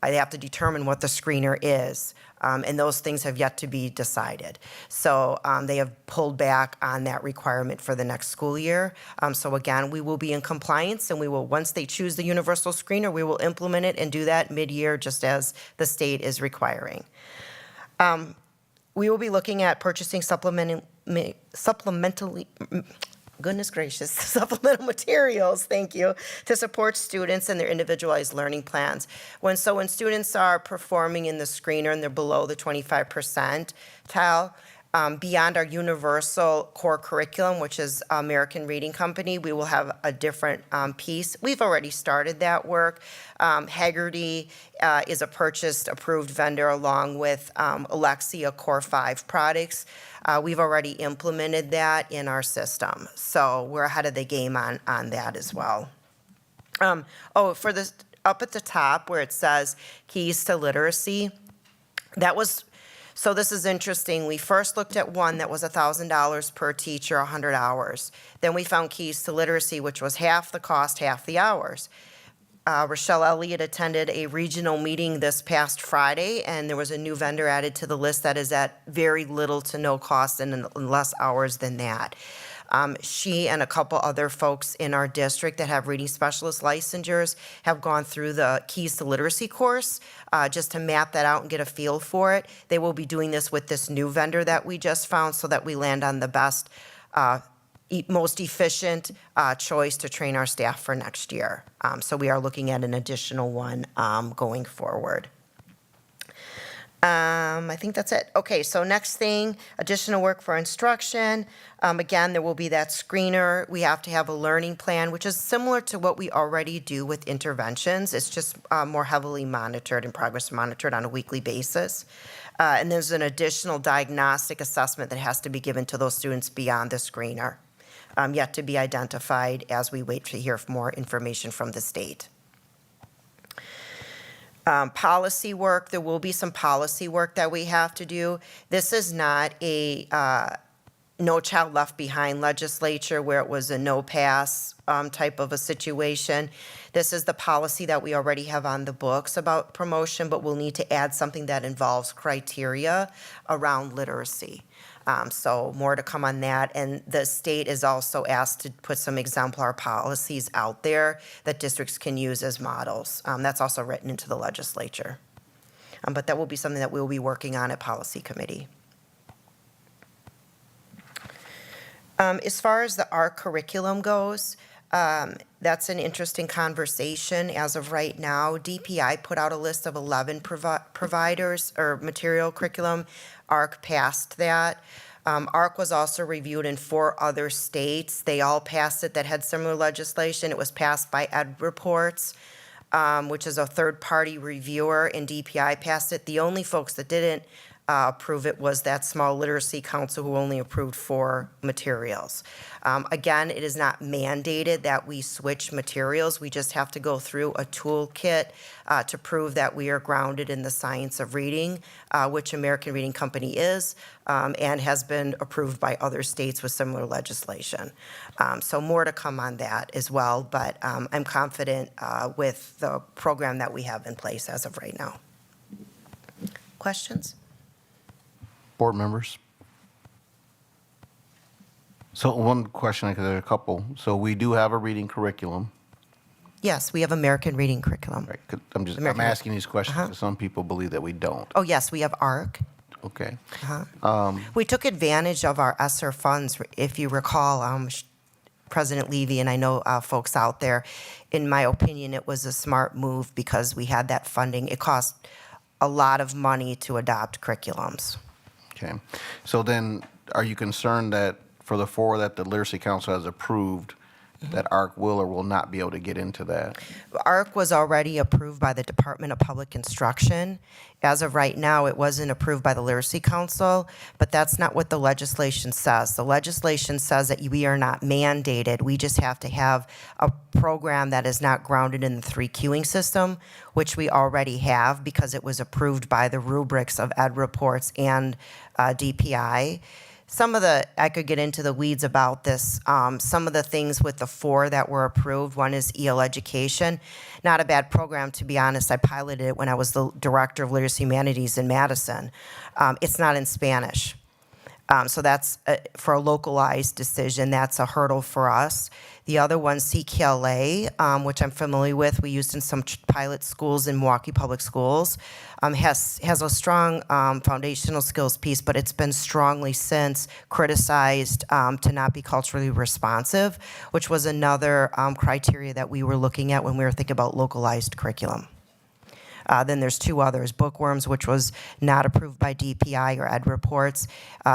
C: They have to determine what the screener is, and those things have yet to be decided. So they have pulled back on that requirement for the next school year. So again, we will be in compliance, and we will, once they choose the universal screener, we will implement it and do that mid-year just as the state is requiring. We will be looking at purchasing supplemental materials, thank you, to support students and their individualized learning plans. When students are performing in the screener and they're below the 25 percentile, beyond our universal core curriculum, which is American Reading Company, we will have a different piece. We've already started that work. Haggerty is a purchased approved vendor along with Alexia Core 5 products. We've already implemented that in our system. So we're ahead of the game on that as well. For this, up at the top where it says Keys to Literacy, so this is interesting. We first looked at one that was $1,000 per teacher, 100 hours. Then we found Keys to Literacy, which was half the cost, half the hours. Rochelle Elliott attended a regional meeting this past Friday, and there was a new vendor added to the list that is at very little to no cost and less hours than that. She and a couple other folks in our district that have reading specialist licensures have gone through the Keys to Literacy course just to map that out and get a feel for it. They will be doing this with this new vendor that we just found so that we land on the best, most efficient choice to train our staff for next year. So we are looking at an additional one going forward. I think that's it. Okay, so next thing, additional work for instruction. Again, there will be that screener. We have to have a learning plan, which is similar to what we already do with interventions. It's just more heavily monitored and progress monitored on a weekly basis. And there's an additional diagnostic assessment that has to be given to those students beyond the screener, yet to be identified as we wait to hear more information from the state. Policy work, there will be some policy work that we have to do. This is not a No Child Left Behind legislature where it was a no pass type of a situation. This is the policy that we already have on the books about promotion, but we'll need to add something that involves criteria around literacy. So more to come on that. And the state is also asked to put some exemplar policies out there that districts can use as models. That's also written into the legislature. But that will be something that we'll be working on at Policy Committee. As far as our curriculum goes, That's an interesting conversation as of right now. DPI put out a list of 11 providers or material curriculum. ARC passed that. ARC was also reviewed in 4 other states. They all passed it that had similar legislation. It was passed by Ed Reports, which is a third-party reviewer, and DPI passed it. The only folks that didn't approve it was that small literacy council who only approved 4 materials. Again, it is not mandated that we switch materials. We just have to go through a toolkit to prove that we are grounded in the science of reading, which American Reading Company is, and has been approved by other states with similar legislation. So more to come on that as well, but I'm confident with the program that we have in place as of right now. Questions?
F: Board members? So one question, because there are a couple. So we do have a reading curriculum.
C: Yes, we have American Reading Curriculum.
F: Right, 'cause I'm
C: American-
F: asking these questions because some people believe that we don't.
C: Oh, yes, we have ARC.
F: Okay.
C: We took advantage of our ESSER funds, if you recall, President Levy, and I know folks out there. In my opinion, it was a smart move because we had that funding. It cost a lot of money to adopt curriculums.
F: Okay. So then, are you concerned that for the 4 that the Literacy Council has approved, that ARC will or will not be able to get into that?
C: ARC was already approved by the Department of Public Instruction. As of right now, it wasn't approved by the Literacy Council, but that's not what the legislation says. The legislation says that we are not mandated. We just have to have a program that is not grounded in the 3 queuing system, which we already have because it was approved by the rubrics of Ed Reports and DPI. I could get into the weeds about this. Some of the things with the 4 that were approved, one is EL Education. Not a bad program, to be honest. I piloted it when I was the Director of Literacy Humanities in Madison. It's not in Spanish. So that's, for a localized decision, that's a hurdle for us. The other one, CTLE, which I'm familiar with, we used in some pilot schools in Milwaukee Public Schools, has a strong foundational skills piece, but it's been strongly since criticized to not be culturally responsive, which was another criteria that we were looking at when we were thinking about localized curriculum. Then there's 2 others, Bookworms, which was not approved by DPI or Ed Reports.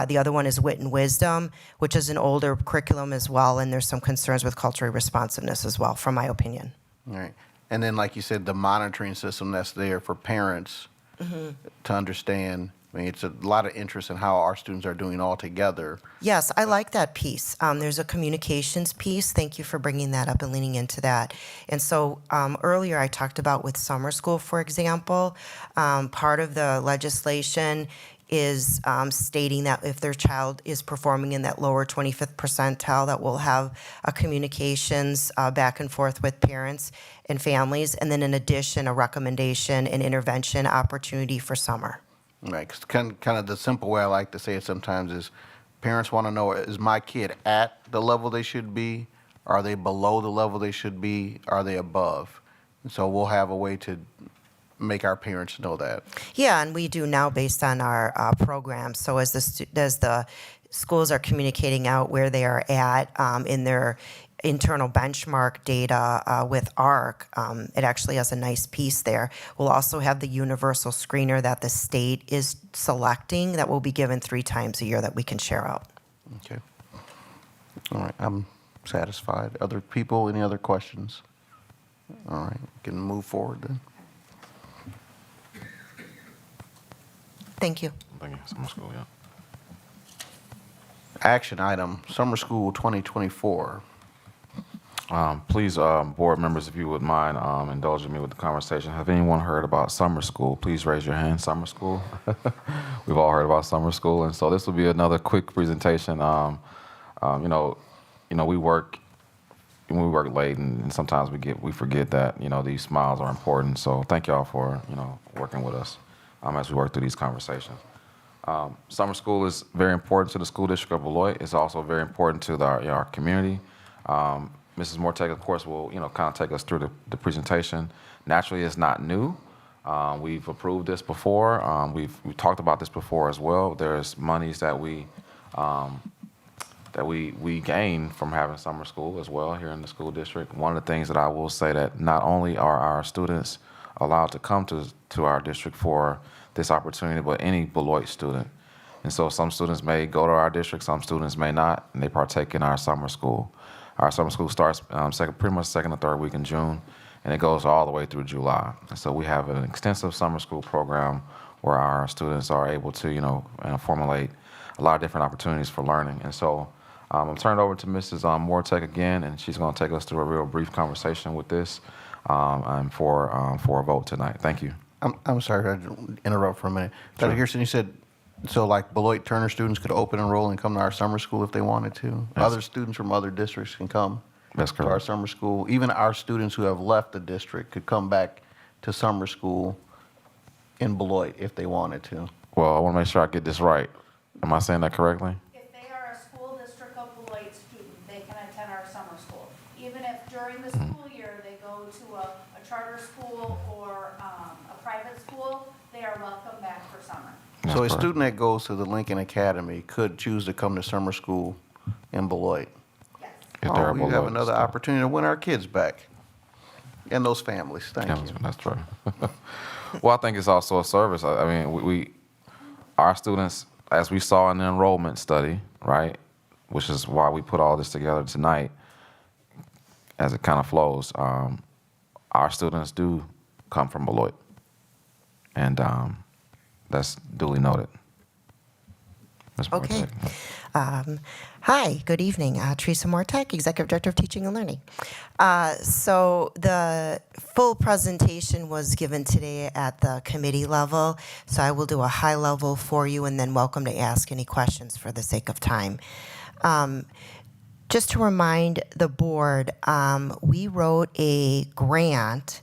C: The other one is Wit and Wisdom, which is an older curriculum as well, and there's some concerns with cultural responsiveness as well, from my opinion.
F: All right. And then, like you said, the monitoring system that's there for parents to understand. I mean, it's a lot of interest in how our students are doing all together.
C: Yes, I like that piece. There's a communications piece. Thank you for bringing that up and leaning into that. And so earlier I talked about with summer school, for example, part of the legislation is stating that if their child is performing in that lower 25th percentile, that we'll have a communications back and forth with parents and families, and then in addition, a recommendation and intervention opportunity for summer.
F: Right, 'cause kind of the simple way I like to say it sometimes is parents want to know, is my kid at the level they should be? Are they below the level they should be? Are they above? And so we'll have a way to make our parents know that.
C: Yeah, and we do now based on our programs. So as the schools are communicating out where they are at in their internal benchmark data with ARC, it actually has a nice piece there. We'll also have the universal screener that the state is selecting that will be given 3 times a year that we can share out.
F: Okay. All right, I'm satisfied. Other people, any other questions? All right, we can move forward then.
C: Thank you.
E: Thank you. Summer school, yeah.
F: Action item, Summer School 2024.
E: Please, board members, if you would mind indulging me with the conversation. Have anyone heard about summer school? Please raise your hand. Summer school. We've all heard about summer school, and so this will be another quick presentation. We work late, and sometimes we forget that these smiles are important. So thank y'all for working with us as we work through these conversations. Summer school is very important to the school district of Beloit. It's also very important to our community. Mrs. Morteg, of course, will kind of take us through the presentation. Naturally, it's not new. We've approved this before. We've talked about this before as well. There's monies that we that we gain from having summer school as well here in the school district. One of the things that I will say that not only are our students allowed to come to our district for this opportunity, but any Beloit student. And so some students may go to our district, some students may not, and they partake in our summer school. Our summer school starts pretty much second or third week in June, and it goes all the way through July. And so we have an extensive summer school program where our students are able to, formulate a lot of different opportunities for learning. And so I'm turning it over to Mrs. Mortek again, and she's going to take us through a real brief conversation with this and for a vote tonight. Thank you.
F: I'm sorry to interrupt for a minute. Dr. Gerson, you said, so like Beloit Turner students could open enroll and come to our summer school if they wanted to?
E: Yes.
F: Other students from other districts can come
E: That's
F: to our
E: correct.
F: summer school? Even our students who have left the district could come back to summer school in Beloit if they wanted to?
E: Well, I want to make sure I get this right. Am I saying that correctly?
M: If they are a school district of Beloit student, they can attend our summer school. Even if during the school year they go to a charter school or a private school, they are welcome back for summer.
E: That's
F: So a
E: correct.
F: student that goes to the Lincoln Academy could choose to come to summer school in Beloit?
M: Yes.
E: If they're a
F: We have
E: Beloit
F: another
E: student.
F: opportunity to win our kids back and those families. Thank
E: Yeah,
F: you.
E: that's right. Well, I think it's also a service. I mean, our students, as we saw in the enrollment study, right, which is why we put all this together tonight, as it kind of flows, our students do come from Beloit, and that's duly noted. Ms.
C: Okay.
E: Mortek.
C: Hi, good evening. Teresa Mortek, Executive Director of Teaching and Learning. So the full presentation was given today at the committee level, so I will do a high level for you and then welcome to ask any questions for the sake of time. Just to remind the board, we wrote a grant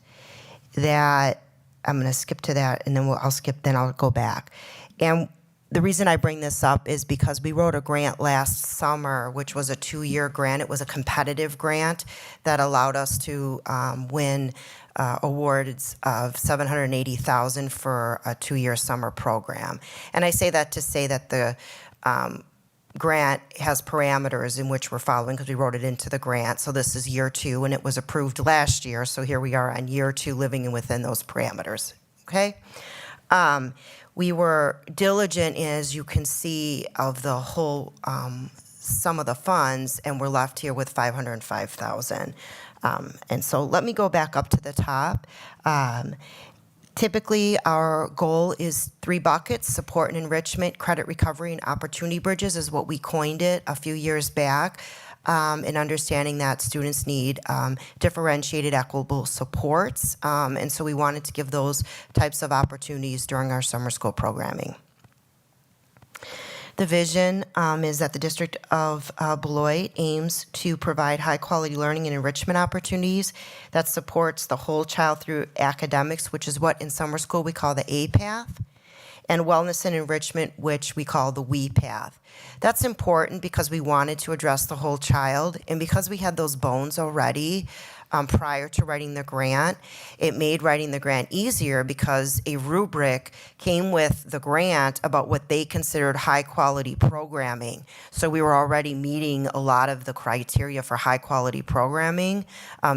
C: that, I'm going to skip to that and then I'll go back. And the reason I bring this up is because we wrote a grant last summer, which was a 2-year grant. It was a competitive grant that allowed us to win awards of $780,000 for a 2-year summer program. And I say that to say that the grant has parameters in which we're following because we wrote it into the grant. So this is year 2, and it was approved last year. So here we are on year 2, living within those parameters. Okay. We were diligent, as you can see, of the whole sum of the funds, and we're left here with $505,000. And so let me go back up to the top. Typically, our goal is 3 buckets: support and enrichment, credit recovery, and opportunity bridges is what we coined it a few years back. And understanding that students need differentiated, equitable supports. And so we wanted to give those types of opportunities during our summer school programming. The vision is that the District of Beloit aims to provide high-quality learning and enrichment opportunities that supports the whole child through academics, which is what in summer school we call the A path, and wellness and enrichment, which we call the WE path. That's important because we wanted to address the whole child, and because we had those bones already prior to writing the grant, it made writing the grant easier because a rubric came with the grant about what they considered high-quality programming. So we were already meeting a lot of the criteria for high-quality programming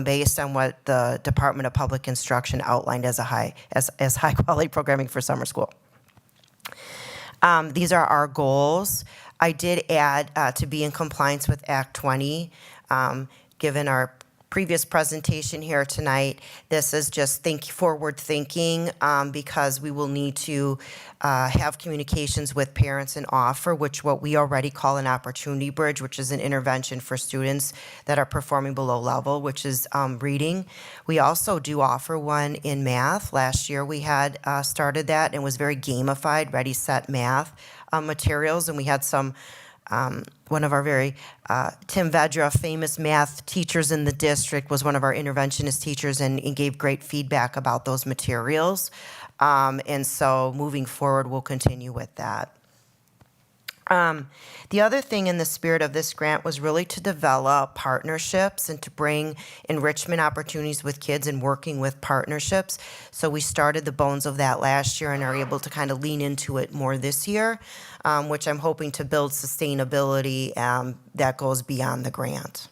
C: based on what the Department of Public Instruction outlined as high-quality programming for summer school. These are our goals. I did add to be in compliance with Act 20. Given our previous presentation here tonight, this is just forward thinking because we will need to have communications with parents and offer, which what we already call an opportunity bridge, which is an intervention for students that are performing below level, which is reading. We also do offer one in math. Last year we had started that and it was very gamified, ready, set, math materials, and we had some one of our very, Tim Vedra, famous math teachers in the district, was one of our interventionist teachers and gave great feedback about those materials. And so moving forward, we'll continue with that. The other thing in the spirit of this grant was really to develop partnerships and to bring enrichment opportunities with kids and working with partnerships. So we started the bones of that last year and are able to kind of lean into it more this year, which I'm hoping to build sustainability that goes beyond the grant.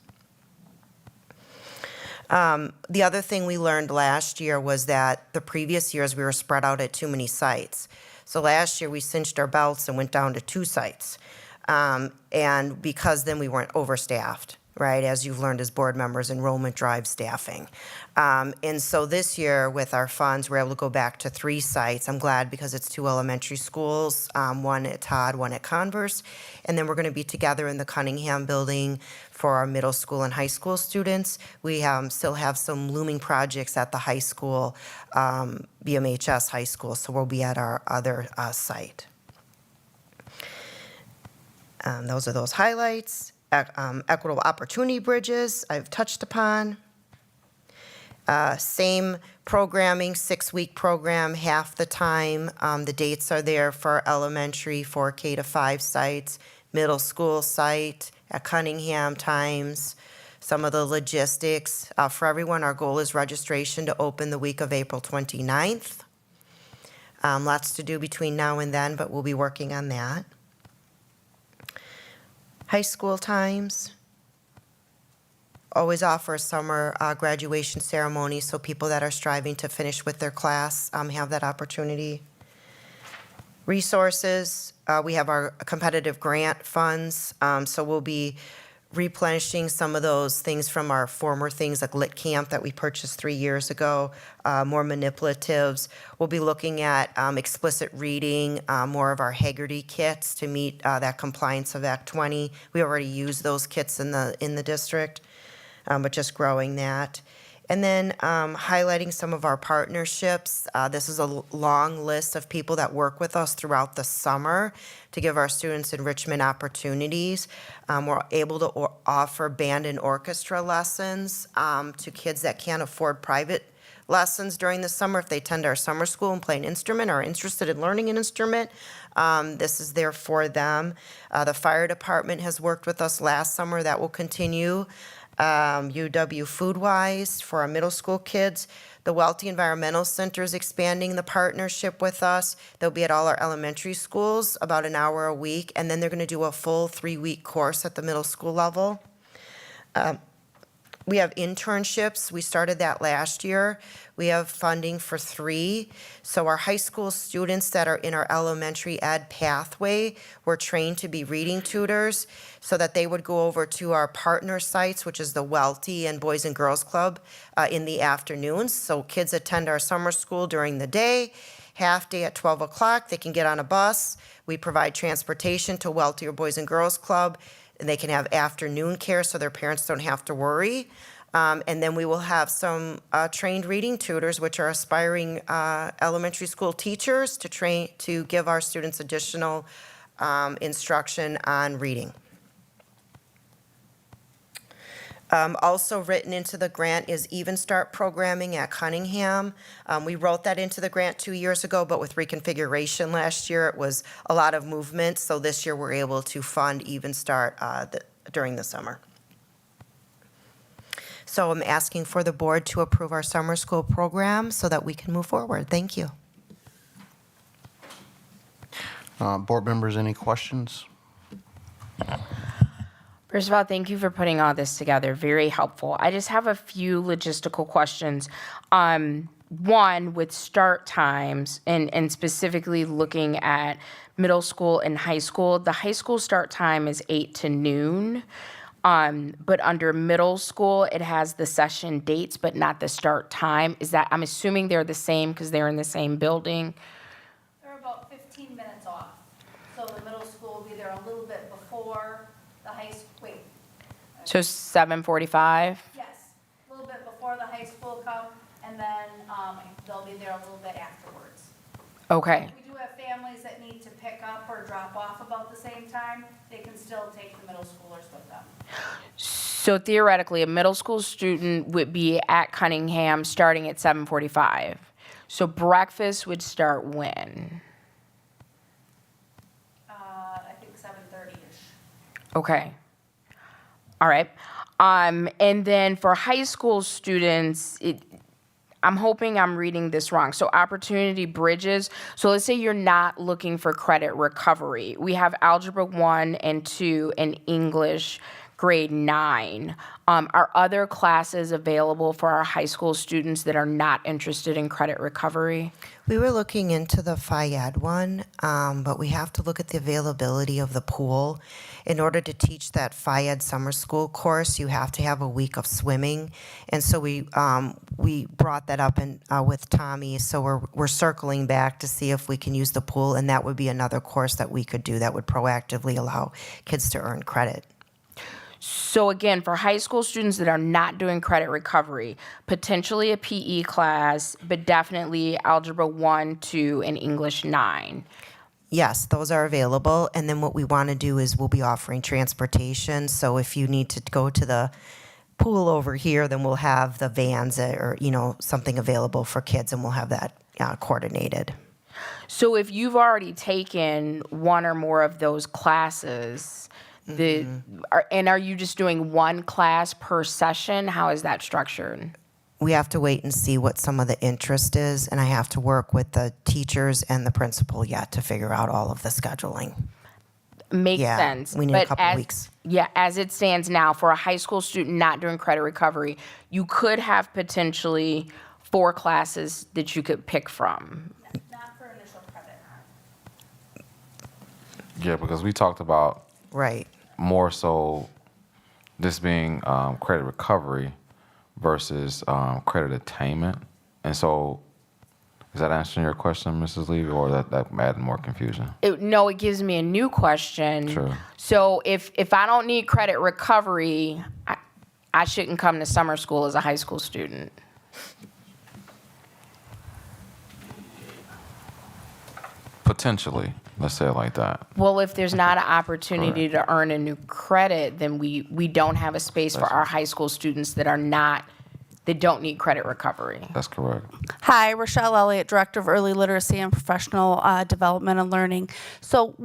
C: The other thing we learned last year was that the previous years we were spread out at too many sites. So last year we cinched our belts and went down to 2 sites. And because then we weren't overstaffed, right? As you've learned as board members, enrollment drives staffing. And so this year with our funds, we're able to go back to 3 sites. I'm glad because it's 2 elementary schools, one at Todd, one at Converse. And then we're going to be together in the Cunningham building for our middle school and high school students. We still have some looming projects at the high school, BMHS High School, so we'll be at our other site. Those are those highlights. Equitable opportunity bridges, I've touched upon. Same programming, 6-week program, half the time. The dates are there for elementary, 4K to 5 sites, middle school site at Cunningham times. Some of the logistics for everyone. Our goal is registration to open the week of April 29th. Lots to do between now and then, but we'll be working on that. High school times. Always offer a summer graduation ceremony so people that are striving to finish with their class have that opportunity. Resources, we have our competitive grant funds, so we'll be replenishing some of those things from our former things like Lit Camp that we purchased 3 years ago, more manipulatives. We'll be looking at explicit reading, more of our Haggerty kits to meet that compliance of Act 20. We already use those kits in the district, but just growing that. And then highlighting some of our partnerships. This is a long list of people that work with us throughout the summer to give our students enrichment opportunities. We're able to offer band and orchestra lessons to kids that can't afford private lessons during the summer if they attend our summer school and play an instrument or are interested in learning an instrument. This is there for them. The fire department has worked with us last summer. That will continue. UW Foodwise for our middle school kids. The Welty Environmental Center is expanding the partnership with us. They'll be at all our elementary schools about an hour a week, and then they're going to do a full 3-week course at the middle school level. We have internships. We started that last year. We have funding for 3. So our high school students that are in our elementary ed pathway were trained to be reading tutors so that they would go over to our partner sites, which is the Welty and Boys and Girls Club in the afternoons. So kids attend our summer school during the day. Half day at 12 o'clock, they can get on a bus. We provide transportation to Welty or Boys and Girls Club. And they can have afternoon care so their parents don't have to worry. And then we will have some trained reading tutors, which are aspiring elementary school teachers to give our students additional instruction on reading. Also written into the grant is Even Start programming at Cunningham. We wrote that into the grant 2 years ago, but with reconfiguration last year, it was a lot of movement. So this year we're able to fund Even Start during the summer. So I'm asking for the board to approve our summer school program so that we can move forward. Thank you.
F: Board members, any questions?
H: First of all, thank you for putting all this together. Very helpful. I just have a few logistical questions. One, with start times and specifically looking at middle school and high school, the high school start time is 8 to noon. But under middle school, it has the session dates, but not the start time. Is that, I'm assuming they're the same because they're in the same building?
M: They're about 15 minutes off. So the middle school will be there a little bit before the high school,
H: So 7:45?
M: yes, a little bit before the high school come, and then they'll be there a little bit afterwards.
H: Okay.
M: We do have families that need to pick up or drop off about the same time. They can still take the middle schoolers with them.
H: So theoretically, a middle school student would be at Cunningham starting at 7:45. So breakfast would start when?
M: I think 7:30.
H: Okay. All right. And then for high school students, I'm hoping I'm reading this wrong. So opportunity bridges. So let's say you're not looking for credit recovery. We have Algebra 1 and 2 and English grade 9. Are other classes available for our high school students that are not interested in credit recovery?
C: We were looking into the FIAD one, but we have to look at the availability of the pool. In order to teach that FIAD summer school course, you have to have a week of swimming. And so we brought that up with Tommy, so we're circling back to see if we can use the pool, and that would be another course that we could do that would proactively allow kids to earn credit.
H: So again, for high school students that are not doing credit recovery, potentially a PE class, but definitely Algebra 1, 2, and English 9.
C: Yes, those are available. And then what we want to do is we'll be offering transportation. So if you need to go to the pool over here, then we'll have the vans or, something available for kids, and we'll have that coordinated.
H: So if you've already taken one or more of those classes, are you just doing one class per session? How is that structured?
C: We have to wait and see what some of the interest is, and I have to work with the teachers and the principal yet to figure out all of the scheduling.
H: Makes sense.
C: We need a couple weeks.
H: Yeah, as it stands now, for a high school student not doing credit recovery, you could have potentially 4 classes that you could pick from.
M: Not for initial credit.
E: Yeah, because we talked about
C: Right.
E: more so this being credit recovery versus credit attainment. And so is that answering your question, Mrs. Levy, or that added more confusion?
H: No, it gives me a new question.
E: Sure.
H: So if I don't need credit recovery, I shouldn't come to summer school as a high school student.
E: Potentially, let's say it like that.
H: Well, if there's not an opportunity to earn a new credit, then we don't have a space for our high school students that don't need credit recovery.
E: That's correct.
N: Hi, Rochelle Elliott, Director of Early Literacy and Professional Development and Learning. So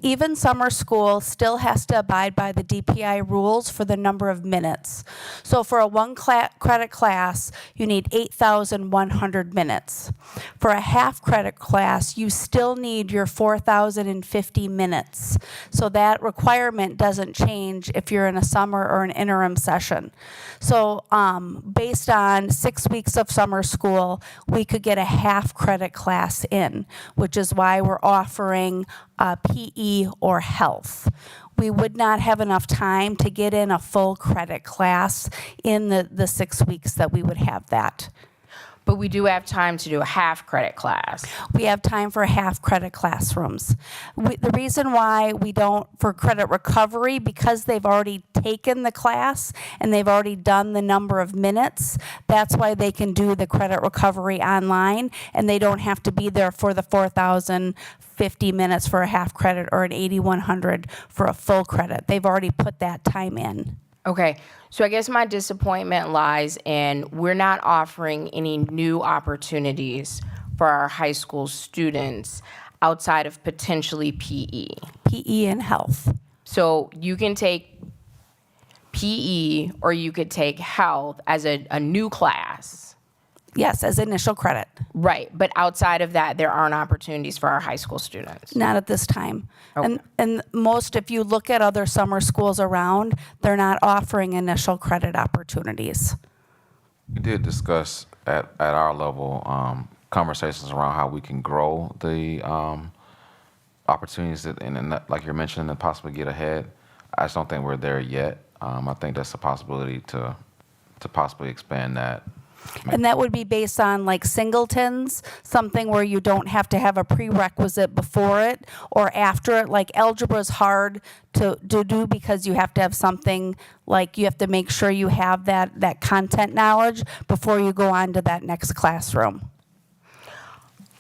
N: even summer school still has to abide by the DPI rules for the number of minutes. So for a credit class, you need 8,100 minutes. For a half credit class, you still need your 4,050 minutes. So that requirement doesn't change if you're in a summer or an interim session. So based on 6 weeks of summer school, we could get a half credit class in, which is why we're offering PE or health. We would not have enough time to get in a full credit class in the 6 weeks that we would have that.
H: But we do have time to do a half credit class.
N: We have time for half credit classrooms. The reason why we don't for credit recovery, because they've already taken the class and they've already done the number of minutes, that's why they can do the credit recovery online, and they don't have to be there for the 4,050 minutes for a half credit or an 8,100 for a full credit. They've already put that time in.
H: Okay, so I guess my disappointment lies in we're not offering any new opportunities for our high school students outside of potentially PE.
N: PE and health.
H: So you can take PE or you could take health as a new class.
N: Yes, as initial credit.
H: Right, but outside of that, there aren't opportunities for our high school students.
N: Not at this time.
H: Okay.
N: And most, if you look at other summer schools around, they're not offering initial credit opportunities.
E: We did discuss at our level conversations around how we can grow the opportunities and like you're mentioning, and possibly get ahead. I just don't think we're there yet. I think that's a possibility to possibly expand that.
N: And that would be based on like singletons, something where you don't have to have a prerequisite before it or after it. Like algebra is hard to do because you have to have something like you have to make sure you have that content knowledge before you go on to that next classroom.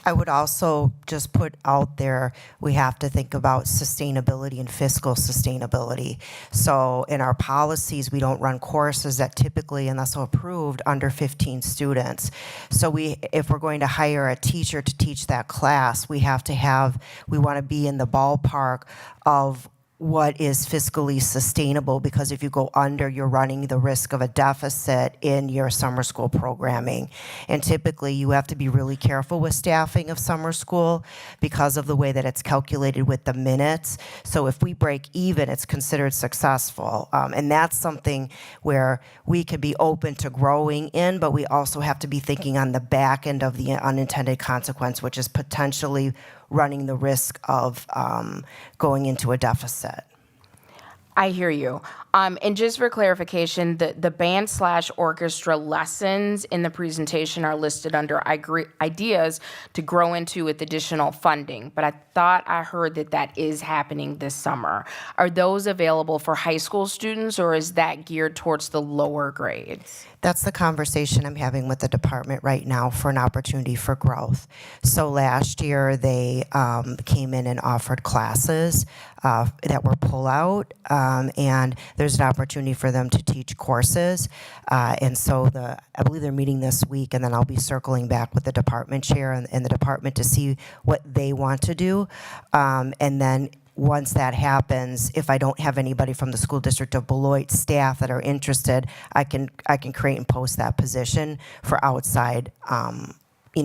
C: I would also just put out there, we have to think about sustainability and fiscal sustainability. So in our policies, we don't run courses that typically, unless approved, under 15 students. So if we're going to hire a teacher to teach that class, we want to be in the ballpark of what is fiscally sustainable, because if you go under, you're running the risk of a deficit in your summer school programming. And typically, you have to be really careful with staffing of summer school because of the way that it's calculated with the minutes. So if we break even, it's considered successful. And that's something where we could be open to growing in, but we also have to be thinking on the back end of the unintended consequence, which is potentially running the risk of going into a deficit.
H: I hear you. And just for clarification, the band/orchestra lessons in the presentation are listed under ideas to grow into with additional funding. But I thought I heard that is happening this summer. Are those available for high school students, or is that geared towards the lower grades?
C: That's the conversation I'm having with the department right now for an opportunity for growth. So last year, they came in and offered classes that were pull-out, and there's an opportunity for them to teach courses. And so I believe they're meeting this week, and then I'll be circling back with the department chair and the department to see what they want to do. And then once that happens, if I don't have anybody from the school district of Beloit staff that are interested, I can create and post that position for outside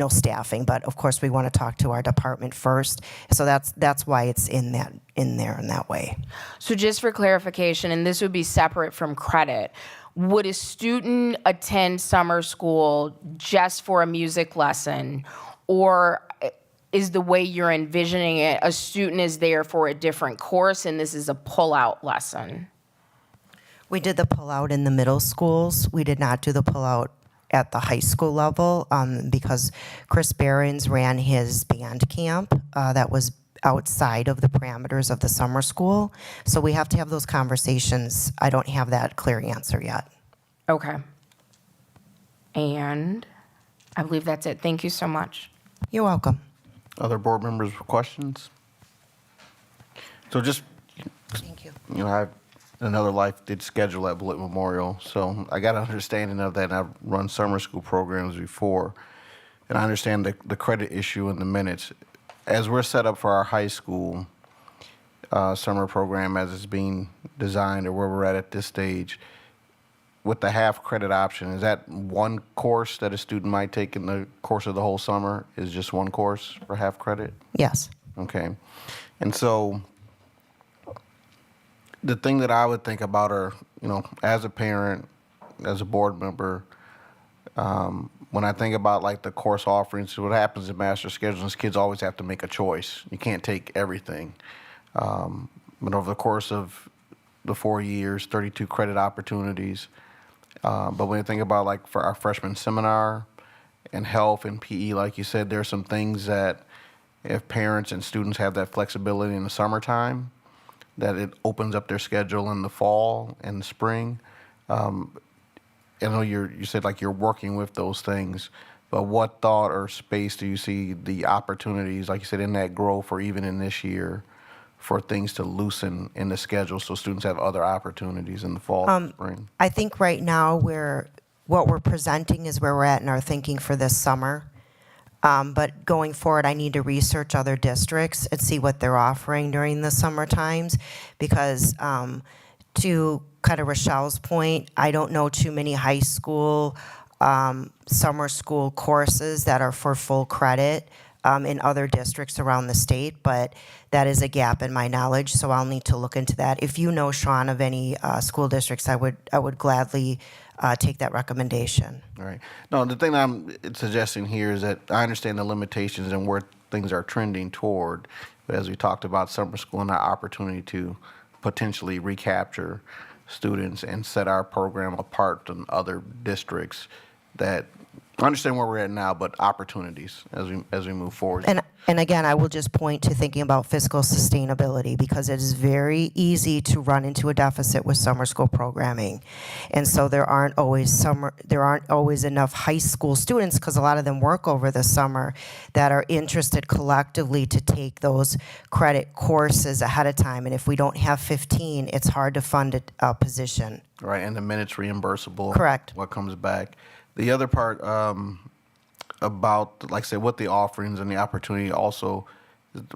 C: staffing. But of course, we want to talk to our department first. So that's why it's in there in that way.
H: So just for clarification, and this would be separate from credit, would a student attend summer school just for a music lesson, or is the way you're envisioning it, a student is there for a different course and this is a pull-out lesson?
C: We did the pull-out in the middle schools. We did not do the pull-out at the high school level because Chris Behrens ran his band camp that was outside of the parameters of the summer school. So we have to have those conversations. I don't have that clear answer yet.
H: Okay. And I believe that's it. Thank you so much.
C: You're welcome.
F: Other board members with questions? So just,
C: Thank you.
F: I have another life did schedule at Beloit Memorial, so I got an understanding of that, and I've run summer school programs before, and I understand the credit issue in the minutes. As we're set up for our high school summer program as it's being designed, or where we're at this stage, with the half credit option, is that one course that a student might take in the course of the whole summer? Is just one course for half credit?
C: Yes.
F: Okay. And so the thing that I would think about are, as a parent, as a board member, when I think about like the course offerings, what happens in master schedules, kids always have to make a choice. You can't take everything. But over the course of the 4 years, 32 credit opportunities. But when you think about like for our freshman seminar and health and PE, like you said, there's some things that if parents and students have that flexibility in the summertime, that it opens up their schedule in the fall and the spring. I know you said like you're working with those things, but what thought or space do you see the opportunities, like you said, in that growth or even in this year, for things to loosen in the schedule so students have other opportunities in the fall and spring?
C: I think right now what we're presenting is where we're at in our thinking for this summer. But going forward, I need to research other districts and see what they're offering during the summer times, because to kind of Rochelle's point, I don't know too many high school summer school courses that are for full credit in other districts around the state, but that is a gap in my knowledge, so I'll need to look into that. If you know, Sean, of any school districts, I would gladly take that recommendation.
F: All right. No, the thing I'm suggesting here is that I understand the limitations and where things are trending toward, but as we talked about summer school and our opportunity to potentially recapture students and set our program apart from other districts, that I understand where we're at now, but opportunities as we move forward.
C: And again, I will just point to thinking about fiscal sustainability, because it is very easy to run into a deficit with summer school programming. And so there aren't always enough high school students, because a lot of them work over the summer, that are interested collectively to take those credit courses ahead of time. And if we don't have 15, it's hard to fund a position.
F: Right, and the minutes reimbursable.
C: Correct.
F: What comes back. The other part about, like I said, what the offerings and the opportunity also,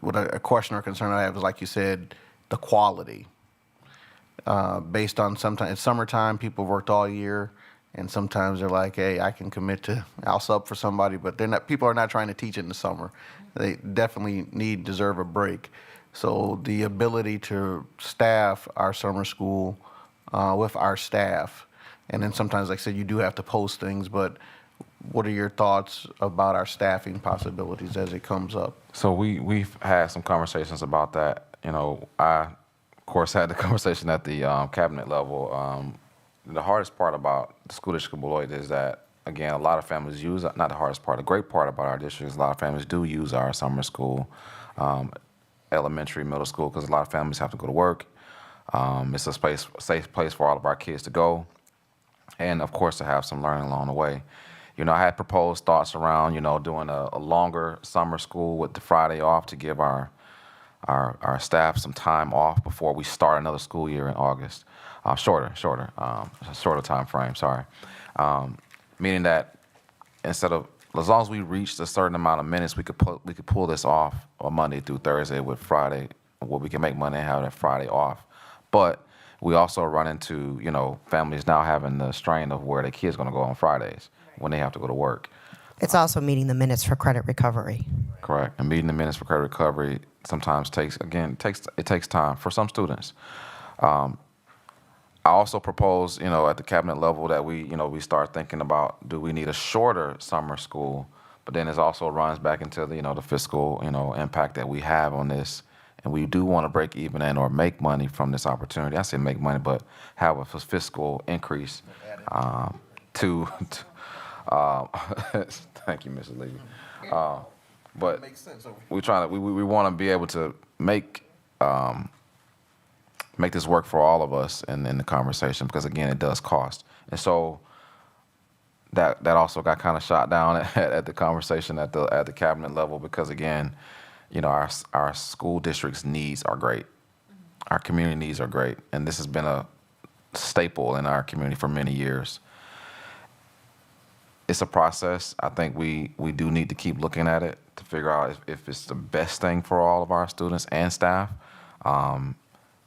F: what a question or concern I have is, like you said, the quality. Based on sometimes, it's summertime, people worked all year, and sometimes they're like, hey, I can commit to, I'll sub for somebody, but people are not trying to teach in the summer. They definitely deserve a break. So the ability to staff our summer school with our staff, and then sometimes, like I said, you do have to post things, but what are your thoughts about our staffing possibilities as it comes up?
E: So we've had some conversations about that. You know, I, of course, had the conversation at the cabinet level. The hardest part about the school district of Beloit is that, again, a lot of families use, not the hardest part, the great part about our district is a lot of families do use our summer school, elementary, middle school, because a lot of families have to go to work. It's a safe place for all of our kids to go, and of course to have some learning along the way. You know, I had proposed thoughts around, you know, doing a longer summer school with the Friday off to give our staff some time off before we start another school year in August. Shorter time frame, sorry. Meaning that instead of, as long as we reached a certain amount of minutes, we could pull this off on Monday through Thursday with Friday, where we can make money and have that Friday off. But we also run into, you know, families now having the strain of where their kids going to go on Fridays when they have to go to work.
C: It's also meeting the minutes for credit recovery.
E: Correct. And meeting the minutes for credit recovery sometimes takes time for some students. I also propose, you know, at the cabinet level that we start thinking about, do we need a shorter summer school? But then it also runs back into the, the fiscal, impact that we have on this. And we do want to break even and or make money from this opportunity. I say make money, but have a fiscal increase to thank you, Mrs. Levy. But we want to be able to make this work for all of us in the conversation, because again, it does cost. And so that also got kind of shot down at the conversation at the cabinet level, because again, our school district's needs are great. Our community needs are great. And this has been a staple in our community for many years. It's a process. I think we do need to keep looking at it to figure out if it's the best thing for all of our students and staff.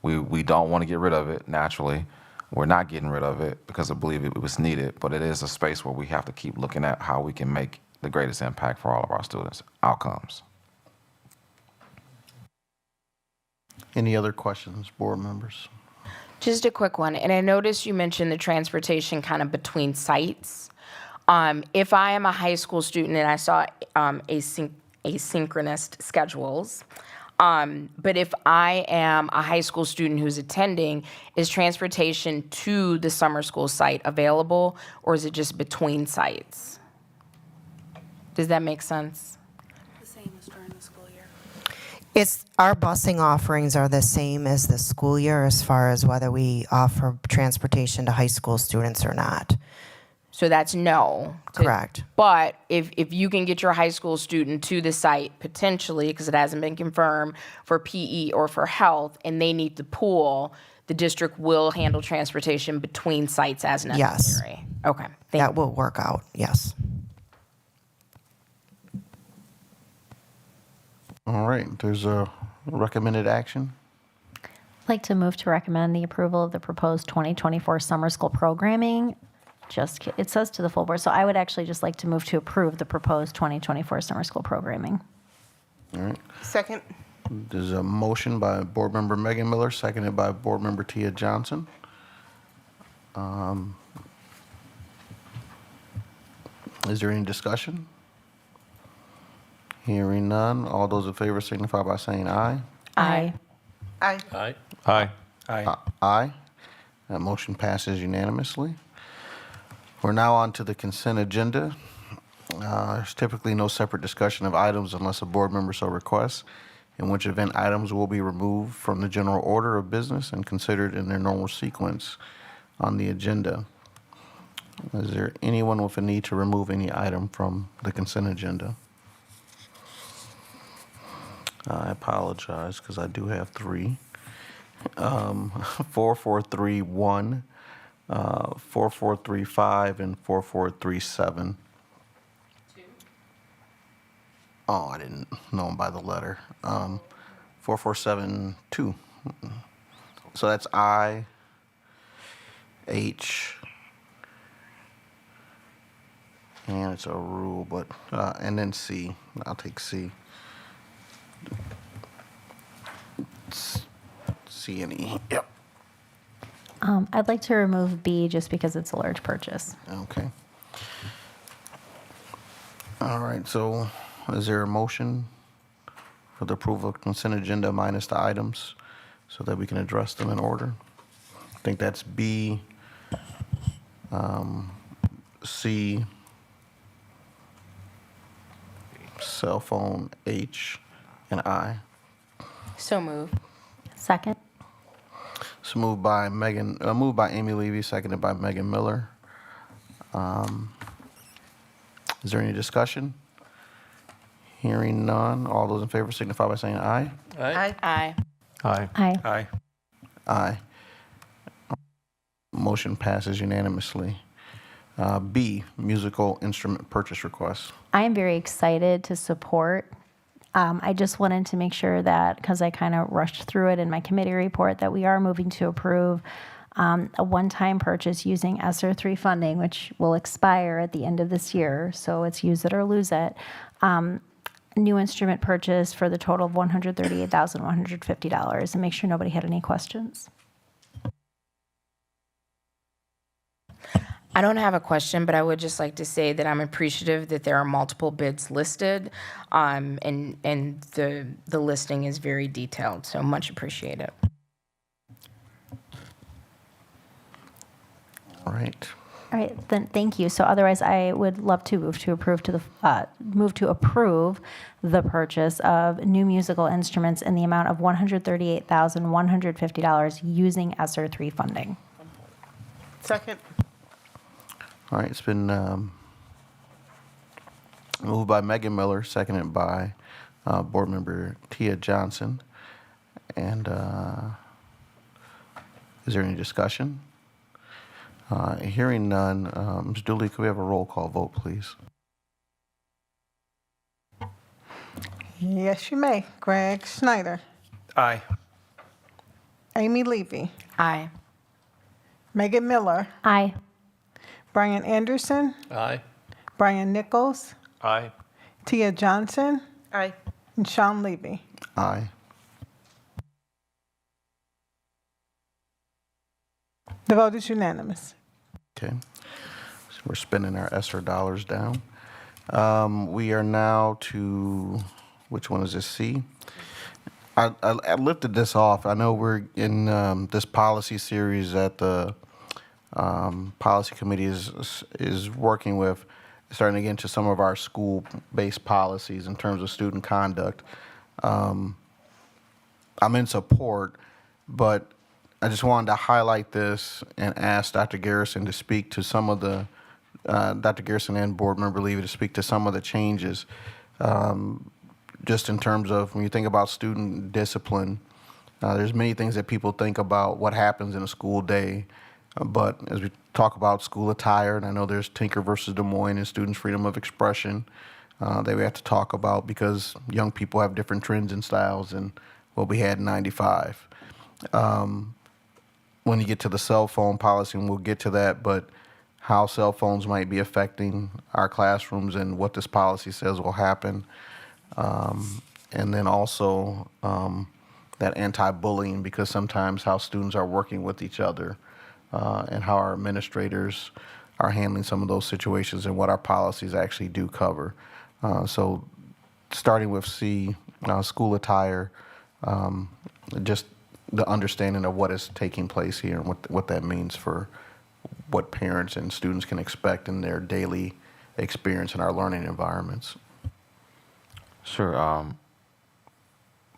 E: We don't want to get rid of it, naturally. We're not getting rid of it because I believe it was needed, but it is a space where we have to keep looking at how we can make the greatest impact for all of our students' outcomes.
F: Any other questions, board members?
H: Just a quick one, and I noticed you mentioned the transportation kind of between sites. If I am a high school student and I saw asynchronous schedules, but if I am a high school student who's attending, is transportation to the summer school site available, or is it just between sites? Does that make sense?
N: The same as during the school year.
C: Our busing offerings are the same as the school year as far as whether we offer transportation to high school students or not.
H: So that's no.
C: Correct.
H: But if you can get your high school student to the site potentially, because it hasn't been confirmed, for PE or for health, and they need the pool, the district will handle transportation between sites as necessary. Yes. Okay.
C: That will work out, yes.
F: All right, there's a recommended action.
A: I'd like to move to recommend the approval of the proposed 2024 summer school programming. It says to the full board, so I would actually just like to move to approve the proposed 2024 summer school programming.
F: All right.
B: Second.
F: There's a motion by Board Member Megan Miller, seconded by Board Member Tia Johnson. Is there any discussion? Hearing none, all those in favor signify by saying aye.
A: Aye.
B: Aye.
K: Aye.
D: Aye.
I: Aye.
F: Aye. That motion passes unanimously. We're now on to the consent agenda. There's typically no separate discussion of items unless a board member so requests, in which event items will be removed from the general order of business and considered in their normal sequence on the agenda. Is there anyone with a need to remove any item from the consent agenda? I apologize because I do have three. 4431, 4435, and 4437. Oh, I didn't know them by the letter. 4472, So that's I, H, and it's a rule, but, and then C. I'll take C. C and E, yep.
A: I'd like to remove B just because it's a large purchase.
F: Okay. All right, so is there a motion for the approval of consent agenda minus the items so that we can address them in order? I think that's B, C, cell phone, H, and I.
H: So moved.
A: Second?
F: So moved by moved by Amy Levy, seconded by Megan Miller. Is there any discussion? Hearing none. All those in favor signify by saying aye.
B: Aye.
H: Aye.
D: Aye.
A: Aye.
D: Aye.
F: Aye. Motion passes unanimously. B, musical instrument purchase request.
A: I am very excited to support. I just wanted to make sure that, because I kind of rushed through it in my committee report, that we are moving to approve a one-time purchase using ESSER 3 funding, which will expire at the end of this year, so it's use it or lose it. New instrument purchase for the total of $138,150, and make sure nobody had any questions.
H: I don't have a question, but I would just like to say that I'm appreciative that there are multiple bids listed, and the listing is very detailed, so much appreciated.
F: All right.
A: All right, then, thank you. So otherwise, I would love to move to approve the purchase of new musical instruments in the amount of $138,150 using ESSER 3 funding.
B: Second.
F: All right, it's been moved by Megan Miller, seconded by Board Member Tia Johnson. And is there any discussion? Hearing none, Ms. Dooley, could we have a roll call vote, please?
G: Yes, you may. Greg Schneider,
D: Aye.
G: Amy Levy,
H: Aye.
G: Megan Miller,
A: Aye.
G: Brian Anderson,
K: Aye.
G: Brian Nichols,
D: Aye.
G: Tia Johnson,
B: Aye.
G: and Sean Levy.
F: Aye.
G: The vote is unanimous.
F: Okay. So we're spending our ESSER dollars down. We are now to, which one is this, C? I lifted this off. I know we're in this policy series that the policy committee is working with, starting to get into some of our school-based policies in terms of student conduct. I'm in support, but I just wanted to highlight this and ask Dr. Garrison to speak to some of the, Dr. Garrison and Board Member Levy to speak to some of the changes, just in terms of when you think about student discipline, there's many things that people think about what happens in a school day, but as we talk about school attire, and I know there's Tinker versus Des Moines and students' freedom of expression that we have to talk about because young people have different trends and styles than what we had in '95. When you get to the cell phone policy, and we'll get to that, but how cell phones might be affecting our classrooms and what this policy says will happen. And then also that anti-bullying, because sometimes how students are working with each other and how our administrators are handling some of those situations and what our policies actually do cover. So starting with C, school attire, just the understanding of what is taking place here and what that means for what parents and students can expect in their daily experience in our learning environments.
E: Sure.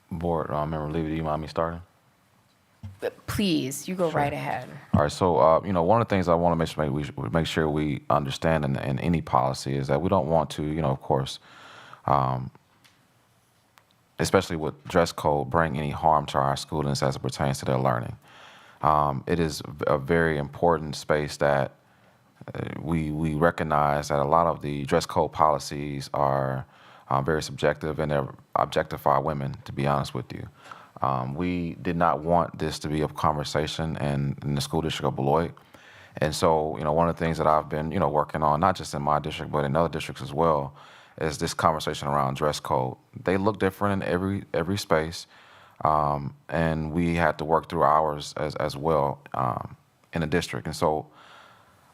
E: Board Member Levy, do you mind me starting?
H: Please, you go right ahead.
E: All right. So, one of the things I want to make sure we understand in any policy is that we don't want to, of course, especially with dress code, bring any harm to our students as it pertains to their learning. It is a very important space that we recognize that a lot of the dress code policies are very subjective and they objectify women, to be honest with you. We did not want this to be a conversation in the school district of Beloit. And so, one of the things that I've been, working on, not just in my district, but in other districts as well, is this conversation around dress code. They look different in every space, and we had to work through ours as well in the district. And so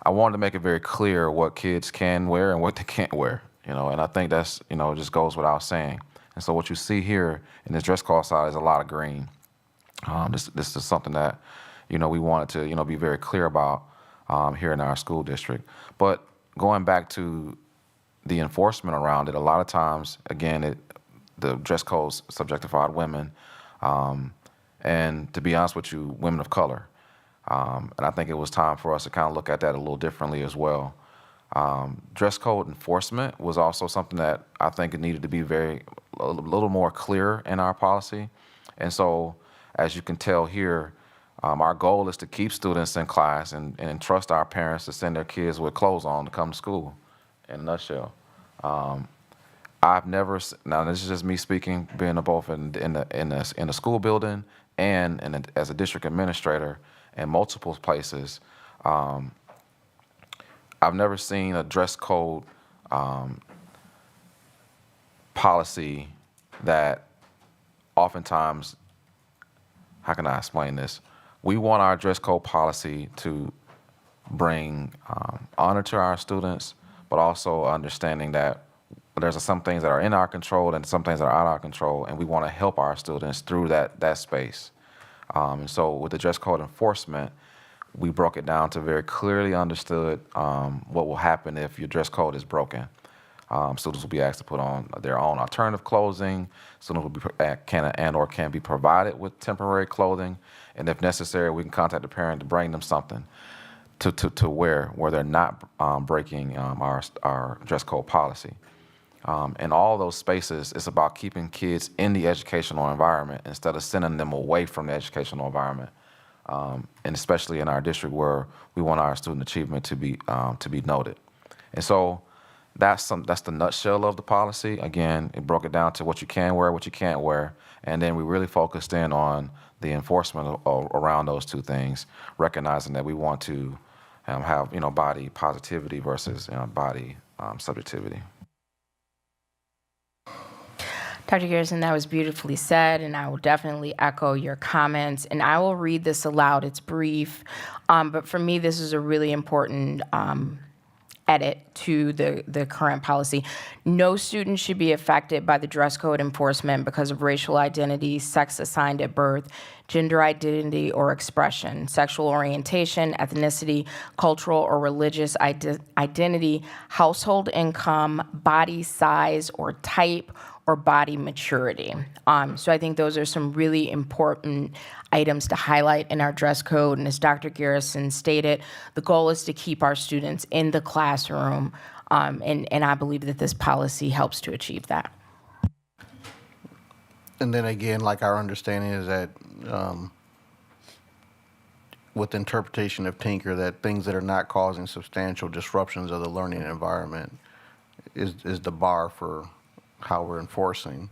E: I wanted to make it very clear what kids can wear and what they can't wear, and I think that's, just goes without saying. And so what you see here in this dress code side is a lot of green. This is something that, we wanted to, be very clear about here in our school district. But going back to the enforcement around it, a lot of times, again, the dress codes subjectified women, and to be honest with you, women of color. And I think it was time for us to kind of look at that a little differently as well. Dress code enforcement was also something that I think it needed to be a little more clear in our policy. And so, as you can tell here, our goal is to keep students in class and trust our parents to send their kids with clothes on to come to school, in a nutshell. I've never, now this is just me speaking, being both in the school building and as a district administrator in multiple places. I've never seen a dress code policy that oftentimes, how can I explain this? We want our dress code policy to bring honor to our students, but also understanding that there's some things that are in our control and some things that are out of our control, and we want to help our students through that space. And so with the dress code enforcement, we broke it down to very clearly understood what will happen if your dress code is broken. Students will be asked to put on their own alternative clothing. Students will be can be provided with temporary clothing, and if necessary, we can contact the parent to bring them something to wear where they're not breaking our dress code policy. In all those spaces, it's about keeping kids in the educational environment instead of sending them away from the educational environment. And especially in our district where we want our student achievement to be noted. And so that's the nutshell of the policy. Again, it broke it down to what you can wear, what you can't wear, and then we really focused in on the enforcement around those two things, recognizing that we want to have body positivity versus body subjectivity.
H: Dr. Garrison, that was beautifully said, and I will definitely echo your comments. And I will read this aloud. It's brief, but for me, this is a really important edit to the current policy. No student should be affected by the dress code enforcement because of racial identity, sex assigned at birth, gender identity or expression, sexual orientation, ethnicity, cultural or religious identity, household income, body size or type, or body maturity. So I think those are some really important items to highlight in our dress code. And as Dr. Garrison stated, the goal is to keep our students in the classroom, and I believe that this policy helps to achieve that.
F: And then again, like our understanding is that with the interpretation of Tinker, that things that are not causing substantial disruptions of the learning environment is the bar for how we're enforcing.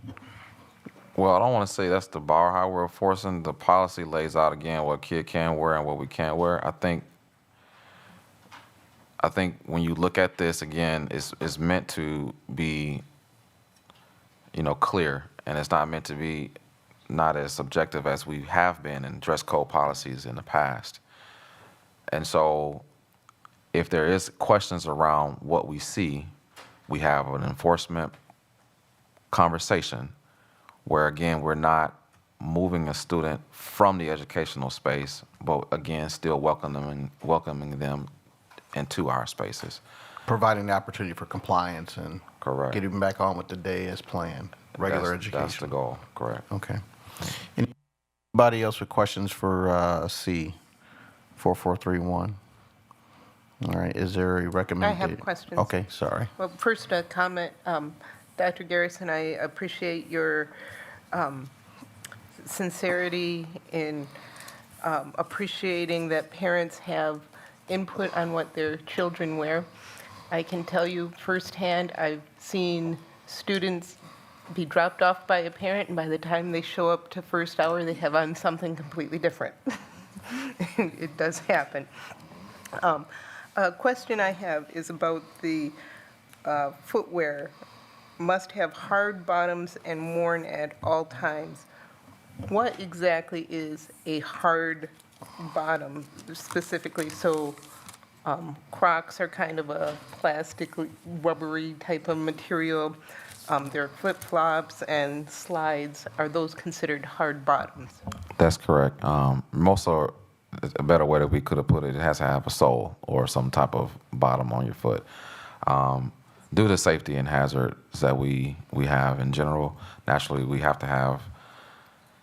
E: Well, I don't want to say that's the bar how we're enforcing. The policy lays out again what kid can wear and what we can't wear. I think when you look at this again, it's meant to be, clear, and it's not meant to be not as subjective as we have been in dress code policies in the past. And so, if there is questions around what we see, we have an enforcement conversation where, again, we're not moving a student from the educational space, but again, still welcoming them into our spaces.
F: Providing the opportunity for compliance and
E: Correct.
F: getting them back on with the day as planned, regular education.
E: That's the goal, correct.
F: Okay. Anybody else with questions for C, 4431? All right, is there a recommendation?
B: I have questions.
F: Okay, sorry.
B: Well, first, a comment. Dr. Garrison, I appreciate your sincerity in appreciating that parents have input on what their children wear. I can tell you firsthand, I've seen students be dropped off by a parent, and by the time they show up to first hour, they have on something completely different. It does happen. A question I have is about the footwear. Must have hard bottoms and worn at all times. What exactly is a hard bottom specifically? So Crocs are kind of a plastic, rubbery type of material. There are flip-flops and slides. Are those considered hard bottoms?
E: That's correct. Most are, a better way that we could have put it, it has to have a sole or some type of bottom on your foot. Due to safety and hazards that we have in general, naturally we have to have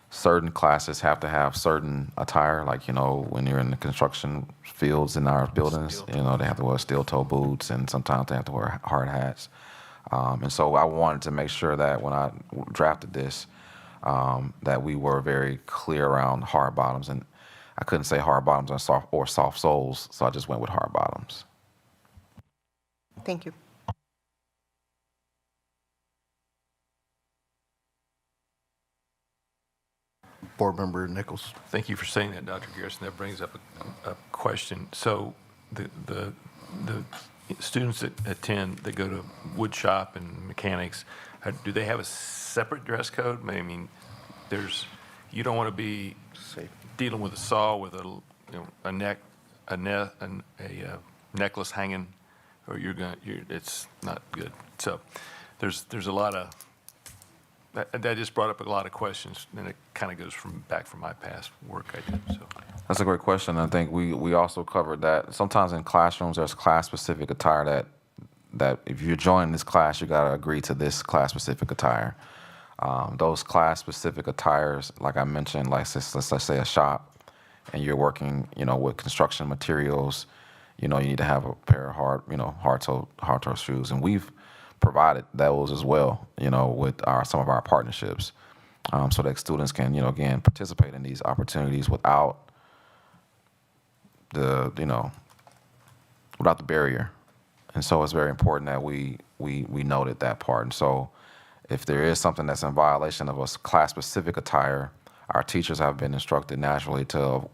E: certain classes have to have certain attire, like, when you're in the construction fields in our buildings, they have to wear steel-toe boots, and sometimes they have to wear hard hats. And so I wanted to make sure that when I drafted this, that we were very clear around hard bottoms, and I couldn't say hard bottoms or soft soles, so I just went with hard bottoms.
B: Thank you.
F: Board Member Nichols.
O: Thank you for saying that, Dr. Garrison. That brings up a question. So the students that attend, that go to wood shop and mechanics, do they have a separate dress code? I mean, you don't want to be dealing with a saw with a necklace hanging, or it's not good. So there's a lot of that just brought up a lot of questions, and it kind of goes back from my past work I did. So
E: That's a great question. I think we also covered that. Sometimes in classrooms, there's class-specific attire that if you're joining this class, you got to agree to this class-specific attire. Those class-specific attires, like I mentioned, like let's say a shop, and you're working, with construction materials, you need to have a pair of hard-toe shoes, and we've provided those as well, with some of our partnerships, so that students can, again, participate in these opportunities without the barrier. And so it's very important that we noted that part. And so if there is something that's in violation of a class-specific attire, our teachers have been instructed naturally to,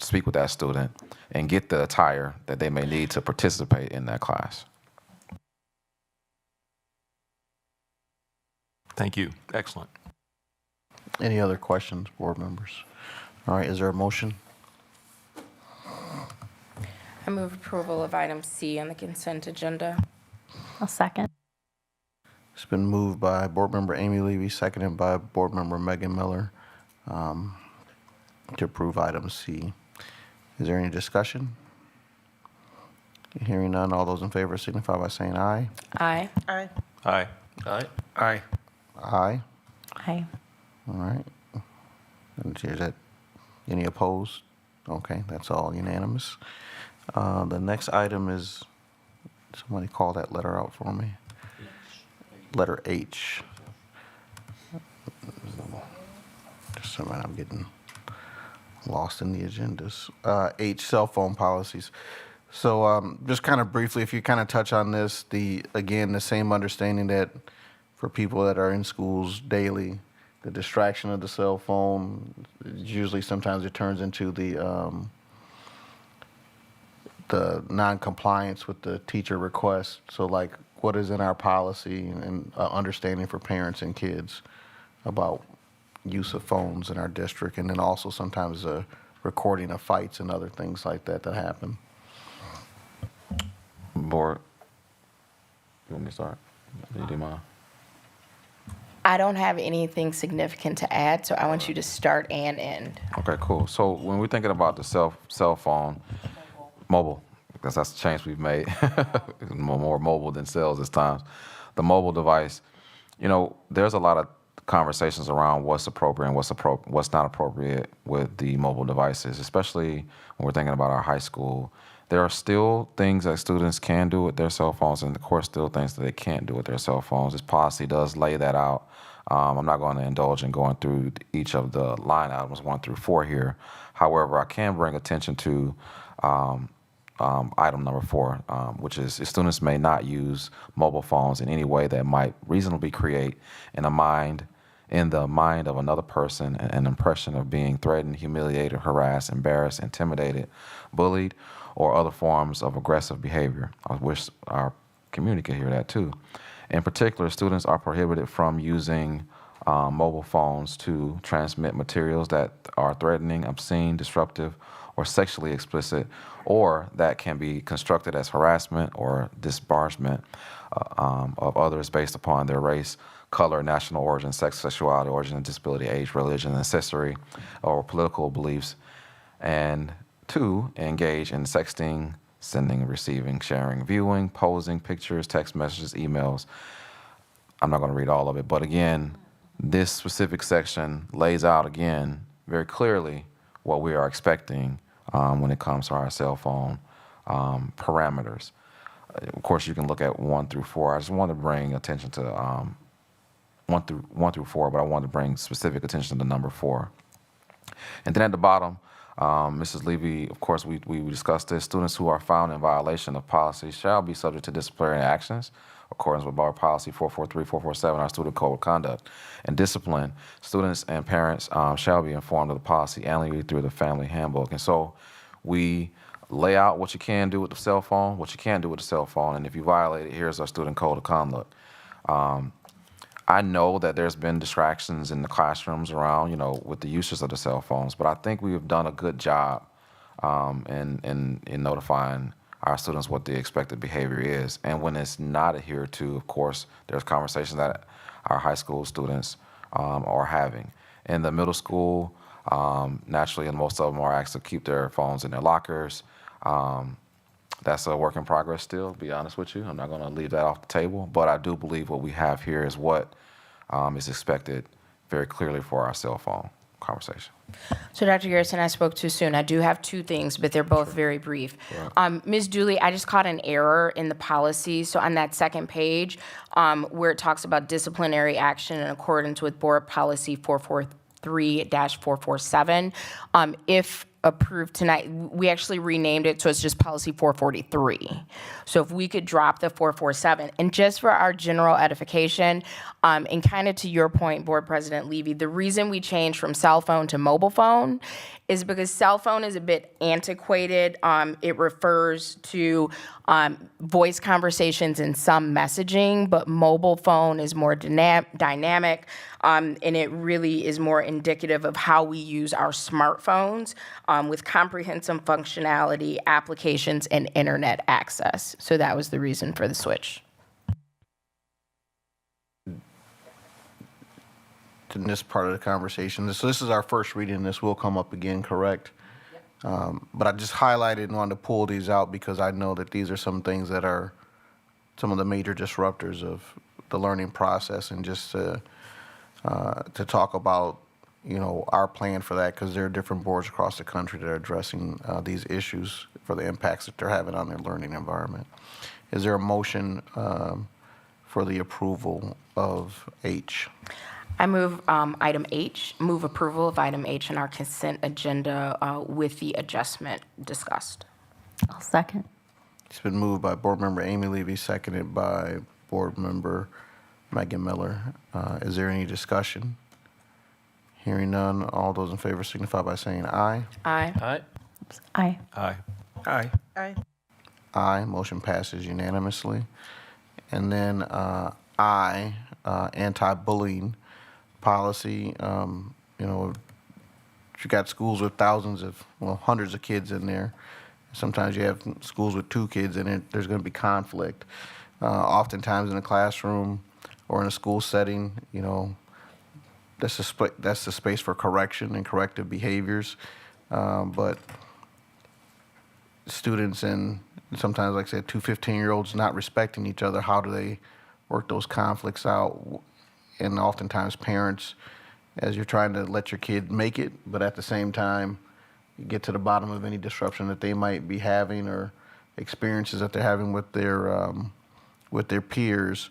E: speak with that student and get the attire that they may need to participate in that class.
O: thank you. Excellent.
F: Any other questions, board members? All right, is there a motion?
H: I move approval of item C on the consent agenda.
A: I'll second.
F: It's been moved by Board Member Amy Levy, seconded by Board Member Megan Miller, to approve item C. Is there any discussion? Hearing none, all those in favor signify by saying aye.
H: Aye.
B: Aye.
O: Aye. Aye. Aye.
F: Aye.
A: Aye.
F: All right. And is that any opposed? Okay, that's all unanimous. The next item is, somebody call that letter out for me. Letter H. Just a minute, I'm getting lost in the agendas. H, cell phone policies. So just kind of briefly, if you kind of touch on this, again, the same understanding that for people that are in schools daily, the distraction of the cell phone, usually sometimes it turns into the non-compliance with the teacher request. So like what is in our policy and understanding for parents and kids about use of phones in our district, and then also sometimes a recording of fights and other things like that happen.
E: Board, you want me to start? Do you mind?
H: I don't have anything significant to add, so I want you to start and end.
E: Okay, cool. So when we're thinking about the cell phone, mobile, because that's the change we've made, more mobile than cells this time. The mobile device, there's a lot of conversations around what's appropriate and what's not appropriate with the mobile devices, especially when we're thinking about our high school. There are still things that students can do with their cell phones, and of course still things that they can't do with their cell phones. This policy does lay that out. I'm not going to indulge in going through each of the line items 1 through 4 here. However, I can bring attention to item number 4, which is students may not use mobile phones in any way that might reasonably create in the mind of another person an impression of being threatened, humiliated, harassed, embarrassed, intimidated, bullied, or other forms of aggressive behavior. I wish our community could hear that too. In particular, students are prohibited from using mobile phones to transmit materials that are threatening, obscene, disruptive, or sexually explicit, or that can be constructed as harassment or disparagement of others based upon their race, color, national origin, sex, sexuality, origin, disability, age, religion, ancestry, or political beliefs. And 2, engage in sexting, sending, receiving, sharing, viewing, posing pictures, text messages, emails. I'm not going to read all of it, but again, this specific section lays out again very clearly what we are expecting when it comes to our cell phone parameters. Of course, you can look at 1 through 4. I just want to bring attention to 1 through 4, but I want to bring specific attention to number 4. And then at the bottom, Mrs. Levy, of course, we discussed this. Students who are found in violation of policy shall be subject to disciplinary actions, according with Board Policy 443, 447, our Student Code of Conduct and Discipline. Students and parents shall be informed of the policy annually through the Family Handbook. And so we lay out what you can do with the cell phone, what you can't do with the cell phone, and if you violate it, here's our Student Code of Conduct. I know that there's been distractions in the classrooms around, with the uses of the cell phones, but I think we have done a good job in notifying our students what the expected behavior is. And when it's not adhered to, of course, there's conversations that our high school students are having. In the middle school, naturally, and most of them are asked to keep their phones in their lockers. That's a work in progress still, to be honest with you. I'm not going to leave that off the table, but I do believe what we have here is what is expected very clearly for our cell phone conversation.
H: So, Dr. Garrison, I spoke too soon. I do have 2 things, but they're both very brief. Ms. Dooley, I just caught an error in the policy. So on that second page, where it talks about disciplinary action in accordance with Board Policy 443-447, if approved tonight, we actually renamed it, so it's just policy 443. So if we could drop the 447, and just for our general edification, and kind of to your point, Board President Levy, the reason we changed from cell phone to mobile phone is because cell phone is a bit antiquated. It refers to voice conversations and some messaging, but mobile phone is more dynamic, and it really is more indicative of how we use our smartphones with comprehensive functionality, applications, and internet access. So that was the reason for the switch.
F: In this part of the conversation, so this is our first reading. This will come up again, correct? But I just highlighted and wanted to pull these out because I know that these are some things that are some of the major disruptors of the learning process, and just to talk about our plan for that, because there are different boards across the country that are addressing these issues for the impacts that they're having on their learning environment. Is there a motion for the approval of H?
H: I move item H, move approval of item H in our consent agenda with the adjustment discussed.
A: I'll second.
F: It's been moved by Board Member Amy Levy, seconded by Board Member Megan Miller. Is there any discussion? Hearing none, all those in favor signify by saying aye.
H: Aye.
K: Aye.
A: Aye.
D: Aye. Aye.
B: Aye.
F: Aye, motion passes unanimously. And then I, anti-bullying policy. You got schools with hundreds of kids in there. Sometimes you have schools with 2 kids in it. There's going to be conflict. Oftentimes in a classroom or in a school setting, that's the space for correction and corrective behaviors. But students and sometimes, like I said, 2 15-year-olds not respecting each other, how do they work those conflicts out? And oftentimes parents, as you're trying to let your kid make it, but at the same time, you get to the bottom of any disruption that they might be having or experiences that they're having with their peers.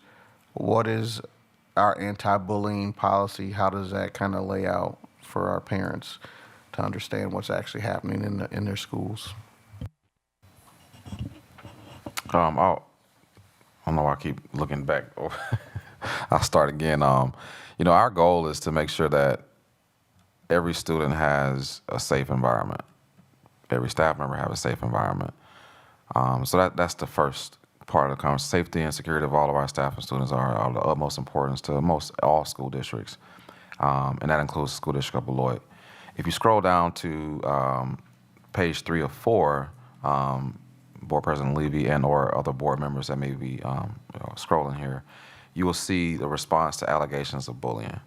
F: What is our anti-bullying policy? How does that kind of lay out for our parents to understand what's actually happening in their schools?
E: I don't know why I keep looking back. I'll start again. Our goal is to make sure that every student has a safe environment. Every staff member have a safe environment. So that's the first part of the conversation. Safety and security of all of our staff and students are of the utmost importance to all school districts, and that includes the school district of Beloit. If you scroll down to page 3 of 4, Board President Levy and or other board members that may be scrolling here, you will see the response to allegations of bullying.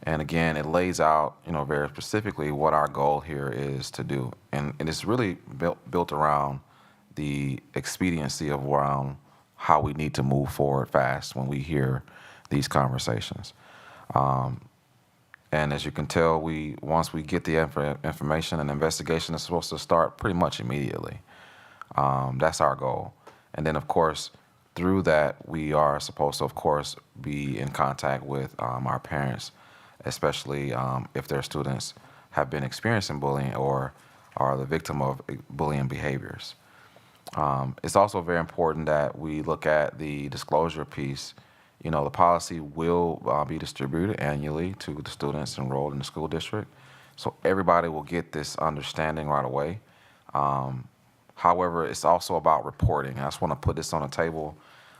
E: And again, it lays out, very specifically what our goal here is to do. And it's really built around the expediency of around how we need to move forward fast when we hear these conversations. And as you can tell, once we get the information, an investigation is supposed to start pretty much immediately. That's our goal. And then, of course, through that, we are supposed to, of course, be in contact with our parents, especially if their students have been experiencing bullying or are the victim of bullying behaviors. It's also very important that we look at the disclosure piece. The policy will be distributed annually to the students enrolled in the school district, so everybody will get this understanding right away. However, it's also about reporting. I just want to put this on the table.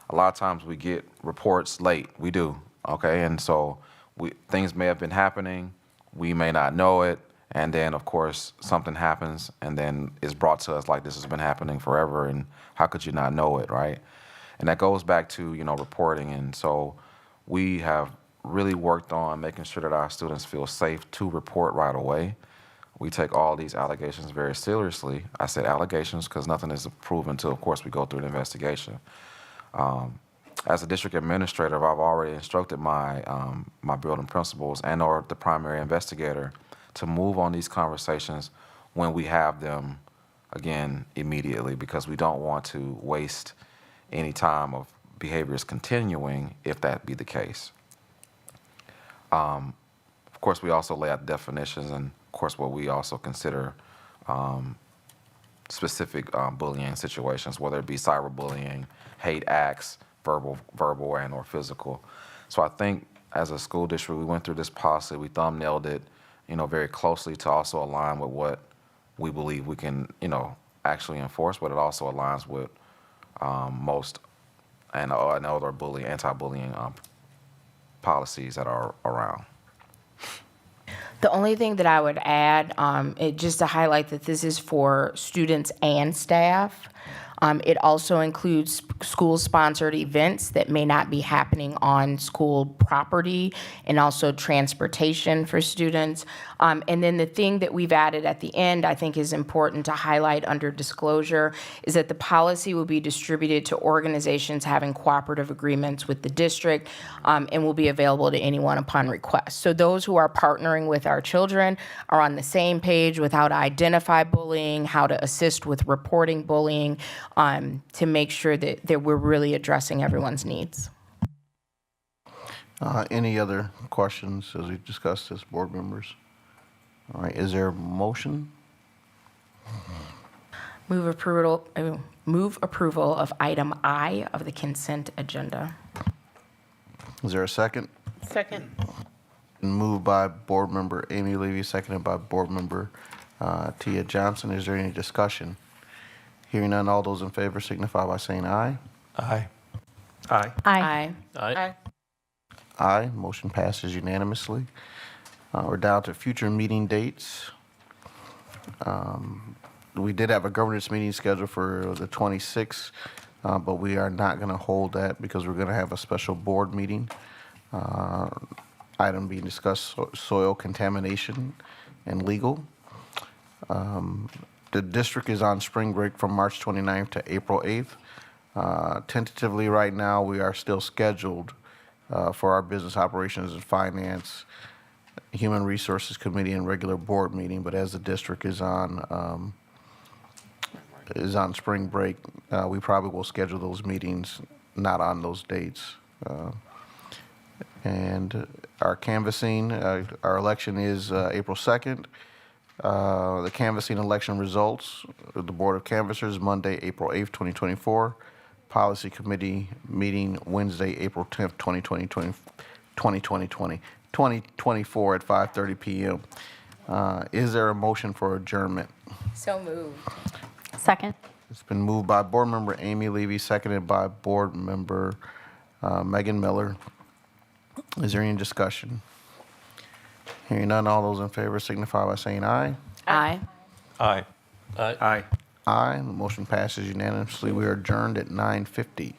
E: A lot of times we get reports late. We do, okay? And so things may have been happening. We may not know it. And then, of course, something happens, and then it's brought to us like this has been happening forever, and how could you not know it, right? And that goes back to, reporting. And so we have really worked on making sure that our students feel safe to report right away. We take all these allegations very seriously. I said allegations because nothing is proven until, of course, we go through an investigation. As a district administrator, I've already instructed my building principals and or the primary investigator to move on these conversations when we have them, again, immediately, because we don't want to waste any time of behaviors continuing if that be the case. Of course, we also lay out definitions and, of course, what we also consider specific bullying situations, whether it be cyberbullying, hate acts, verbal and or physical. So I think as a school district, we went through this policy, we thumbnailed it, very closely to also align with what we believe we can, actually enforce, but it also aligns with most and other anti-bullying policies that are around.
H: The only thing that I would add, just to highlight that this is for students and staff. It also includes school-sponsored events that may not be happening on school property, and also transportation for students. And then the thing that we've added at the end, I think is important to highlight under disclosure, is that the policy will be distributed to organizations having cooperative agreements with the district, and will be available to anyone upon request. So those who are partnering with our children are on the same page with how to identify bullying, how to assist with reporting bullying, to make sure that we're really addressing everyone's needs.
F: Any other questions as we discussed this, board members? All right, is there a motion?
H: Move approval of item I of the consent agenda.
F: Is there a second?
B: Second.
F: Moved by board member Amy Levy, seconded by board member Tia Johnson. Is there any discussion? Hearing none, all those in favor signify by saying aye.
O: Aye.
D: Aye.
H: Aye.
K: Aye.
F: Aye. Motion passes unanimously. We're down to future meeting dates. We did have a governance meeting scheduled for the 26th, but we are not going to hold that because we're going to have a special board meeting. Item being discussed, soil contamination and legal. The district is on spring break from March 29th to April 8th. Tentatively right now, we are still scheduled for our business operations and finance, human resources committee, and regular board meeting. But as the district is on spring break, we probably will schedule those meetings not on those dates. And our canvassing, our election is April 2nd. The canvassing election results, the Board of Canvassers, Monday, April 8th, 2024. Policy Committee meeting Wednesday, April 10th, 2024 at 5:30 PM. Is there a motion for adjournment?
H: So moved.
A: Second.
F: It's been moved by Board Member Amy Levy, seconded by Board Member Megan Miller. Is there any discussion? Hearing none, all those in favor signify by saying aye.
H: Aye.
O: Aye.
D: Aye.
F: Aye, the motion passes unanimously. We are adjourned at 9:50.